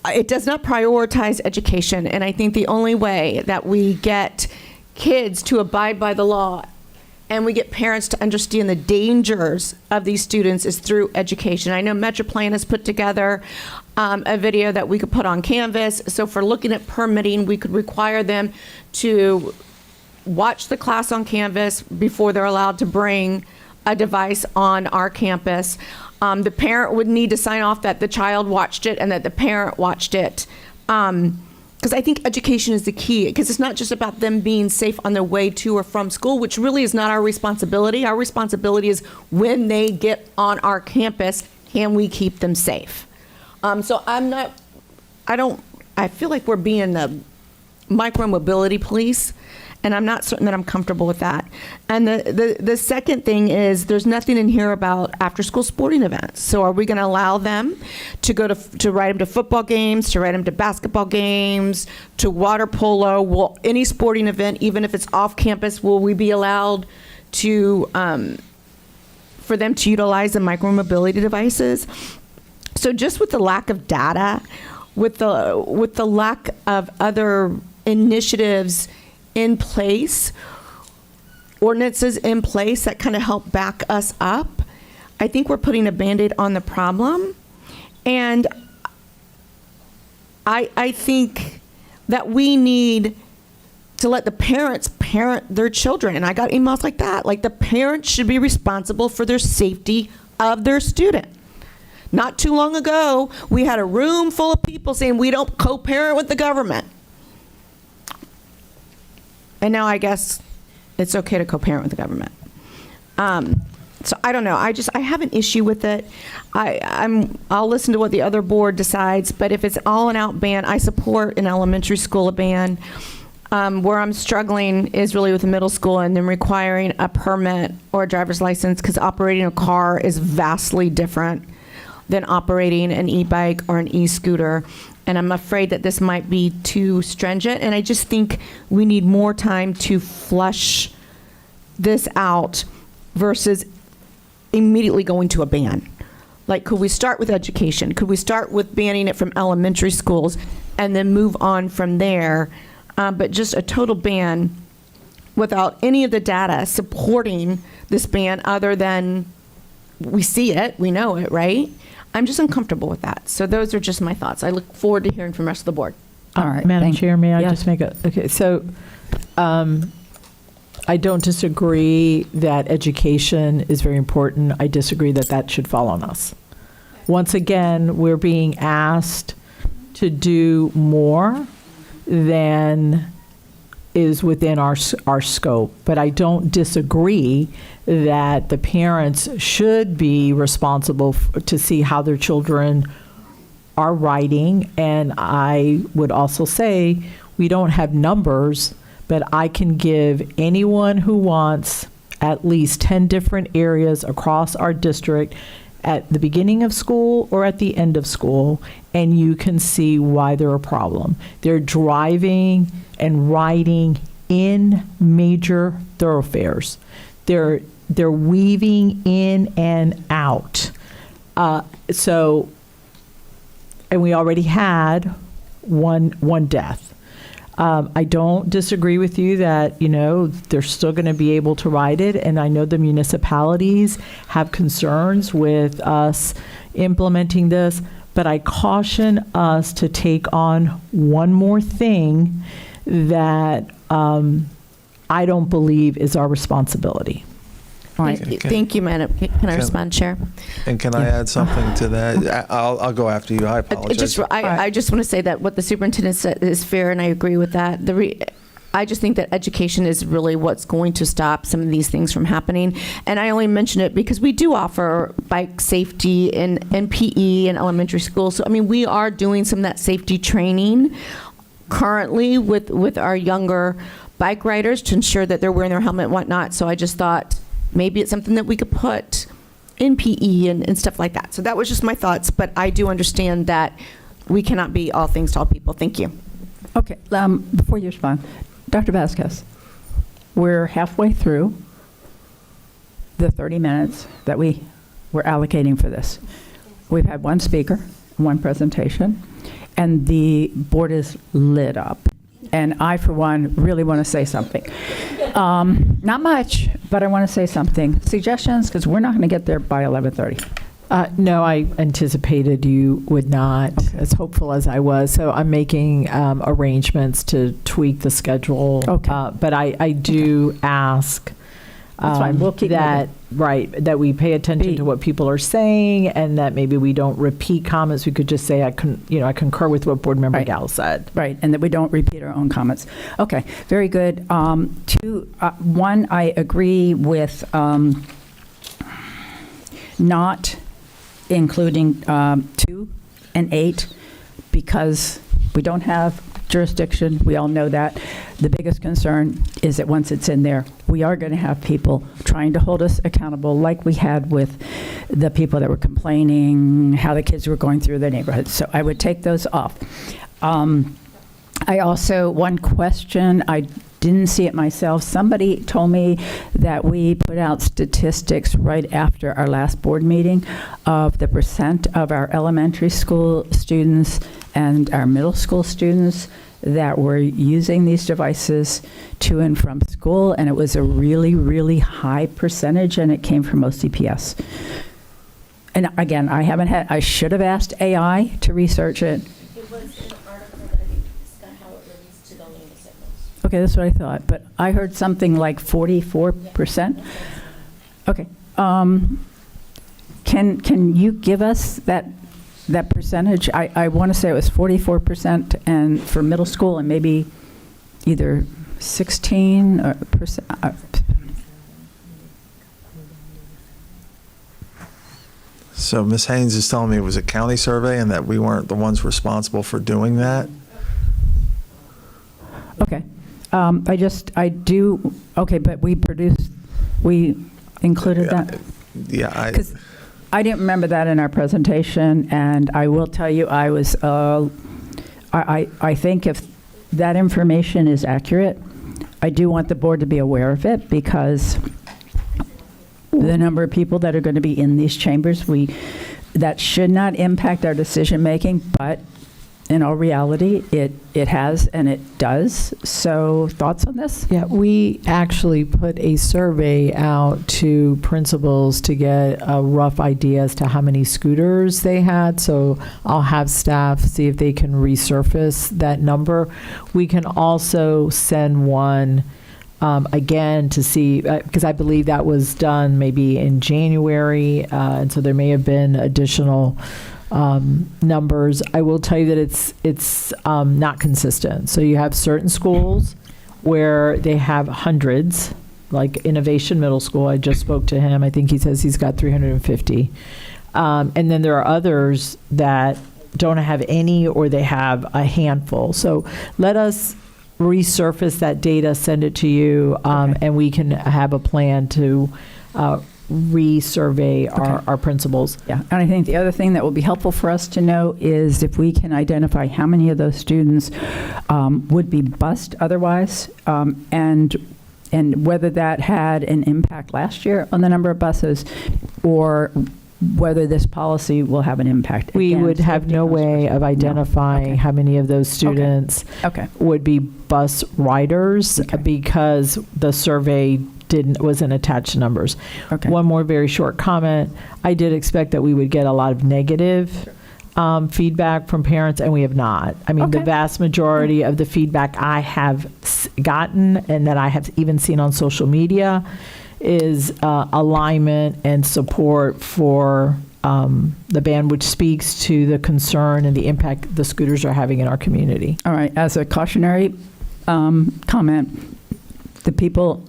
it does not prioritize education, and I think the only way that we get kids to abide by the law and we get parents to understand the dangers of these students is through education. I know MetroPlan has put together a video that we could put on Canvas. So for looking at permitting, we could require them to watch the class on Canvas before they're allowed to bring a device on our campus. The parent would need to sign off that the child watched it and that the parent watched it. Because I think education is the key, because it's not just about them being safe on their way to or from school, which really is not our responsibility. Our responsibility is when they get on our campus, can we keep them safe? So I feel like we're being the micromobility police, And I'm not certain that I'm comfortable with that. And the second thing is there's nothing in here about after-school sporting events. So are we going to allow them to go to ride them to football games, to ride them to basketball games, to water polo? Will any sporting event, even if it's off campus, will we be allowed to for them to utilize the micromobility devices? So just with the lack of data, with the lack of other initiatives in place, ordinances in place that kind of help back us up, I think we're putting a Band-Aid on the problem. And I think that we need to let the parents parent their children. And I got emails like that. Like, the parents should be responsible for their safety of their student. Not too long ago, we had a room full of people saying we don't co-parent with the government. And now I guess it's okay to co-parent with the government. So I don't know. I have an issue with it. I'll listen to what the other board decides, but if it's all an out ban, I support in elementary school a ban. Where I'm struggling is really with the middle school and then requiring a permit or a driver's license, because operating a car is vastly different than operating an e-bike or an e-scooter. And I'm afraid that this might be too stringent. And I just think we need more time to flush this out versus immediately going to a ban. Like, could we start with education? Could we start with banning it from elementary schools and then move on from there? But just a total ban without any of the data supporting this ban other than we see it, we know it, right? I'm just uncomfortable with that. So those are just my thoughts. I look forward to hearing from the rest of the board. All right. Madam Chair, may I Yes. just make okay, so I don't disagree that education is very important. I disagree that that should fall on us. Once again, we're being asked to do more than is within our scope. But I don't disagree that the parents should be responsible to see how their children are writing. And I would also say we don't have numbers, but I can give anyone who wants at least 10 different areas across our district at the beginning of school or at the end of school, and you can see why they're a problem. They're driving and riding in major thoroughfares. They're weaving in and out. And we already had one death. I don't disagree with you that, they're still going to be able to ride it. And I know the municipalities have concerns with us implementing this, but I caution us to take on one more thing that I don't believe is our responsibility. All right. Thank you, Madam. Can I respond, Chair? And can I add something to that? I'll go after you. I apologize. I just want to say that what the superintendent said is fair, and I agree with that. I just think that education is really what's going to stop some of these things from happening. And I only mention it because we do offer bike safety and PE in elementary school. So, we are doing some of that safety training currently with our younger bike riders to ensure that they're wearing their helmet and whatnot. So I just thought maybe it's something that we could put in PE and stuff like that. So that was just my thoughts, but I do understand that we cannot be all things to all people. Thank you. Okay, before you respond, Dr. Vasquez, we're halfway through the 30 minutes that we were allocating for this. We've had one speaker, one presentation, and the board is lit up. And I, for one, really want to say something. Not much, but I want to say something. Suggestions, because we're not going to get there by 11:30. No, I anticipated you would not, as hopeful as I was. So I'm making arrangements to tweak the schedule. Okay. But I do ask That's fine. We'll keep that that we pay attention to what people are saying, and that maybe we don't repeat comments. We could just say I concur with what Board Member Gall said. Right, and that we don't repeat our own comments. Okay, very good. One, I agree with not including 2 and 8 because we don't have jurisdiction. We all know that. The biggest concern is that once it's in there, we are going to have people trying to hold us accountable, like we had with the people that were complaining how the kids were going through their neighborhoods. So I would take those off. I also, one question, I didn't see it myself. Somebody told me that we put out statistics right after our last board meeting of the % of our elementary school students and our middle school students that were using these devices to and from school, and it was a really, really high percentage, and it came from OCPS. And again, I should have asked AI to research it. It was an article that discussed how it relates to the LAMA signals. Okay, that's what I thought, but I heard something like 44%. Okay. Can you give us that percentage? I want to say it was 44% and for middle school and maybe either 16%. So Ms. Haynes is telling me it was a county survey and that we weren't the ones responsible for doing that? Okay. Okay, but we included that? Yeah, Because I didn't remember that in our presentation, and I will tell you, I think if that information is accurate, I do want the board to be aware of it, because the number of people that are going to be in these chambers, that should not impact our decision-making, but in all reality, it has and it does. So thoughts on this? Yeah, we actually put a survey out to principals to get a rough idea as to how many scooters they had. So I'll have staff see if they can resurface that number. We can also send one again to see, because I believe that was done maybe in January, and so there may have been additional numbers. I will tell you that it's not consistent. So you have certain schools where they have hundreds, like Innovation Middle School. I just spoke to him. I think he says he's got 350. And then there are others that don't have any, or they have a handful. So let us resurface that data, send it to you, and we can have a plan to resurvey our principals. Yeah, and I think the other thing that will be helpful for us to know is if we can identify how many of those students would be bused otherwise, and whether that had an impact last year on the number of buses, or whether this policy will have an impact. We Again, would have no way of identifying how many of those students would be bus riders, because the survey wasn't attached to numbers. One more very short comment. I did expect that we would get a lot of negative feedback from parents, and we have not. I mean, the vast majority of the feedback I have gotten, and that I have even seen on social media, is alignment and support for the ban, which speaks to the concern and the impact the scooters are having in our community. All right, as a cautionary comment, the people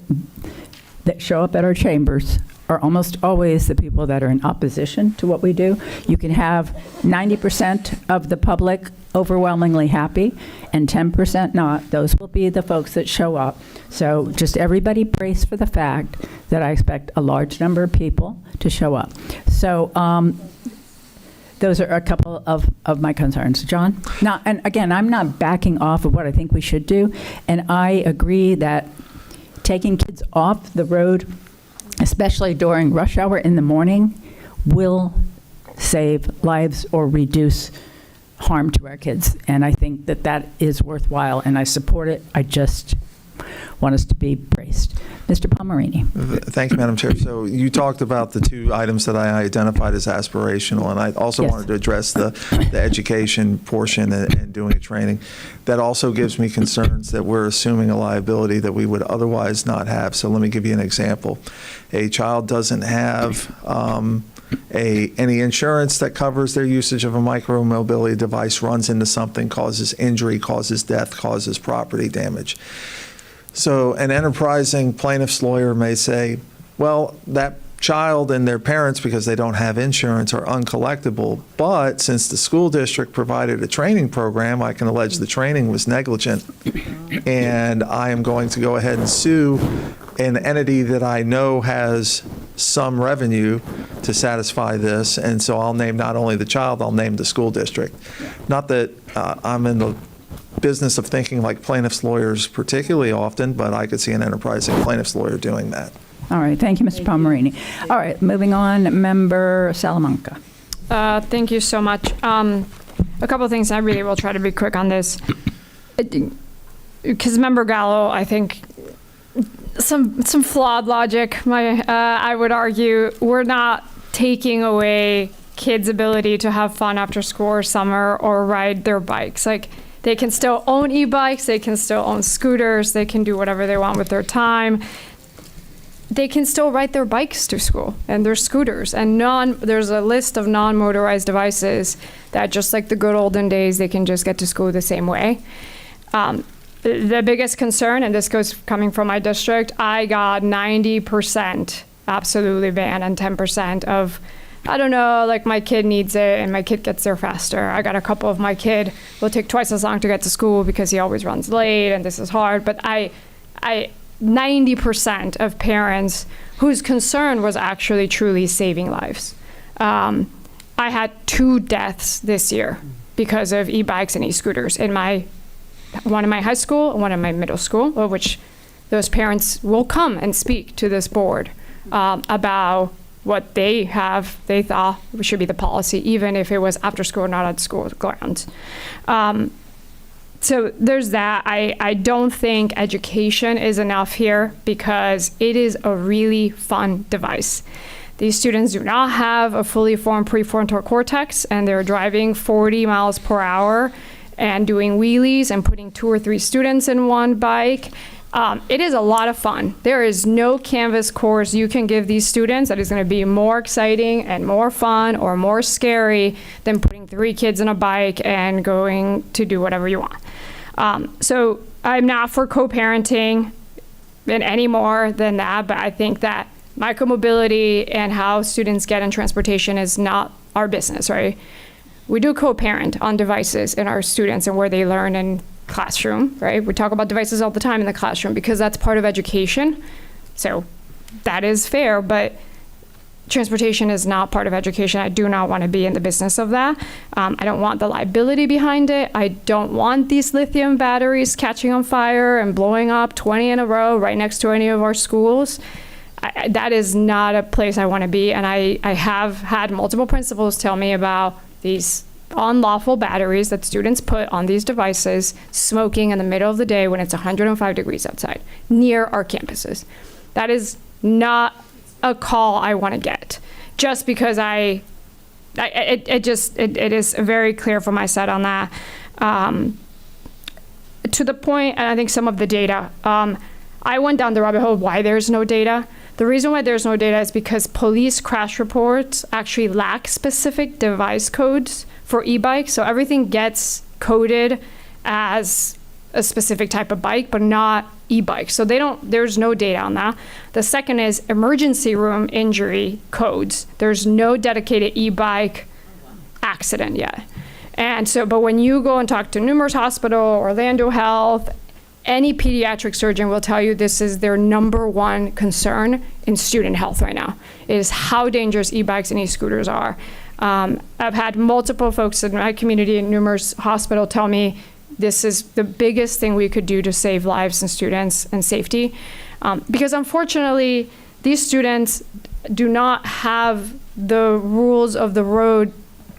that show up at our chambers are almost always the people that are in opposition to what we do. You can have 90% of the public overwhelmingly happy and 10% not. Those will be the folks that show up. So just everybody brace for the fact that I expect a large number of people to show up. So those are a couple of my concerns. John? Now, and again, I'm not backing off of what I think we should do, and I agree that taking kids off the road, especially during rush hour in the morning, will save lives or reduce harm to our kids. And I think that that is worthwhile, and I support it. I just want us to be braced. Mr. Palmerini. Thank you, Madam Chair. So you talked about the two items that I identified as aspirational, and I also wanted to address the education portion and doing a training. That also gives me concerns that we're assuming a liability that we would otherwise not have. So let me give you an example. A child doesn't have any insurance that covers their usage of a micromobility device, runs into something, causes injury, causes death, causes property damage. So an enterprising plaintiff's lawyer may say, well, that child and their parents, because they don't have insurance, are uncollectible. But since the school district provided a training program, I can allege the training was negligent. And I am going to go ahead and sue an entity that I know has some revenue to satisfy this. And so I'll name not only the child, I'll name the school district. Not that I'm in the business of thinking like plaintiff's lawyers particularly often, but I could see an enterprising plaintiff's lawyer doing that. All right, thank you, Mr. Palmerini. All right, moving on, Member Salamanca. Thank you so much. A couple of things. I really will try to be quick on this. Because Member Gallo, I think, some flawed logic. I would argue we're not taking away kids' ability to have fun after school or summer or ride their bikes. Like, they can still own e-bikes, they can still own scooters, they can do whatever they want with their time. They can still ride their bikes to school and their scooters. And there's a list of non-motorized devices that, just like the good olden days, they can just get to school the same way. The biggest concern, and this goes coming from my district, I got 90% absolutely banned and 10% of, I don't know, like my kid needs it and my kid gets there faster. I got a couple of my kid will take twice as long to get to school because he always runs late and this is hard. But 90% of parents whose concern was actually truly saving lives. I had 2 deaths this year because of e-bikes and e-scooters in one in my high school and one in my middle school, of which those parents will come and speak to this board about what they thought should be the policy, even if it was after school, not at school grounds. So there's that. I don't think education is enough here because it is a really fun device. These students do not have a fully formed prefrontal cortex, and they're driving 40 miles per hour and doing wheelies and putting 2 or 3 students in one bike. It is a lot of fun. There is no Canvas course you can give these students that is going to be more exciting and more fun or more scary than putting 3 kids in a bike and going to do whatever you want. So I'm not for co-parenting in any more than that, but I think that micromobility and how students get in transportation is not our business, right? We do co-parent on devices in our students and where they learn in classroom, right? We talk about devices all the time in the classroom because that's part of education. So that is fair, but transportation is not part of education. I do not want to be in the business of that. I don't want the liability behind it. I don't want these lithium batteries catching on fire and blowing up 20 in a row right next to any of our schools. That is not a place I want to be. And I have had multiple principals tell me about these unlawful batteries that students put on these devices, smoking in the middle of the day when it's 105 degrees outside near our campuses. That is not a call I want to get, just because it is very clear from my side on that. To the point, and I think some of the data, I went down the rabbit hole why there's no data. The reason why there's no data is because police crash reports actually lack specific device codes for e-bikes. So everything gets coded as a specific type of bike, but not e-bike. So there's no data on that. The second is emergency room injury codes. There's no dedicated e-bike accident yet. And so, but when you go and talk to Numerous Hospital, Orlando Health, any pediatric surgeon will tell you this is their #1 concern in student health right now, is how dangerous e-bikes and e-scooters are. I've had multiple folks in my community in Numerous Hospital tell me this is the biggest thing we could do to save lives and students and safety. Because unfortunately, these students do not have the rules of the road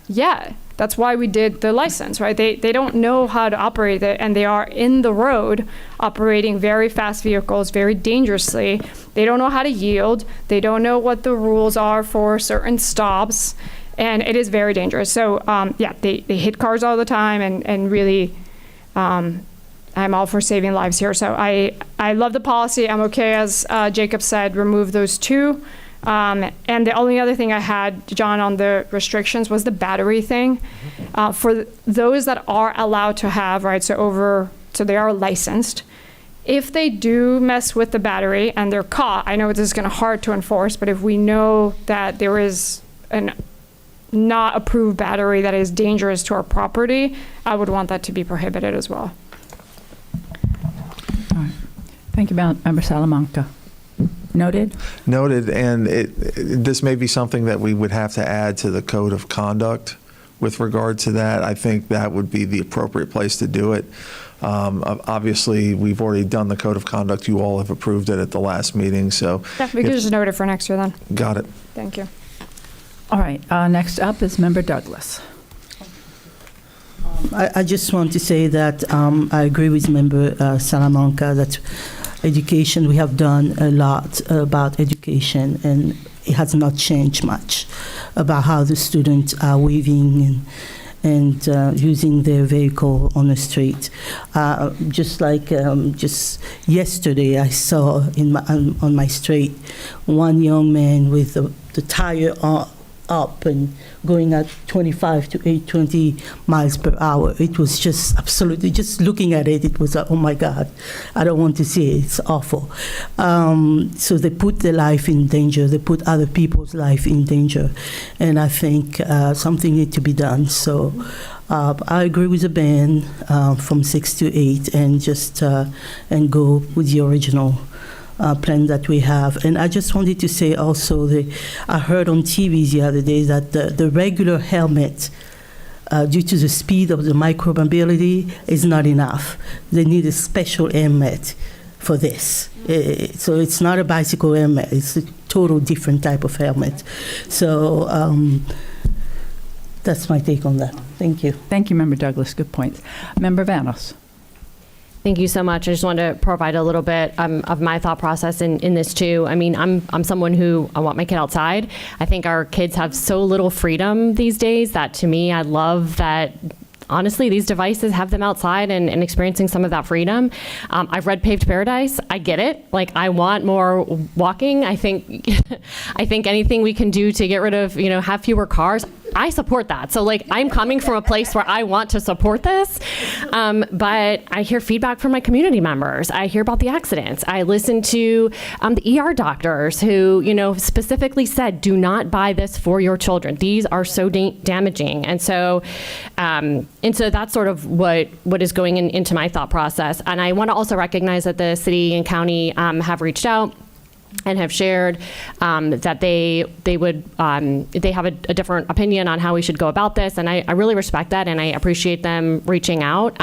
yet. That's why we did the license, right? They don't know how to operate it, and they are in the road operating very fast vehicles very dangerously. They don't know how to yield. They don't know what the rules are for certain stops, and it is very dangerous. So they hit cars all the time, and really, I'm all for saving lives here. So I love the policy. I'm okay, as Jacob said, remove those 2. And the only other thing I had, John, on the restrictions was the battery thing. For those that are allowed to have, right, so they are licensed. if they do mess with the battery and they're caught, I know this is going to hard to enforce, but if we know that there is an not approved battery that is dangerous to our property, I would want that to be prohibited as well. All right. Thank you, Member Salamanca. Noted? Noted, and this may be something that we would have to add to the code of conduct with regard to that. I think that would be the appropriate place to do it. Obviously, we've already done the code of conduct. You all have approved it at the last meeting, so. Yeah, we could just note it for next year then. Got it. Thank you. All right, next up is Member Douglas. I just want to say that I agree with Member Salamanca that education, we have done a lot about education, and it has not changed much about how the students are weaving and using their vehicle on the street. Just yesterday, I saw on my street one young man with the tire up and going at 25 to 20 miles per hour. It was just absolutely, just looking at it, it was like, oh my God, I don't want to see it, it's awful. So they put their life in danger, they put other people's life in danger, and I think something needs to be done. So I agree with the ban from 6 to 8 and just and go with the original plan that we have. And I just wanted to say also, I heard on TV the other day that the regular helmet, due to the speed of the micromobility, is not enough. They need a special helmet for this. So it's not a bicycle helmet, it's a total different type of helmet. So that's my take on that. Thank you. Thank you, Member Douglas. Good points. Member Vanos. Thank you so much. I just wanted to provide a little bit of my thought process in this too. I mean, I'm someone who, I want my kid outside. I think our kids have so little freedom these days that, to me, I love that. Honestly, these devices have them outside and experiencing some of that freedom. I've read Paved Paradise. I get it. Like, I want more walking. I think anything we can do to get rid of, have fewer cars, I support that. So, like, I'm coming from a place where I want to support this, but I hear feedback from my community members. I hear about the accidents. I listen to the ER doctors who, specifically said, do not buy this for your children. These are so damaging. And so that's sort of what is going into my thought process. And I want to also recognize that the city and county have reached out and have shared that they have a different opinion on how we should go about this, and I really respect that, and I appreciate them reaching out.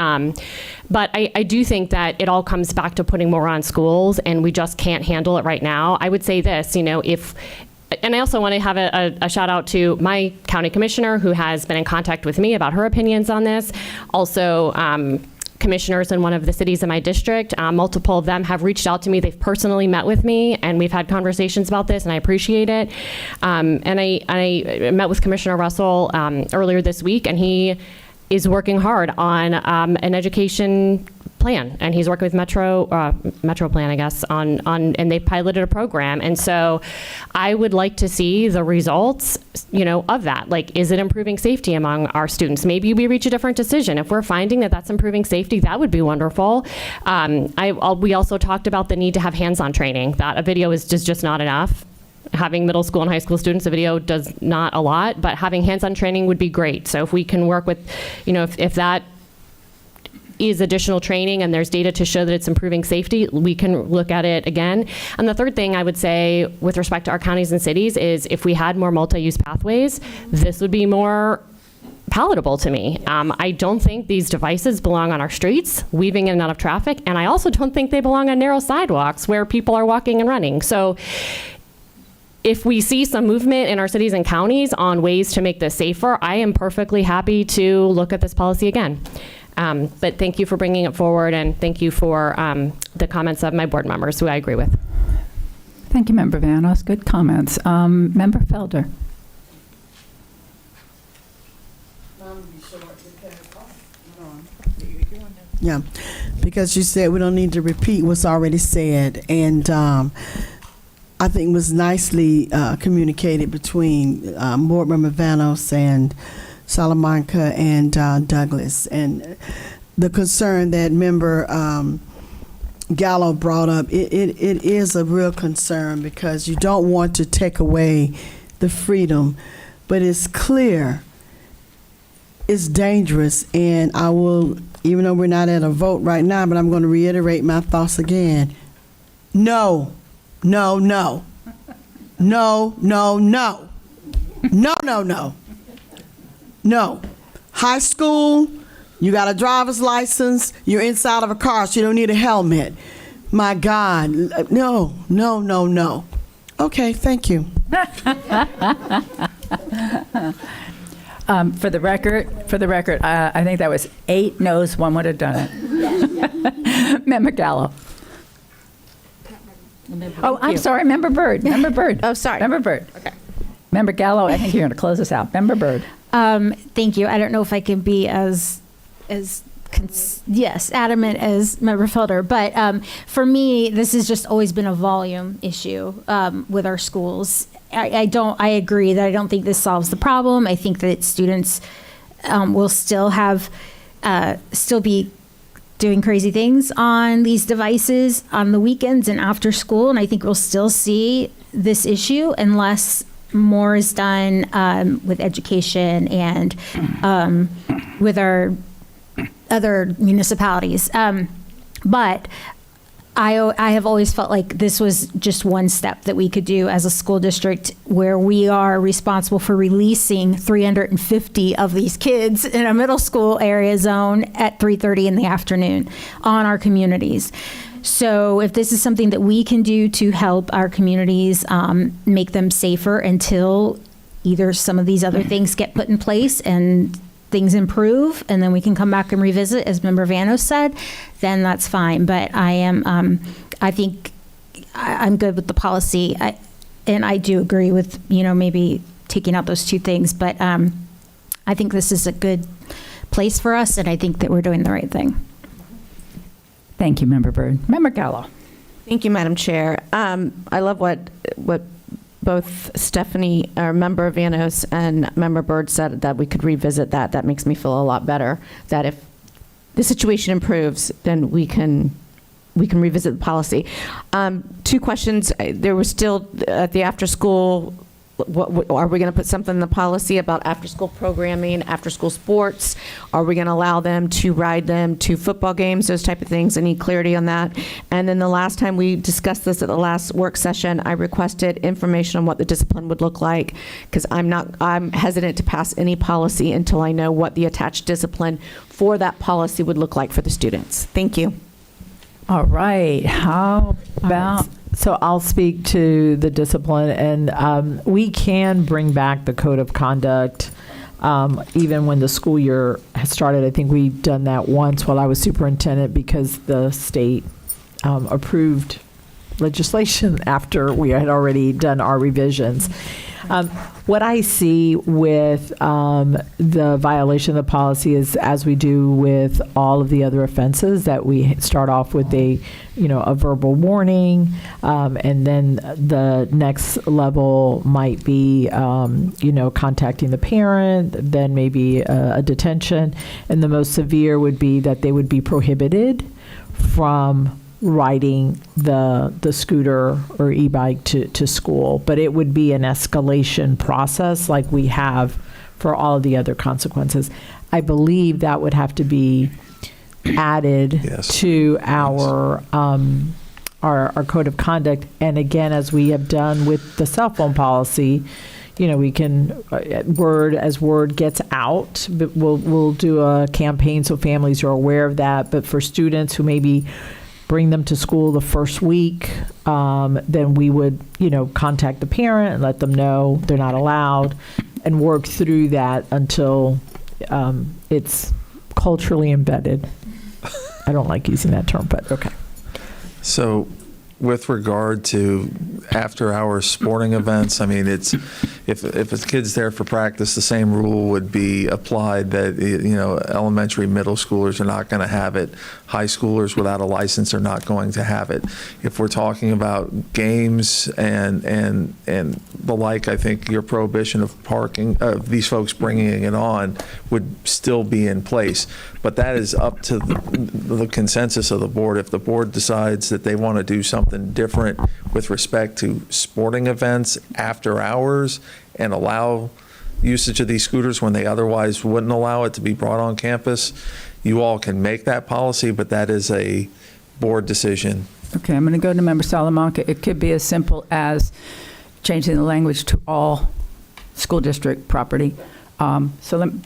But I do think that it all comes back to putting more on schools, and we just can't handle it right now. I would say this, and I also want to have a shout out to my county commissioner, who has been in contact with me about her opinions on this. Also, commissioners in one of the cities in my district, multiple of them have reached out to me. They've personally met with me, and we've had conversations about this, and I appreciate it. And I met with Commissioner Russell earlier this week, and he is working hard on an education plan, and he's working with Metro Plan, I guess, and they piloted a program. And so I would like to see the results, of that. Like, is it improving safety among our students? Maybe we reach a different decision. If we're finding that that's improving safety, that would be wonderful. We also talked about the need to have hands-on training, that a video is just not enough. Having middle school and high school students, a video does not a lot, but having hands-on training would be great. So if we can work with, if that is additional training and there's data to show that it's improving safety, we can look at it again. And the third thing I would say with respect to our counties and cities is, if we had more multi-use pathways, this would be more palatable to me. I don't think these devices belong on our streets, weaving in and out of traffic, and I also don't think they belong on narrow sidewalks where people are walking and running. So if we see some movement in our cities and counties on ways to make this safer, I am perfectly happy to look at this policy again. But thank you for bringing it forward, and thank you for the comments of my board members, who I agree with. Thank you, Member Vanos. Good comments. Member Felder. Yeah, because you said we don't need to repeat what's already said, and I think it was nicely communicated between Board Member Vanos and Salamanca and Douglas, and the concern that Member Gallo brought up, it is a real concern because you don't want to take away the freedom, but it's clear it's dangerous. And I will, even though we're not at a vote right now, but I'm going to reiterate my thoughts again. No, no, no. No, no, no. No, no, no. No. High school, you got a driver's license, you're inside of a car, so you don't need a helmet. My God. No, no, no, no. Okay, thank you. For the record, I think that was 8 no's, 1 would have done it. Member Gallo. Oh, I'm sorry, Member Byrd. Member Byrd. Oh, sorry. Member Byrd. Okay. Member Gallo, I think you're going to close us out. Member Byrd. Thank you. I don't know if I can be as adamant as Member Felder, but for me, this has just always been a volume issue with our schools. I agree that I don't think this solves the problem. I think that students will still be doing crazy things on these devices on the weekends and after school, and I think we'll still see this issue unless more is done with education and with our other municipalities. But I have always felt like this was just one step that we could do as a school district, where we are responsible for releasing 350 of these kids in a middle school area zone at 3:30 in the afternoon on our communities. So if this is something that we can do to help our communities make them safer until either some of these other things get put in place and things improve, and then we can come back and revisit, as Member Vanos said, then that's fine. But I think I'm good with the policy. And I do agree with, maybe taking out those 2 things. But I think this is a good place for us, and I think that we're doing the right thing. Thank you, Member Byrd. Member Gallo. Thank you, Madam Chair. I love what both Stephanie, or Member Vanos, and Member Byrd said, that we could revisit that. That makes me feel a lot better, that if the situation improves, then we can revisit the policy. 2 questions. There was still at the after school, what are we going to put something in the policy about after school programming, after school sports? Are we going to allow them to ride them to football games, those type of things? Any clarity on that? And then the last time we discussed this at the last work session, I requested information on what the discipline would look like, because I'm hesitant to pass any policy until I know what the attached discipline for that policy would look like for the students. Thank you. All right. How about... So I'll speak to the discipline, and we can bring back the code of conduct even when the school year has started. I think we've done that once while I was superintendent, because the state approved legislation after we had already done our revisions. What I see with the violation of the policy is, as we do with all of the other offenses, that we start off with a verbal warning, and then the next level might be, contacting the parent, then maybe a detention, and the most severe would be that they would be prohibited from riding the scooter or e-bike to school. But it would be an escalation process like we have for all of the other consequences. I believe that would have to be added to our code of conduct. And again, as we have done with the cell phone policy, we can, as word gets out, but we'll do a campaign so families are aware of that. But for students who maybe bring them to school the first week, then we would, contact the parent and let them know they're not allowed, and work through that until it's culturally embedded. I don't like using that term, but okay. So with regard to after-hours sporting events, I mean, it's, if a kid's there for practice, the same rule would be applied that, you know, elementary, middle schoolers are not going to have it. High schoolers without a license are not going to have it. If we're talking about games and the like, I think your prohibition of parking, of these folks bringing it on would still be in place. But that is up to the consensus of the board. If the board decides that they want to do something different with respect to sporting events after hours and allow usage of these scooters when they otherwise wouldn't allow it to be brought on campus, you all can make that policy, but that is a board decision. Okay, I'm going to go to Member Salamanca. It could be as simple as changing the language to all school district property. I'm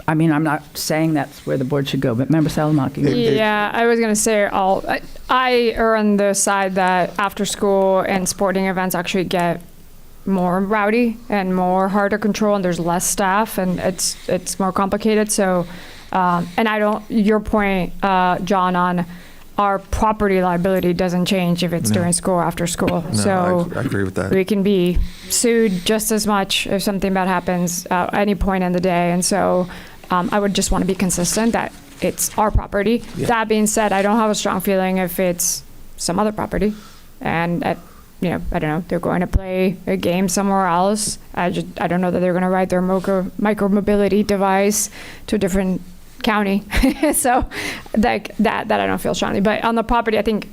not saying that's where the board should go, but Member Salamanca. Yeah, I was going to say I are on the side that after school and sporting events actually get more rowdy and more hard to control, and there's less staff, and it's more complicated. So, and your point, John, on our property liability doesn't change if it's during school or after school. No, So I agree with that. we can be sued just as much if something bad happens at any point in the day. And so I would just want to be consistent that it's our property. Yeah. That being said, I don't have a strong feeling if it's some other property and I don't know, they're going to play a game somewhere else. I don't know that they're going to ride their micro mobility device to a different county. So like that I don't feel strongly. But on the property, I think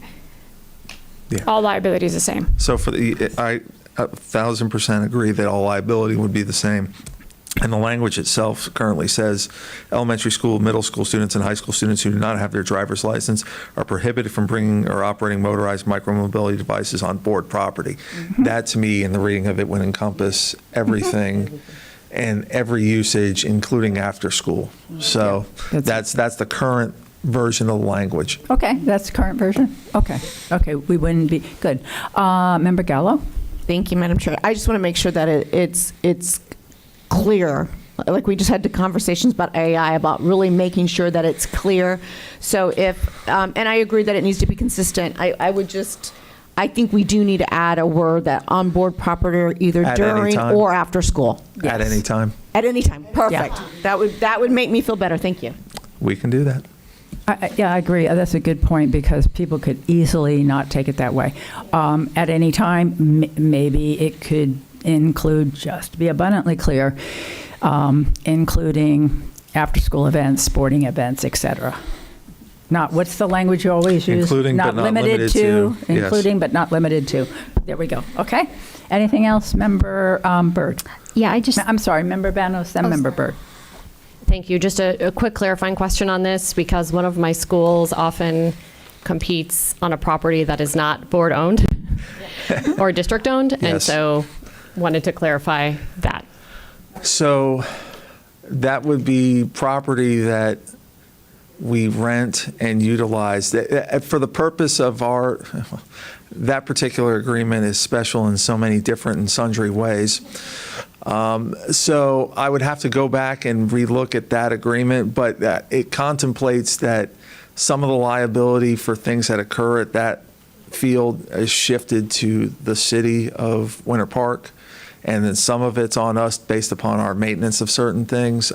all liability is the same. So I 1,000% agree that all liability would be the same. And the language itself currently says elementary school, middle school students, and high school students who do not have their driver's license are prohibited from bringing or operating motorized micromobility devices on board property. Mm-hmm. That, to me, in the reading of it, would encompass everything and every usage, including after school. So that's the current version of the language. Okay, that's the current version? Okay, we wouldn't be, good. Member Gallo? Thank you, Madam Chair. I just want to make sure that it's clear. Like we just had the conversations about AI, about really making sure that it's clear. So if, and I agree that it needs to be consistent, I think we do need to add a word that on board property either At any during time. or after school. At any time. At any time, perfect. That would make me feel better, thank you. We can do that. I agree. That's a good point because people could easily not take it that way. At any time, maybe it could include, just to be abundantly clear, including after-school events, sporting events, etc. Not, what's the language you always use? Including but not limited to. Yes. Including but not limited to. There we go. Okay. Anything else, Member Byrd? Yeah, I'm sorry, Member Banos, then Member Byrd. Thank you. Just a quick clarifying question on this, because one of my schools often competes on a property that is not board-owned or district-owned, and Yes. so wanted to clarify that. So that would be property that we rent and utilize. For the purpose of that particular agreement is special in so many different and sundry ways. So I would have to go back and relook at that agreement, but it contemplates that some of the liability for things that occur at that field is shifted to the city of Winter Park, and then some of it's on us based upon our maintenance of certain things.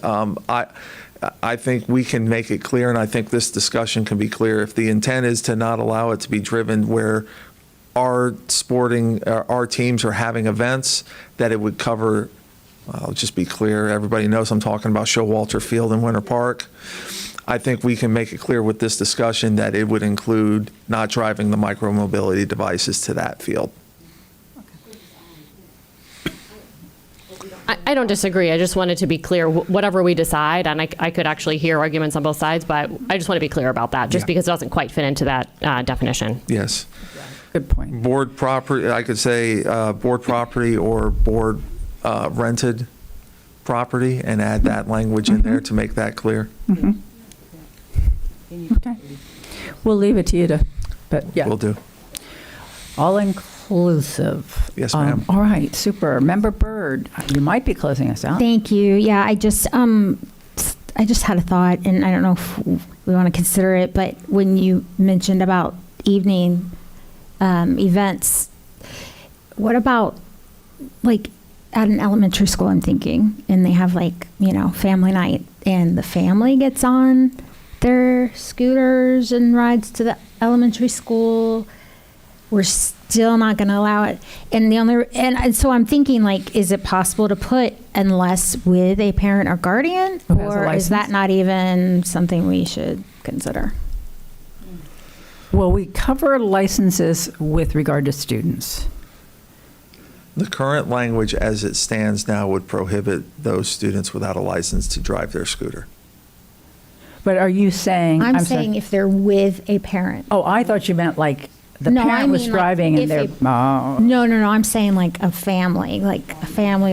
I think we can make it clear, and I think this discussion can be clear, if the intent is to not allow it to be driven where our teams are having events, that it would cover, I'll just be clear, everybody knows I'm talking about Showalter Field in Winter Park. I think we can make it clear with this discussion that it would include not driving the micromobility devices to that field. I don't disagree. I just wanted to be clear, whatever we decide, and I could actually hear arguments on both sides, but I just want to be clear about that, just because it doesn't quite fit into that definition. Yes. Good point. Board property, I could say board property or board rented property, and add that language in there to make that clear. Mm-hmm. Okay. We'll leave it to you to, but yeah. Will do. All inclusive. Yes, ma'am. All right, super. Member Byrd, you might be closing us out. Thank you. Yeah, I just had a thought, and I don't know if we want to consider it, but when you mentioned about evening events. What about, like, at an elementary school, I'm thinking, and they have, like, family night, and the family gets on their scooters and rides to the elementary school? We're still not going to allow it. And so I'm thinking, like, is it possible to put unless with a parent or guardian, Who has a or is that license? not even something we should consider? Well, we cover licenses with regard to students. The current language as it stands now would prohibit those students without a license to drive their scooter. But are you saying? I'm sorry. saying if they're with a parent. Oh, I thought you meant like the No, I parent was mean, like, driving and if they're. a- Oh. No, I'm saying like a family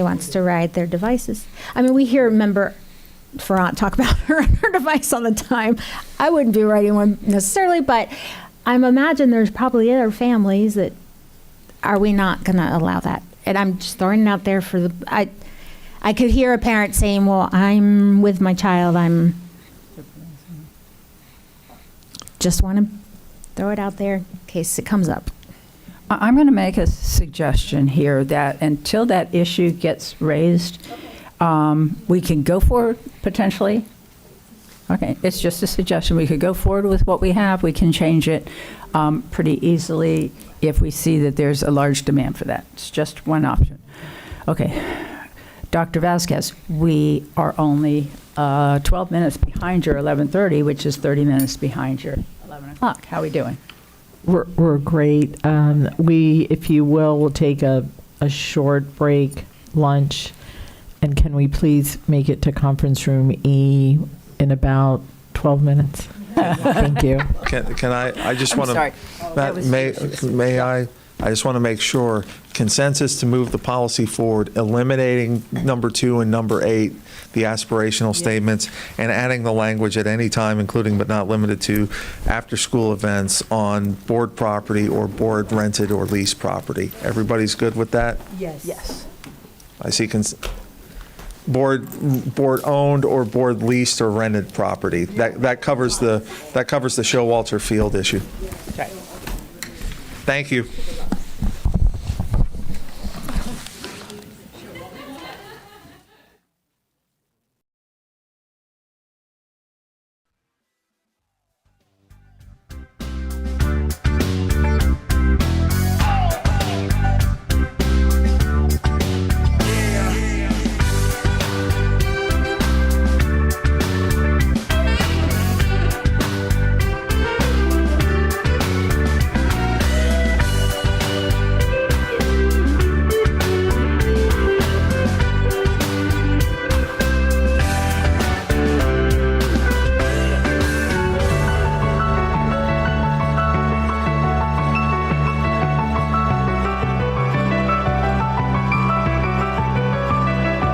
wants to ride their devices. I mean, we remember Farhat talk about her device all the time. I wouldn't be riding one necessarily, but I'm imagine there's probably other families that, are we not going to allow that? And I'm just throwing it out there for I could hear a parent saying, well, I'm with my child, just want to throw it out there in case it comes up. I'm going to make a suggestion here that until that issue gets raised, we can go forward potentially. Okay, it's just a suggestion. We could go forward with what we have. We can change it pretty easily if we see that there's a large demand for that. It's just one option. Okay, Dr. Vasquez, we are only 12 minutes behind your 11:30, which is 30 minutes behind your 11 o'clock. How are we doing? We're great. If you will take a short break, lunch, and can we please make it to conference room E in about 12 minutes? Thank you. Can I just I'm want sorry. That to, was- may I just want to make sure, consensus to move the policy forward, eliminating number 2 and number 8, the aspirational statements, and adding the language at any time, including but not limited to, after-school events on board property or board rented or leased property. Everybody's good with that? Yes. I see board owned or board leased or rented property. That covers the Showalter Field issue. Okay. Thank you.